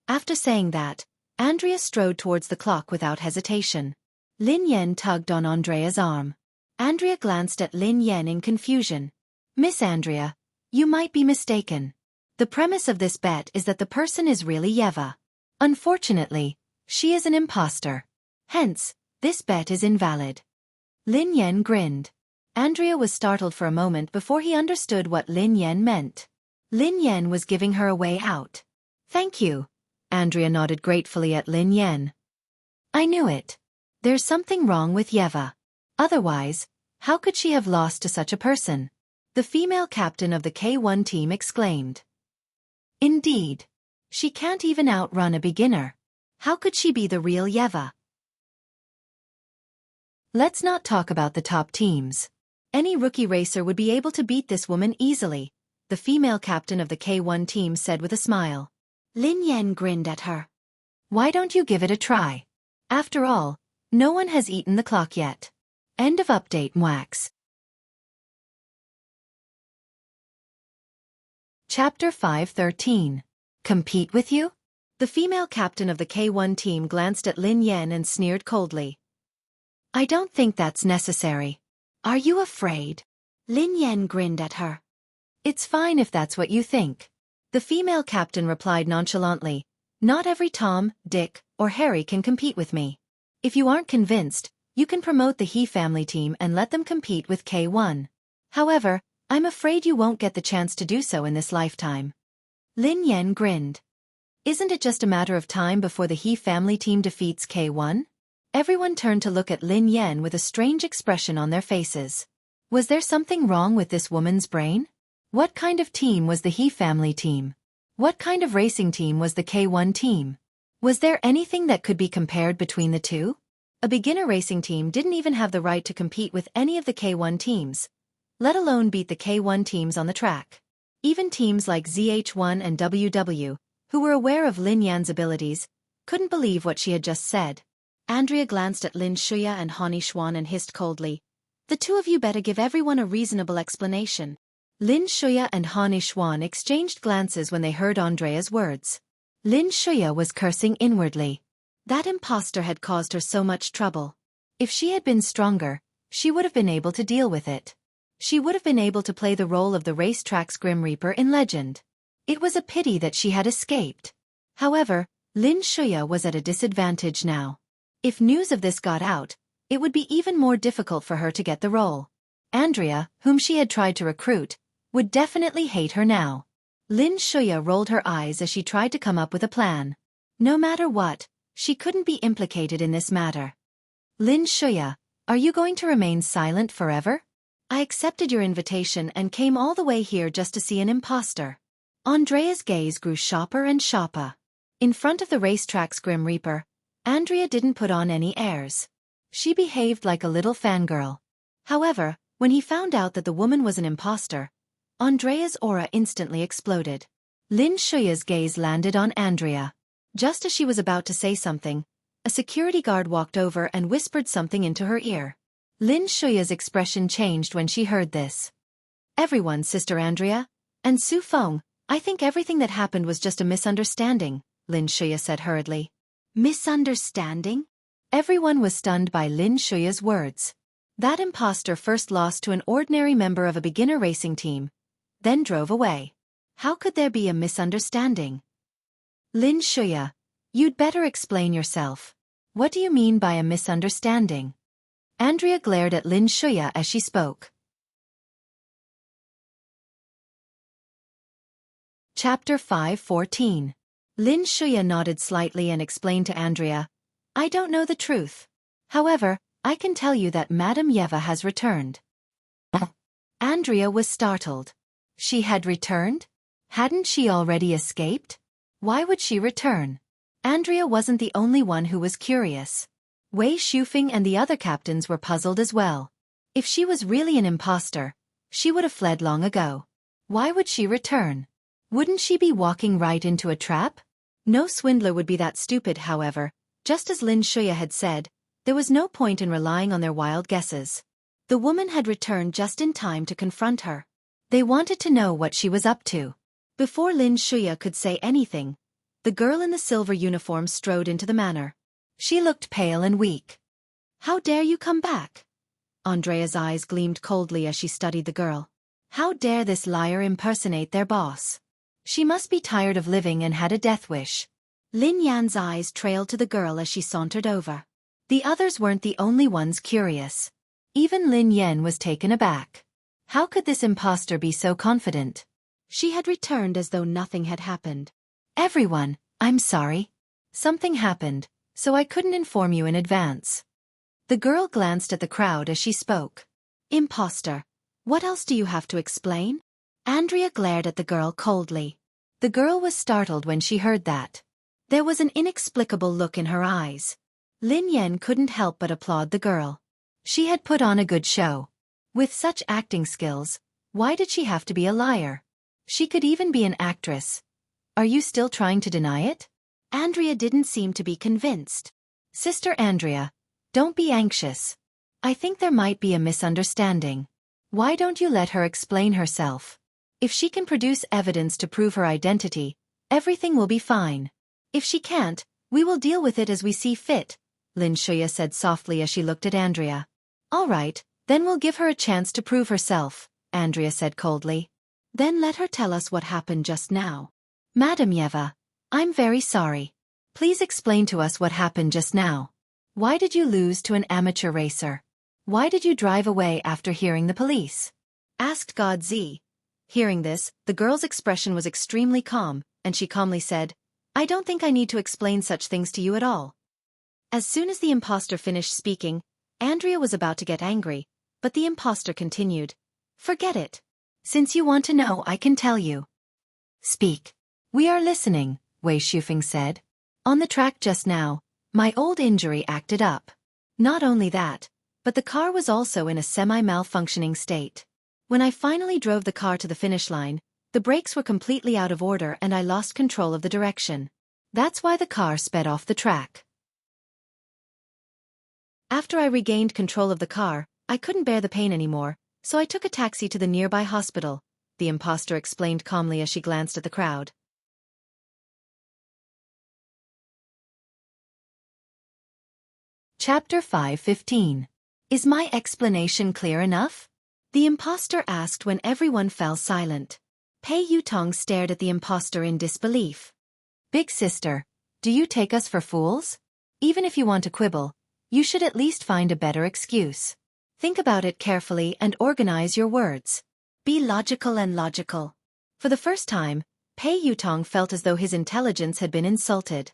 After saying that, Andrea strode towards the clock without hesitation. Lin Yan tugged on Andrea's arm. Andrea glanced at Lin Yan in confusion. Miss Andrea, you might be mistaken. The premise of this bet is that the person is really Yeva. Unfortunately, she is an imposter. Hence, this bet is invalid. Lin Yan grinned. Andrea was startled for a moment before he understood what Lin Yan meant. Lin Yan was giving her a way out. Thank you. Andrea nodded gratefully at Lin Yan. I knew it. There's something wrong with Yeva. Otherwise, how could she have lost to such a person? The female captain of the K1 team exclaimed. Indeed. She can't even outrun a beginner. How could she be the real Yeva? Let's not talk about the top teams. Any rookie racer would be able to beat this woman easily, the female captain of the K1 team said with a smile. Lin Yan grinned at her. Why don't you give it a try? After all, no one has eaten the clock yet. End of update Mwax. Chapter 5:13. Compete with you? The female captain of the K1 team glanced at Lin Yan and sneered coldly. I don't think that's necessary. Are you afraid? Lin Yan grinned at her. It's fine if that's what you think. The female captain replied nonchalantly. Not every Tom, Dick, or Harry can compete with me. If you aren't convinced, you can promote the He family team and let them compete with K1. However, I'm afraid you won't get the chance to do so in this lifetime. Lin Yan grinned. Isn't it just a matter of time before the He family team defeats K1? Everyone turned to look at Lin Yan with a strange expression on their faces. Was there something wrong with this woman's brain? What kind of team was the He family team? What kind of racing team was the K1 team? Was there anything that could be compared between the two? A beginner racing team didn't even have the right to compete with any of the K1 teams, let alone beat the K1 teams on the track. Even teams like ZH1 and WW, who were aware of Lin Yan's abilities, couldn't believe what she had just said. Andrea glanced at Lin Shuya and Hani Xuan and hissed coldly. The two of you better give everyone a reasonable explanation. Lin Shuya and Hani Xuan exchanged glances when they heard Andrea's words. Lin Shuya was cursing inwardly. That imposter had caused her so much trouble. If she had been stronger, she would have been able to deal with it. She would have been able to play the role of the racetrack's Grim Reaper in legend. It was a pity that she had escaped. However, Lin Shuya was at a disadvantage now. If news of this got out, it would be even more difficult for her to get the role. Andrea, whom she had tried to recruit, would definitely hate her now. Lin Shuya rolled her eyes as she tried to come up with a plan. No matter what, she couldn't be implicated in this matter. Lin Shuya, are you going to remain silent forever? I accepted your invitation and came all the way here just to see an imposter. Andrea's gaze grew sharper and sharper. In front of the racetrack's Grim Reaper, Andrea didn't put on any airs. She behaved like a little fangirl. However, when he found out that the woman was an imposter, Andrea's aura instantly exploded. Lin Shuya's gaze landed on Andrea. Just as she was about to say something, a security guard walked over and whispered something into her ear. Lin Shuya's expression changed when she heard this. Everyone, Sister Andrea, and Su Feng, I think everything that happened was just a misunderstanding, Lin Shuya said hurriedly. Misunderstanding? Everyone was stunned by Lin Shuya's words. That imposter first lost to an ordinary member of a beginner racing team, then drove away. How could there be a misunderstanding? Lin Shuya, you'd better explain yourself. What do you mean by a misunderstanding? Andrea glared at Lin Shuya as she spoke. Chapter 5:14. Lin Shuya nodded slightly and explained to Andrea, I don't know the truth. However, I can tell you that Madame Yeva has returned. Andrea was startled. She had returned? Hadn't she already escaped? Why would she return? Andrea wasn't the only one who was curious. Wei Shufeng and the other captains were puzzled as well. If she was really an imposter, she would have fled long ago. Why would she return? Wouldn't she be walking right into a trap? No swindler would be that stupid, however. Just as Lin Shuya had said, there was no point in relying on their wild guesses. The woman had returned just in time to confront her. They wanted to know what she was up to. Before Lin Shuya could say anything, the girl in the silver uniform strode into the manor. She looked pale and weak. How dare you come back? Andrea's eyes gleamed coldly as she studied the girl. How dare this liar impersonate their boss? She must be tired of living and had a death wish. Lin Yan's eyes trailed to the girl as she sauntered over. The others weren't the only ones curious. Even Lin Yan was taken aback. How could this imposter be so confident? She had returned as though nothing had happened. Everyone, I'm sorry. Something happened, so I couldn't inform you in advance. The girl glanced at the crowd as she spoke. Imposter. What else do you have to explain? Andrea glared at the girl coldly. The girl was startled when she heard that. There was an inexplicable look in her eyes. Lin Yan couldn't help but applaud the girl. She had put on a good show. With such acting skills, why did she have to be a liar? She could even be an actress. Are you still trying to deny it? Andrea didn't seem to be convinced. Sister Andrea, don't be anxious. I think there might be a misunderstanding. Why don't you let her explain herself? If she can produce evidence to prove her identity, everything will be fine. If she can't, we will deal with it as we see fit, Lin Shuya said softly as she looked at Andrea. All right, then we'll give her a chance to prove herself, Andrea said coldly. Then let her tell us what happened just now. Madame Yeva, I'm very sorry. Please explain to us what happened just now. Why did you lose to an amateur racer? Why did you drive away after hearing the police? Asked God Z. Hearing this, the girl's expression was extremely calm, and she calmly said, I don't think I need to explain such things to you at all. As soon as the imposter finished speaking, Andrea was about to get angry, but the imposter continued. Forget it. Since you want to know, I can tell you. Speak. We are listening, Wei Shufeng said. On the track just now, my old injury acted up. Not only that, but the car was also in a semi-malfunctioning state. When I finally drove the car to the finish line, the brakes were completely out of order and I lost control of the direction. That's why the car sped off the track. After I regained control of the car, I couldn't bear the pain anymore, so I took a taxi to the nearby hospital, the imposter explained calmly as she glanced at the crowd. Chapter 5:15. Is my explanation clear enough? The imposter asked when everyone fell silent. Pei Yutong stared at the imposter in disbelief. Big sister, do you take us for fools? Even if you want to quibble, you should at least find a better excuse. Think about it carefully and organize your words. Be logical and logical. For the first time, Pei Yutong felt as though his intelligence had been insulted.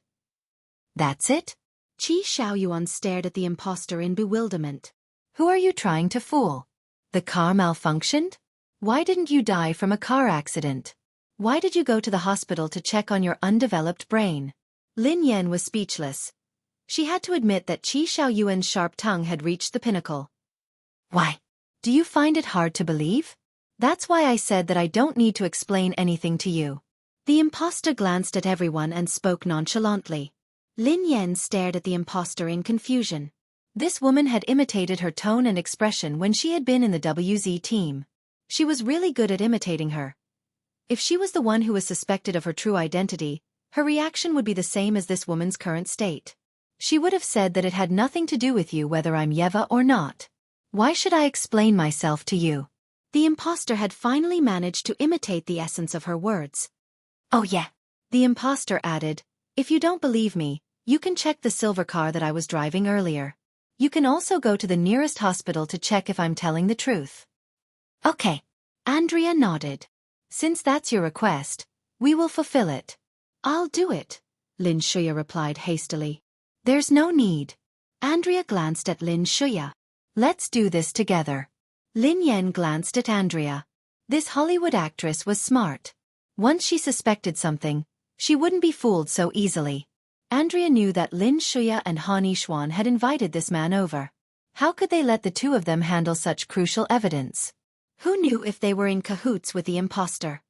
That's it? Qi Xiaoyuan stared at the imposter in bewilderment. Who are you trying to fool? The car malfunctioned? Why didn't you die from a car accident? Why did you go to the hospital to check on your undeveloped brain? Lin Yan was speechless. She had to admit that Qi Xiaoyuan's sharp tongue had reached the pinnacle. Why? Do you find it hard to believe? That's why I said that I don't need to explain anything to you. The imposter glanced at everyone and spoke nonchalantly. Lin Yan stared at the imposter in confusion. This woman had imitated her tone and expression when she had been in the WZ team. She was really good at imitating her. If she was the one who was suspected of her true identity, her reaction would be the same as this woman's current state. She would have said that it had nothing to do with you whether I'm Yeva or not. Why should I explain myself to you? The imposter had finally managed to imitate the essence of her words. Oh yeah. The imposter added, if you don't believe me, You can check the silver car that I was driving earlier. You can also go to the nearest hospital to check if I'm telling the truth. Okay. Andrea nodded. Since that's your request, we will fulfill it. I'll do it, Lin Shuya replied hastily. There's no need. Andrea glanced at Lin Shuya. Let's do this together. Lin Yan glanced at Andrea. This Hollywood actress was smart. Once she suspected something, she wouldn't be fooled so easily. Andrea knew that Lin Shuya and Han Yishuan had invited this man over. How could they let the two of them handle such crucial evidence? Who knew if they were in cahoots with the imposter?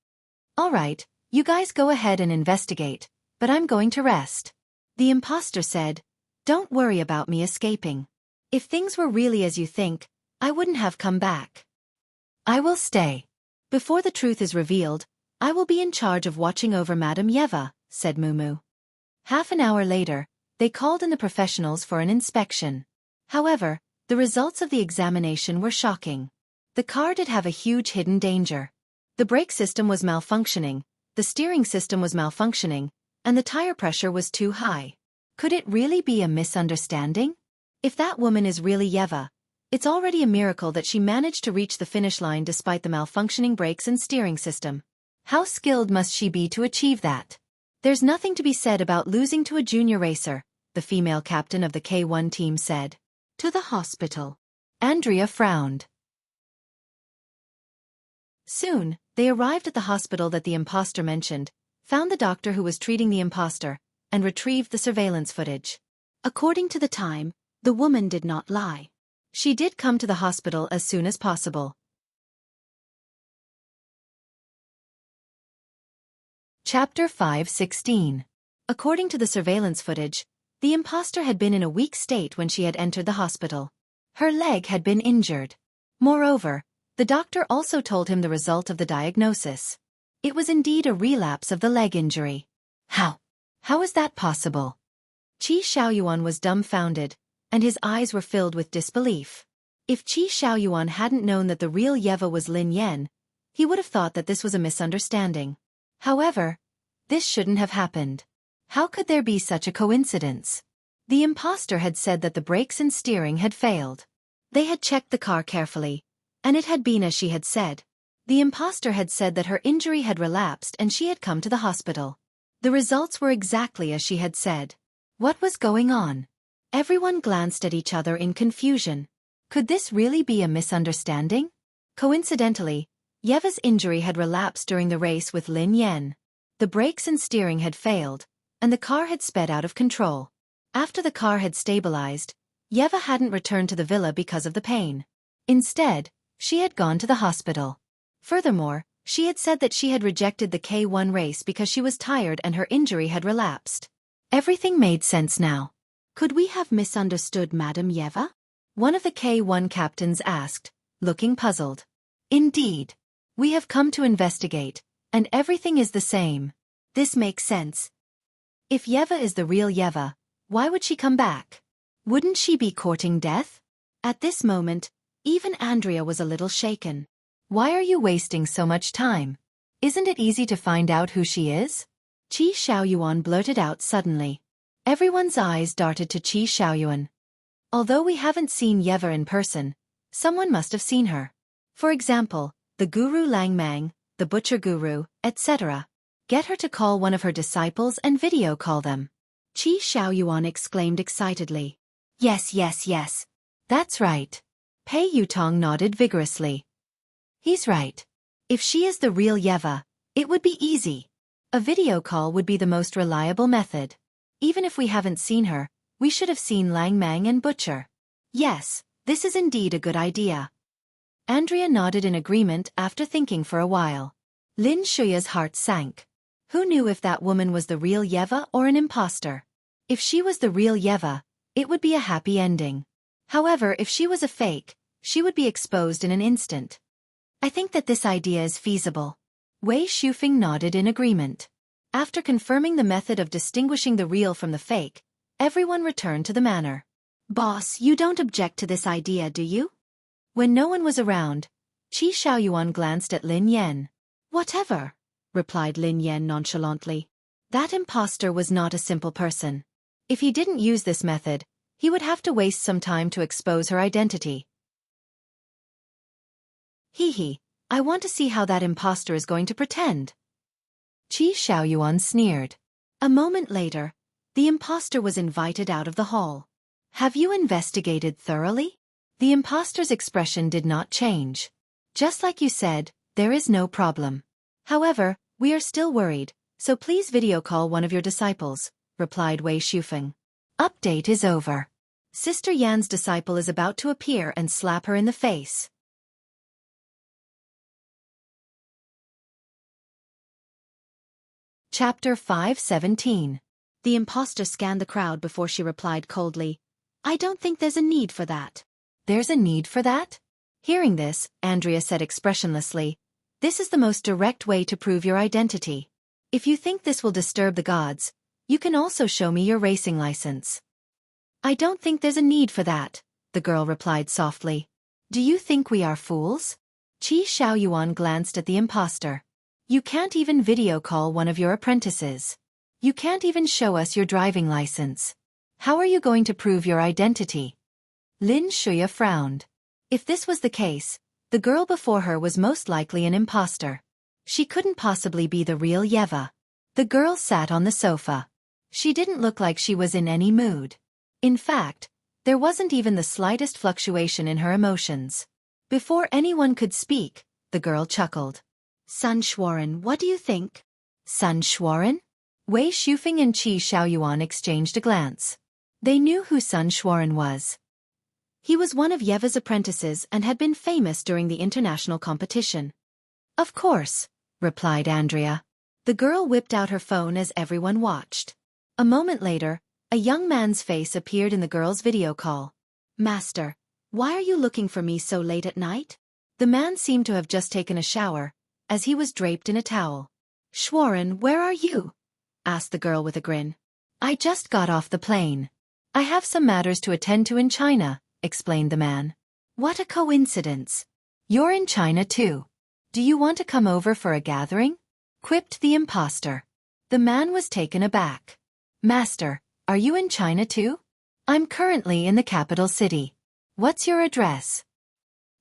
All right, you guys go ahead and investigate, but I'm going to rest. The imposter said, Don't worry about me escaping. If things were really as you think, I wouldn't have come back. I will stay. Before the truth is revealed, I will be in charge of watching over Madame Yeva, said Mumu. Half an hour later, they called in the professionals for an inspection. However, the results of the examination were shocking. The car did have a huge hidden danger. The brake system was malfunctioning, the steering system was malfunctioning, and the tire pressure was too high. Could it really be a misunderstanding? If that woman is really Yeva, it's already a miracle that she managed to reach the finish line despite the malfunctioning brakes and steering system. How skilled must she be to achieve that? There's nothing to be said about losing to a junior racer, the female captain of the K1 team said. To the hospital. Andrea frowned. Soon, they arrived at the hospital that the imposter mentioned, found the doctor who was treating the imposter, and retrieved the surveillance footage. According to the time, the woman did not lie. She did come to the hospital as soon as possible. Chapter 5:16. According to the surveillance footage, the imposter had been in a weak state when she had entered the hospital. Her leg had been injured. Moreover, the doctor also told him the result of the diagnosis. It was indeed a relapse of the leg injury. How? How is that possible? Qi Xiaoyuan was dumbfounded, and his eyes were filled with disbelief. If Qi Xiaoyuan hadn't known that the real Yeva was Lin Yan, he would have thought that this was a misunderstanding. However, this shouldn't have happened. How could there be such a coincidence? The imposter had said that the brakes and steering had failed. They had checked the car carefully, and it had been as she had said. The imposter had said that her injury had relapsed and she had come to the hospital. The results were exactly as she had said. What was going on? Everyone glanced at each other in confusion. Could this really be a misunderstanding? Coincidentally, Yeva's injury had relapsed during the race with Lin Yan. The brakes and steering had failed, and the car had sped out of control. After the car had stabilized, Yeva hadn't returned to the villa because of the pain. Instead, she had gone to the hospital. Furthermore, she had said that she had rejected the K1 race because she was tired and her injury had relapsed. Everything made sense now. Could we have misunderstood Madame Yeva? One of the K1 captains asked, looking puzzled. Indeed. We have come to investigate, and everything is the same. This makes sense. If Yeva is the real Yeva, why would she come back? Wouldn't she be courting death? At this moment, even Andrea was a little shaken. Why are you wasting so much time? Isn't it easy to find out who she is? Qi Xiaoyuan blurted out suddenly. Everyone's eyes darted to Qi Xiaoyuan. Although we haven't seen Yeva in person, someone must have seen her. For example, the Guru Lang Mang, the Butcher Guru, etc. Get her to call one of her disciples and video call them. Qi Xiaoyuan exclaimed excitedly. Yes, yes, yes. That's right. Pei Yutong nodded vigorously. He's right. If she is the real Yeva, it would be easy. A video call would be the most reliable method. Even if we haven't seen her, we should have seen Lang Mang and Butcher. Yes, this is indeed a good idea. Andrea nodded in agreement after thinking for a while. Lin Shuya's heart sank. Who knew if that woman was the real Yeva or an imposter? If she was the real Yeva, it would be a happy ending. However, if she was a fake, she would be exposed in an instant. I think that this idea is feasible. Wei Shufeng nodded in agreement. After confirming the method of distinguishing the real from the fake, everyone returned to the manor. Boss, you don't object to this idea, do you? When no one was around, Qi Xiaoyuan glanced at Lin Yan. Whatever, replied Lin Yan nonchalantly. That imposter was not a simple person. If he didn't use this method, he would have to waste some time to expose her identity. Hee, I want to see how that imposter is going to pretend. Qi Xiaoyuan sneered. A moment later, the imposter was invited out of the hall. Have you investigated thoroughly? The imposter's expression did not change. Just like you said, there is no problem. However, we are still worried, so please video call one of your disciples, replied Wei Shufeng. Update is over. Sister Yan's disciple is about to appear and slap her in the face. Chapter 5:17. The imposter scanned the crowd before she replied coldly, I don't think there's a need for that. There's a need for that? Hearing this, Andrea said expressionlessly, this is the most direct way to prove your identity. If you think this will disturb the gods, you can also show me your racing license. I don't think there's a need for that, the girl replied softly. Do you think we are fools? Qi Xiaoyuan glanced at the imposter. You can't even video call one of your apprentices. You can't even show us your driving license. How are you going to prove your identity? Lin Shuya frowned. If this was the case, the girl before her was most likely an imposter. She couldn't possibly be the real Yeva. The girl sat on the sofa. She didn't look like she was in any mood. In fact, there wasn't even the slightest fluctuation in her emotions. Before anyone could speak, the girl chuckled. Sun Xuaren, what do you think? Sun Xuaren? Wei Shufeng and Qi Xiaoyuan exchanged a glance. They knew who Sun Xuaren was. He was one of Yeva's apprentices and had been famous during the international competition. Of course, replied Andrea. The girl whipped out her phone as everyone watched. A moment later, a young man's face appeared in the girl's video call. Master, why are you looking for me so late at night? The man seemed to have just taken a shower, as he was draped in a towel. Xuaren, where are you? Asked the girl with a grin. I just got off the plane. I have some matters to attend to in China, explained the man. What a coincidence. You're in China too. Do you want to come over for a gathering? Quipped the imposter. The man was taken aback. Master, are you in China too? I'm currently in the capital city. What's your address?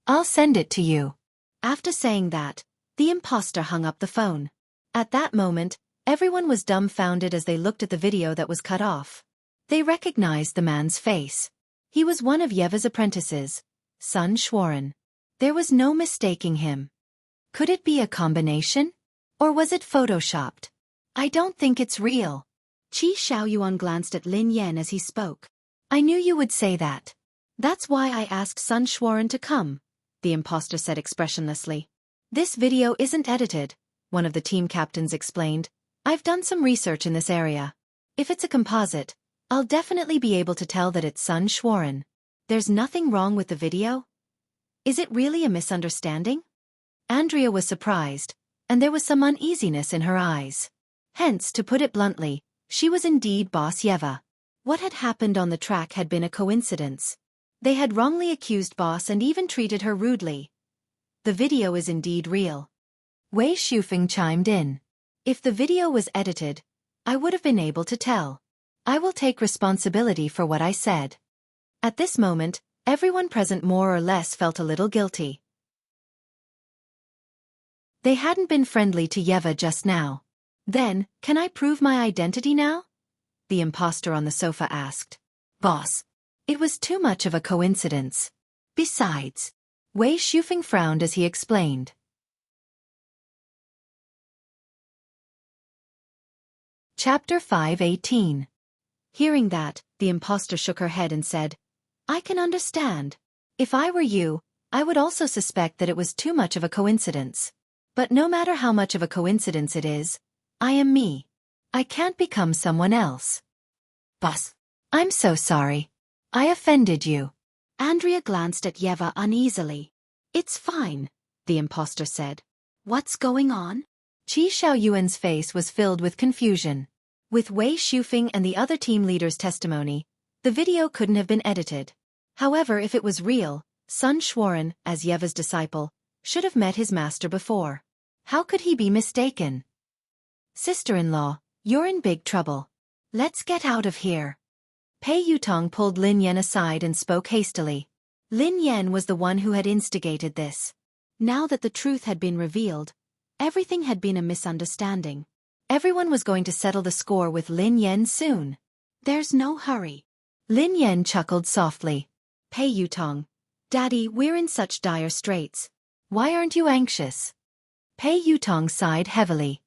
I'll send it to you. After saying that, the imposter hung up the phone. At that moment, everyone was dumbfounded as they looked at the video that was cut off. They recognized the man's face. He was one of Yeva's apprentices, Sun Xuaren. There was no mistaking him. Could it be a combination? Or was it photoshopped? I don't think it's real. Qi Xiaoyuan glanced at Lin Yan as he spoke. I knew you would say that. That's why I asked Sun Xuaren to come, the imposter said expressionlessly. This video isn't edited, one of the team captains explained. I've done some research in this area. If it's a composite, I'll definitely be able to tell that it's Sun Xuaren. There's nothing wrong with the video? Is it really a misunderstanding? Andrea was surprised, and there was some uneasiness in her eyes. Hence, to put it bluntly, she was indeed Boss Yeva. What had happened on the track had been a coincidence. They had wrongly accused Boss and even treated her rudely. The video is indeed real. Wei Shufeng chimed in. If the video was edited, I would have been able to tell. I will take responsibility for what I said. At this moment, everyone present more or less felt a little guilty. They hadn't been friendly to Yeva just now. Then, can I prove my identity now? The imposter on the sofa asked. Boss, it was too much of a coincidence. Besides, Wei Shufeng frowned as he explained. Chapter 5:18. Hearing that, the imposter shook her head and said, I can understand. If I were you, I would also suspect that it was too much of a coincidence. But no matter how much of a coincidence it is, I am me. I can't become someone else. Boss, I'm so sorry. I offended you. Andrea glanced at Yeva uneasily. It's fine, the imposter said. What's going on? Qi Xiaoyuan's face was filled with confusion. With Wei Shufeng and the other team leader's testimony, the video couldn't have been edited. However, if it was real, Sun Xuaren, as Yeva's disciple, should have met his master before. How could he be mistaken? Sister-in-law, you're in big trouble. Let's get out of here. Pei Yutong pulled Lin Yan aside and spoke hastily. Lin Yan was the one who had instigated this. Now that the truth had been revealed, everything had been a misunderstanding. Everyone was going to settle the score with Lin Yan soon. There's no hurry. Lin Yan chuckled softly. Pei Yutong, Daddy, we're in such dire straits. Why aren't you anxious? Pei Yutong sighed heavily.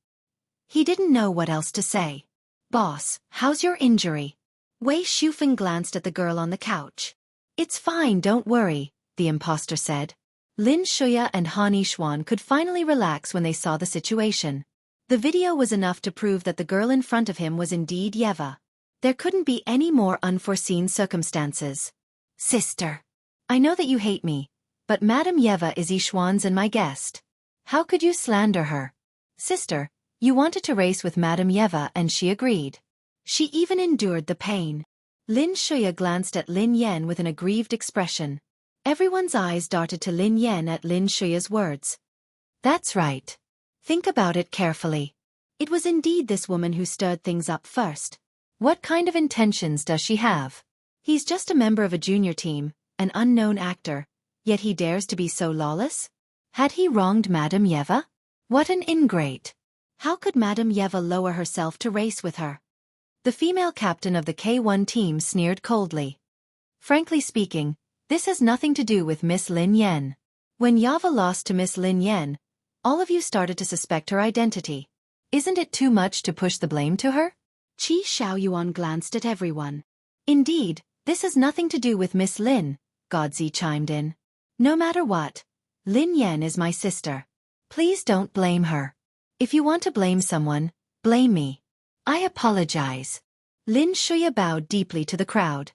He didn't know what else to say. Boss, how's your injury? Wei Shufeng glanced at the girl on the couch. It's fine, don't worry, the impostor said. Lin Shuya and Han Yishuan could finally relax when they saw the situation. The video was enough to prove that the girl in front of him was indeed Yeva. There couldn't be any more unforeseen circumstances. Sister. I know that you hate me, but Madame Yeva is Yishuan's and my guest. How could you slander her? Sister, you wanted to race with Madame Yeva and she agreed. She even endured the pain. Lin Shuya glanced at Lin Yan with an aggrieved expression. Everyone's eyes darted to Lin Yan at Lin Shuya's words. That's right. Think about it carefully. It was indeed this woman who stirred things up first. What kind of intentions does she have? He's just a member of a junior team, an unknown actor, yet he dares to be so lawless? Had he wronged Madame Yeva? What an ingrate! How could Madame Yeva lower herself to race with her? The female captain of the K1 team sneered coldly. Frankly speaking, this has nothing to do with Miss Lin Yan. When Yeva lost to Miss Lin Yan, all of you started to suspect her identity. Isn't it too much to push the blame to her? Qi Xiaoyuan glanced at everyone. Indeed, this has nothing to do with Miss Lin, Godzi chimed in. No matter what, Lin Yan is my sister. Please don't blame her. If you want to blame someone, blame me. I apologize. Lin Shuya bowed deeply to the crowd.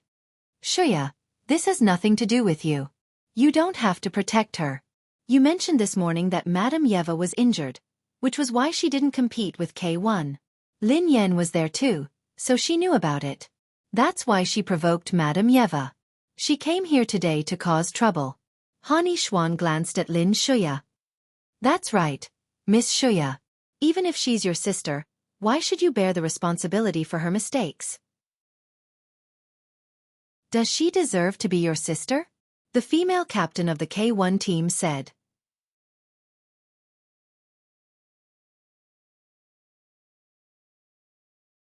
Shuya, this has nothing to do with you. You don't have to protect her. You mentioned this morning that Madame Yeva was injured, which was why she didn't compete with K1. Lin Yan was there too, so she knew about it. That's why she provoked Madame Yeva. She came here today to cause trouble. Han Yishuan glanced at Lin Shuya. That's right, Miss Shuya. Even if she's your sister, why should you bear the responsibility for her mistakes? Does she deserve to be your sister? The female captain of the K1 team said.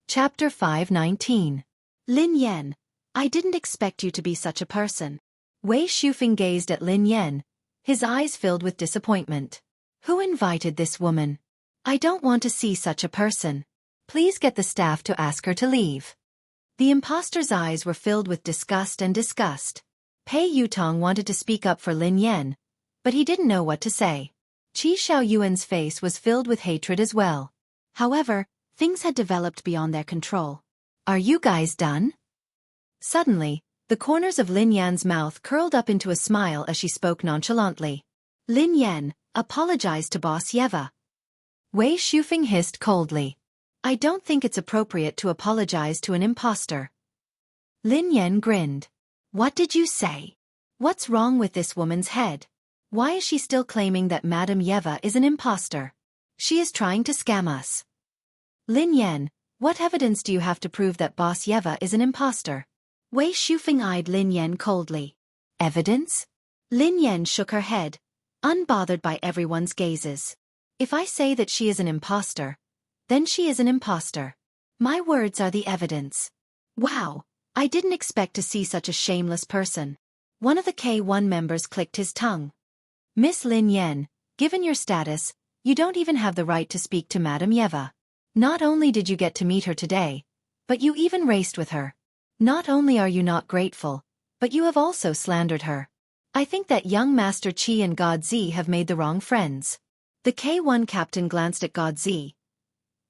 Chapter 519. Lin Yan, I didn't expect you to be such a person. Wei Shufeng gazed at Lin Yan, his eyes filled with disappointment. Who invited this woman? I don't want to see such a person. Please get the staff to ask her to leave. The impostor's eyes were filled with disgust and disgust. Pei Yutong wanted to speak up for Lin Yan, but he didn't know what to say. Qi Xiaoyuan's face was filled with hatred as well. However, things had developed beyond their control. Are you guys done? Suddenly, the corners of Lin Yan's mouth curled up into a smile as she spoke nonchalantly. Lin Yan, apologize to Boss Yeva. Wei Shufeng hissed coldly. I don't think it's appropriate to apologize to an impostor. Lin Yan grinned. What did you say? What's wrong with this woman's head? Why is she still claiming that Madame Yeva is an impostor? She is trying to scam us. Lin Yan, what evidence do you have to prove that Boss Yeva is an impostor? Wei Shufeng eyed Lin Yan coldly. Evidence? Lin Yan shook her head, unbothered by everyone's gazes. If I say that she is an impostor, then she is an impostor. My words are the evidence. Wow, I didn't expect to see such a shameless person. One of the K1 members clicked his tongue. Miss Lin Yan, given your status, you don't even have the right to speak to Madame Yeva. Not only did you get to meet her today, but you even raced with her. Not only are you not grateful, but you have also slandered her. I think that young Master Qi and God Zi have made the wrong friends. The K1 captain glanced at God Zi.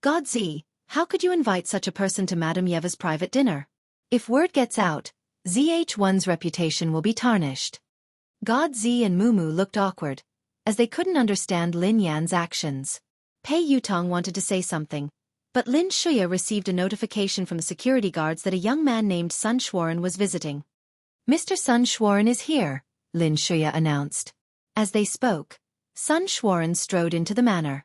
God Zi, how could you invite such a person to Madame Yeva's private dinner? If word gets out, ZH1's reputation will be tarnished. God Zi and Mumu looked awkward, as they couldn't understand Lin Yan's actions. Pei Yutong wanted to say something, but Lin Shuya received a notification from the security guards that a young man named Sun Shuaren was visiting. Mr. Sun Shuaren is here, Lin Shuya announced. As they spoke, Sun Shuaren strode into the manor.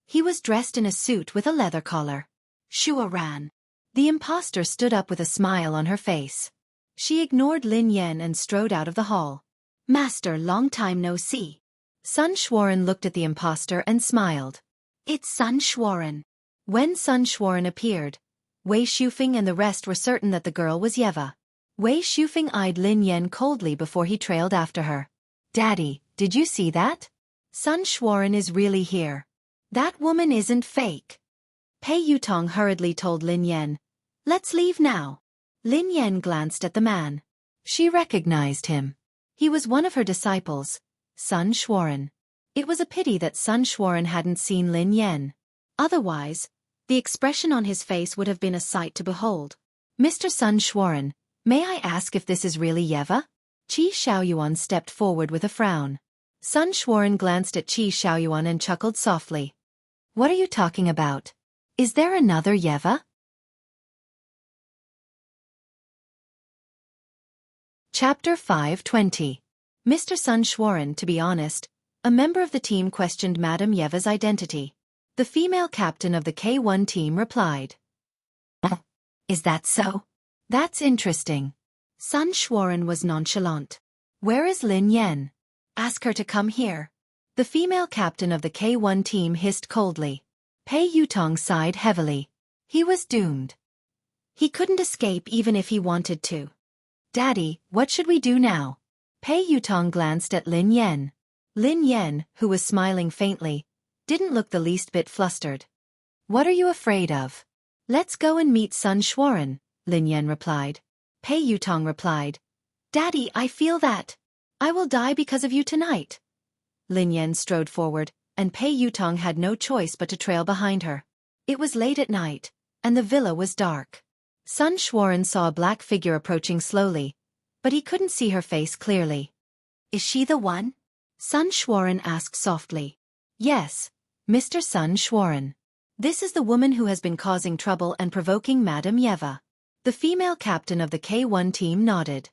He was dressed in a suit with a leather collar. Shuaran. The imposter stood up with a smile on her face. She ignored Lin Yan and strode out of the hall. Master, long time no see. Sun Xueqi looked at the imposter and smiled. It's Sun Xueqi. When Sun Xueqi appeared, Wei Shufeng and the rest were certain that the girl was Yeva. Wei Shufeng eyed Lin Yan coldly before he trailed after her. Daddy, did you see that? Sun Xueqi is really here. That woman isn't fake. Pei Yutong hurriedly told Lin Yan. Let's leave now. Lin Yan glanced at the man. She recognized him. He was one of her disciples, Sun Xueqi. It was a pity that Sun Xueqi hadn't seen Lin Yan. Otherwise, the expression on his face would have been a sight to behold. Mr. Sun Xueqi, may I ask if this is really Yeva? Qi Xiaoyuan stepped forward with a frown. Sun Xueqi glanced at Qi Xiaoyuan and chuckled softly. What are you talking about? Is there another Yeva? Chapter 520. Mr. Sun Xueqi, to be honest, a member of the team questioned Madame Yeva's identity. The female captain of the K1 team replied. Is that so? That's interesting. Sun Xueqi was nonchalant. Where is Lin Yan? Ask her to come here. The female captain of the K1 team hissed coldly. Pei Yutong sighed heavily. He was doomed. He couldn't escape even if he wanted to. Daddy, what should we do now? Pei Yutong glanced at Lin Yan. Lin Yan, who was smiling faintly, didn't look the least bit flustered. What are you afraid of? Let's go and meet Sun Xueqi, Lin Yan replied. Pei Yutong replied. Daddy, I feel that I will die because of you tonight. Lin Yan strode forward, and Pei Yutong had no choice but to trail behind her. It was late at night, and the villa was dark. Sun Xueqi saw a black figure approaching slowly, but he couldn't see her face clearly. Is she the one? Sun Xueqi asked softly. Yes, Mr. Sun Xueqi. This is the woman who has been causing trouble and provoking Madame Yeva. The female captain of the K1 team nodded.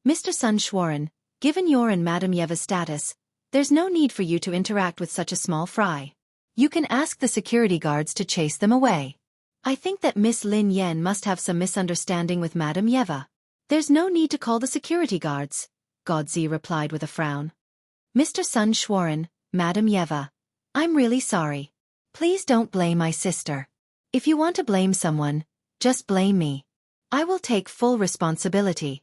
Mr. Sun Xueqi, given your and Madame Yeva's status, there's no need for you to interact with such a small fry. You can ask the security guards to chase them away. I think that Miss Lin Yan must have some misunderstanding with Madame Yeva. There's no need to call the security guards, Godzi replied with a frown. Mr. Sun Xueqi, Madame Yeva, I'm really sorry. Please don't blame my sister. If you want to blame someone, just blame me. I will take full responsibility.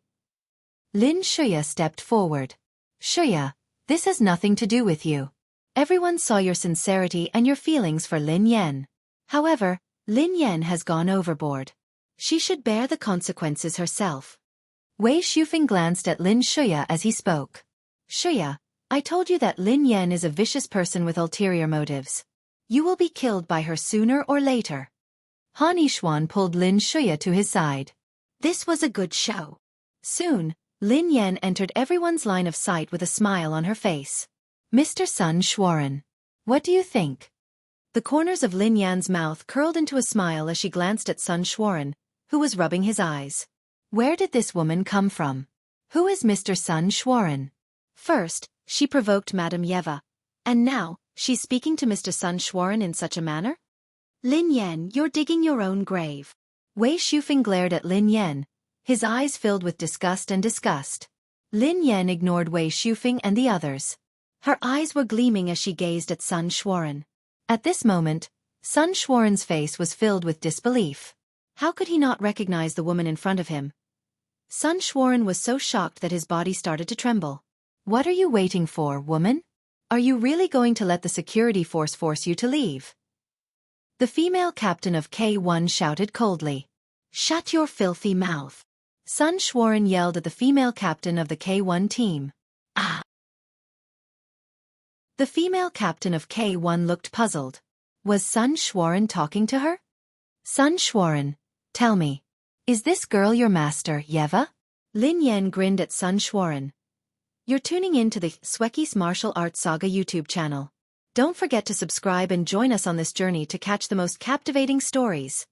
Lin Shuya stepped forward. Shuya, this has nothing to do with you. Everyone saw your sincerity and your feelings for Lin Yan. However, Lin Yan has gone overboard. She should bear the consequences herself. Wei Shufeng glanced at Lin Shuya as he spoke. Shuya, I told you that Lin Yan is a vicious person with ulterior motives. You will be killed by her sooner or later. Han Yishuan pulled Lin Shuya to his side. This was a good show. Soon, Lin Yan entered everyone's line of sight with a smile on her face. Mr. Sun Xueqi, what do you think? The corners of Lin Yan's mouth curled into a smile as she glanced at Sun Xueqi, who was rubbing his eyes. Where did this woman come from? Who is Mr. Sun Xueqi? First, she provoked Madame Yeva, and now, she's speaking to Mr. Sun Xueqi in such a manner? Lin Yan, you're digging your own grave. Wei Shufeng glared at Lin Yan, his eyes filled with disgust and disgust. Lin Yan ignored Wei Shufeng and the others. Her eyes were gleaming as she gazed at Sun Xueqi. At this moment, Sun Xueqi's face was filled with disbelief. How could he not recognize the woman in front of him? Sun Xueqi was so shocked that his body started to tremble. What are you waiting for, woman? Are you really going to let the security force you to leave? The female captain of K1 shouted coldly. Shut your filthy mouth. Sun Xueqi yelled at the female captain of the K1 team. Ah! The female captain of K1 looked puzzled. Was Sun Xueqi talking to her? Sun Xueqi, tell me. Is this girl your master, Yeva? Lin Yan grinned at Sun Xueqi. You're tuning in to the Xueqi's Martial Arts Saga YouTube channel. Don't forget to subscribe and join us on this journey to catch the most captivating stories.